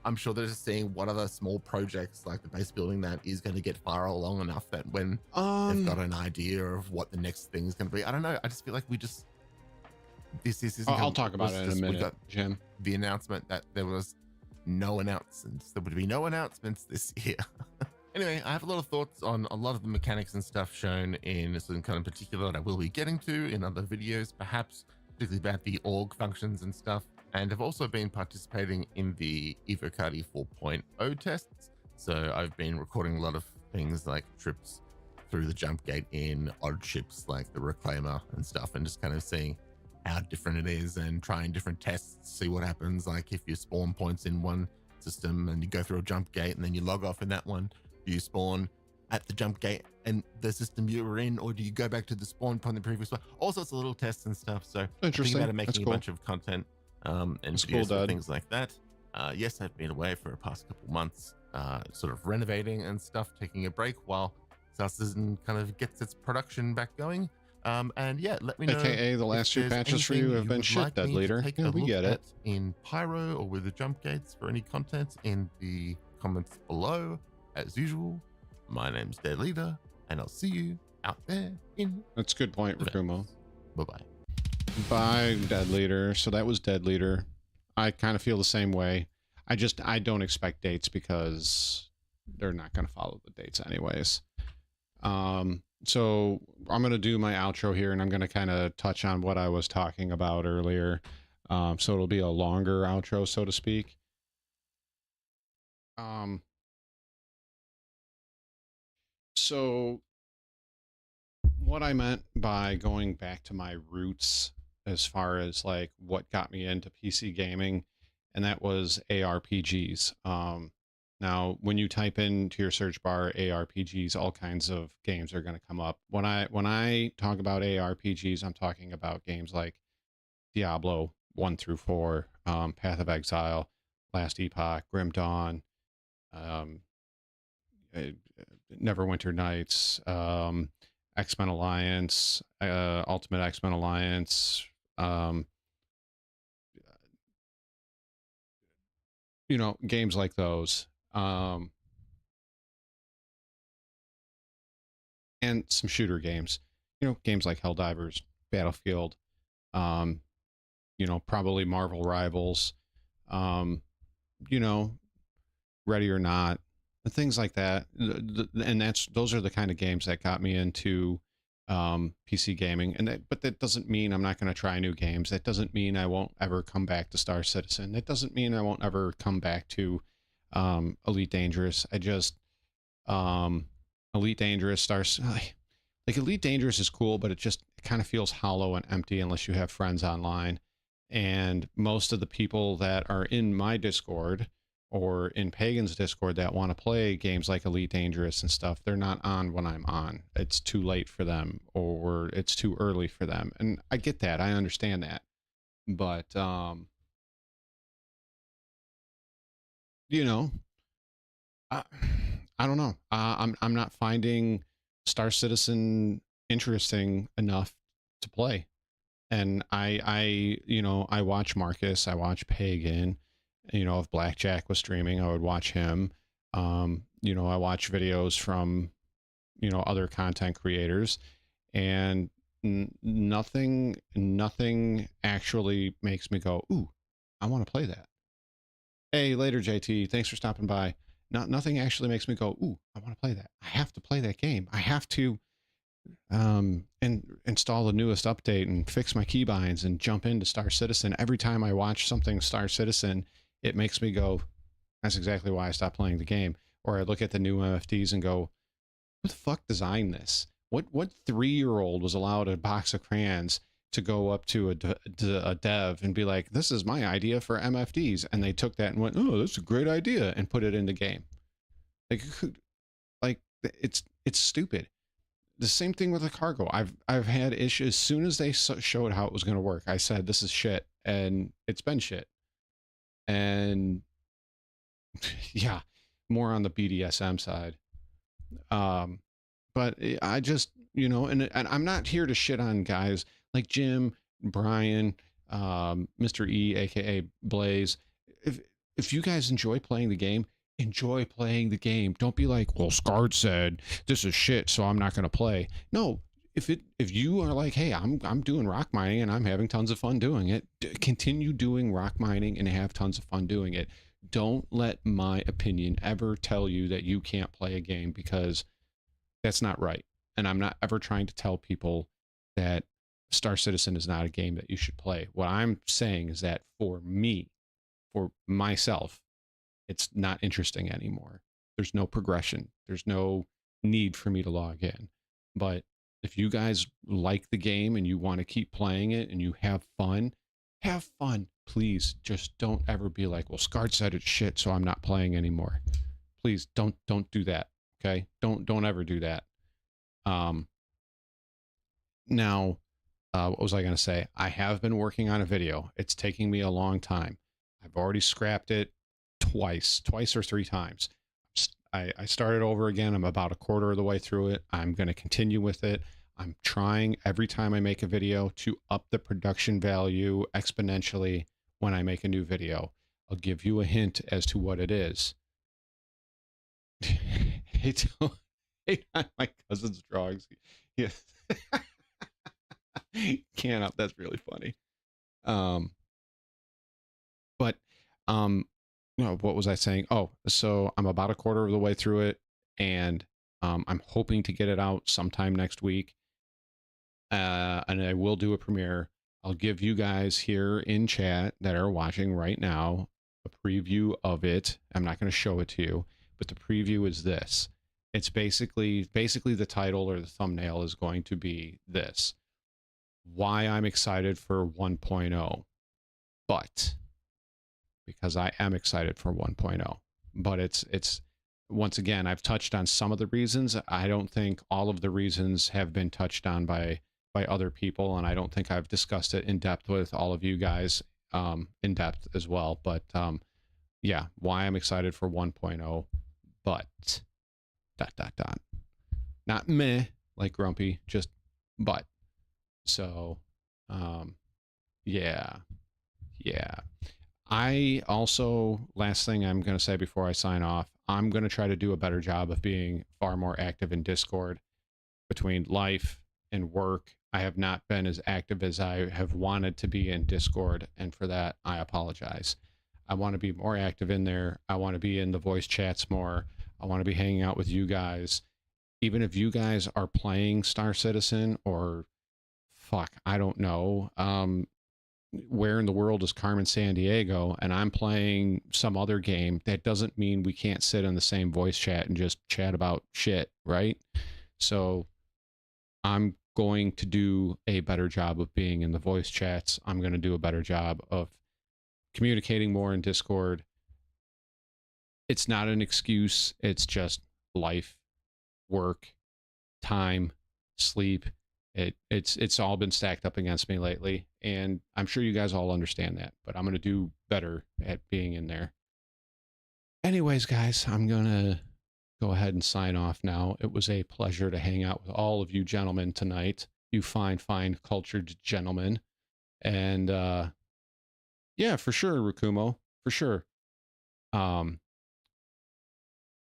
I'm sure they're just seeing what other small projects like the base building that is going to get far along enough that when they've got an idea of what the next thing is going to be. I don't know. I just feel like we just this isn't. I'll talk about it in a minute, Jim. The announcement that there was no announcements. There would be no announcements this year. Anyway, I have a lot of thoughts on a lot of the mechanics and stuff shown in some kind of particular that I will be getting to in other videos, perhaps particularly about the org functions and stuff. And I've also been participating in the Evocati 4.0 tests. So I've been recording a lot of things like trips through the jump gate in odd ships like the Reclaimer and stuff, and just kind of seeing how different it is and trying different tests, see what happens. Like if you spawn points in one system and you go through a jump gate and then you log off in that one, do you spawn at the jump gate and the system you were in, or do you go back to the spawn point in the previous one? All sorts of little tests and stuff. So interesting. About making a bunch of content and videos and things like that. Yes, I've been away for the past couple months, sort of renovating and stuff, taking a break while Starcitizen kind of gets its production back going. And yeah, let me know. AKA the last two patches for you have been shit, Dead Leader. Yeah, we get it. In Pyro or with the jump gates for any content in the comments below. As usual, my name's Dead Leader, and I'll see you out there in. That's a good point, Rakumo. Bye-bye. Bye, Dead Leader. So that was Dead Leader. I kind of feel the same way. I don't expect dates because they're not going to follow the dates anyways. So I'm going to do my outro here, and I'm going to kind of touch on what I was talking about earlier. So it'll be a longer outro, so to speak. So what I meant by going back to my roots as far as like what got me into PC gaming, and that was ARPGs. Now, when you type into your search bar ARPGs, all kinds of games are going to come up. When I talk about ARPGs, I'm talking about games like Diablo 1 through 4, Path of Exile, Last Epoch, Grim Dawn, Neverwinter Nights, X-Men Alliance, Ultimate X-Men Alliance, you know, games like those. And some shooter games, you know, games like Helldivers, Battlefield, you know, probably Marvel Rivals, you know, Ready or Not, and things like that. And those are the kind of games that got me into PC gaming. But that doesn't mean I'm not going to try new games. That doesn't mean I won't ever come back to Star Citizen. That doesn't mean I won't ever come back to Elite Dangerous. Elite Dangerous like Elite Dangerous is cool, but it kind of feels hollow and empty unless you have friends online. And most of the people that are in my Discord or in Pagan's Discord that want to play games like Elite Dangerous and stuff, they're not on when I'm on. It's too late for them, or it's too early for them. And I get that. I understand that. But, you know, I don't know. I'm not finding Star Citizen interesting enough to play. And I you know, I watch Marcus, I watch Pagan, you know, if Blackjack was streaming, I would watch him. You know, I watch videos from, you know, other content creators, and nothing actually makes me go, ooh, I want to play that. Hey, later, JT. Thanks for stopping by. Nothing actually makes me go, ooh, I want to play that. I have to play that game. I have to install the newest update and fix my keybinds and jump into Star Citizen. Every time I watch something Star Citizen, it makes me go, that's exactly why I stopped playing the game. Or I look at the new MFDs and go, who the fuck designed this? What 3-year-old was allowed a box of crayons to go up to a dev and be like, this is my idea for MFDs, and they took that and went, oh, that's a great idea, and put it in the game? Like it's stupid. The same thing with the cargo. I've had issues. As soon as they showed how it was going to work, I said, this is shit, and it's been shit. And yeah, more on the BDSM side. But I just, you know, and I'm not here to shit on guys like Jim, Brian, Mr. E, aka Blaze. If you guys enjoy playing the game, enjoy playing the game. Don't be like, well, Scard said this is shit, so I'm not going to play. No, if you are like, hey, I'm doing rock mining and I'm having tons of fun doing it, continue doing rock mining and have tons of fun doing it. Don't let my opinion ever tell you that you can't play a game, because that's not right. And I'm not ever trying to tell people that Star Citizen is not a game that you should play. What I'm saying is that for me, for myself, it's not interesting anymore. There's no progression. There's no need for me to log in. But if you guys like the game and you want to keep playing it and you have fun, please just don't ever be like, well, Scard said it's shit, so I'm not playing anymore. Please don't do that. Okay? Don't ever do that. Now, what was I going to say? I have been working on a video. It's taking me a long time. I've already scrapped it twice or three times. I started over again. I'm about a quarter of the way through it. I'm going to continue with it. I'm trying every time I make a video to up the production value exponentially when I make a new video. I'll give you a hint as to what it is. Hey, my cousin's drawings. Yeah. Can't up. That's really funny. No, what was I saying? Oh, so I'm about a quarter of the way through it, and I'm hoping to get it out sometime next week. And I will do a premiere. I'll give you guys here in chat that are watching right now a preview of it. I'm not going to show it to you, but the preview is this. It's basically the title or the thumbnail is going to be this: why I'm excited for 1.0. But because I am excited for 1.0, but it's once again, I've touched on some of the reasons. I don't think all of the reasons have been touched on by other people, and I don't think I've discussed it in depth with all of you guys in depth as well. But yeah, why I'm excited for 1.0, but ... not meh like Grumpy, just but. So yeah. I also, last thing I'm going to say before I sign off, I'm going to try to do a better job of being far more active in Discord. Between life and work, I have not been as active as I have wanted to be in Discord, and for that, I apologize. I want to be more active in there. I want to be in the voice chats more. I want to be hanging out with you guys. Even if you guys are playing Star Citizen or, fuck, I don't know, where in the world is Carmen Sandiego, and I'm playing some other game, that doesn't mean we can't sit in the same voice chat and just chat about shit, right? So I'm going to do a better job of being in the voice chats. I'm going to do a better job of communicating more in Discord. It's not an excuse. It's just life, work, time, sleep. It's all been stacked up against me lately, and I'm sure you guys all understand that, but I'm going to do better at being in there. Anyways, guys, I'm going to go ahead and sign off now. It was a pleasure to hang out with all of you gentlemen tonight, you fine, cultured gentlemen. And yeah, for sure, Rakumo, for sure. And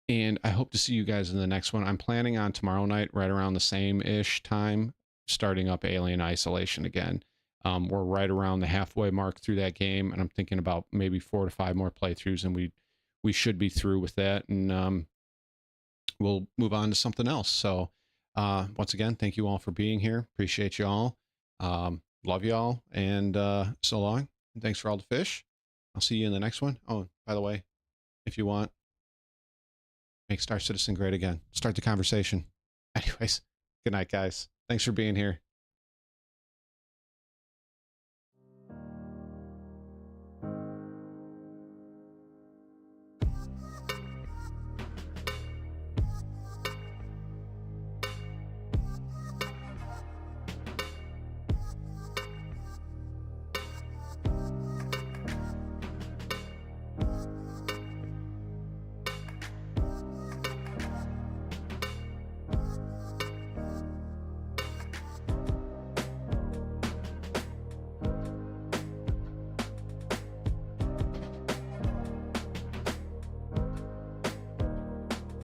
I hope to see you guys in the next one. I'm planning on tomorrow night, right around the same-ish time, starting up Alien Isolation again. We're right around the halfway mark through that game, and I'm thinking about maybe 4 to 5 more playthroughs, and we should be through with that, and we'll move on to something else. So once again, thank you all for being here. Appreciate you all. Love you all, and so long. And thanks for all the fish. I'll see you in the next one. Oh, by the way, if you want, make Star Citizen great again. Start the conversation. Anyways, good night, guys. Thanks for being here.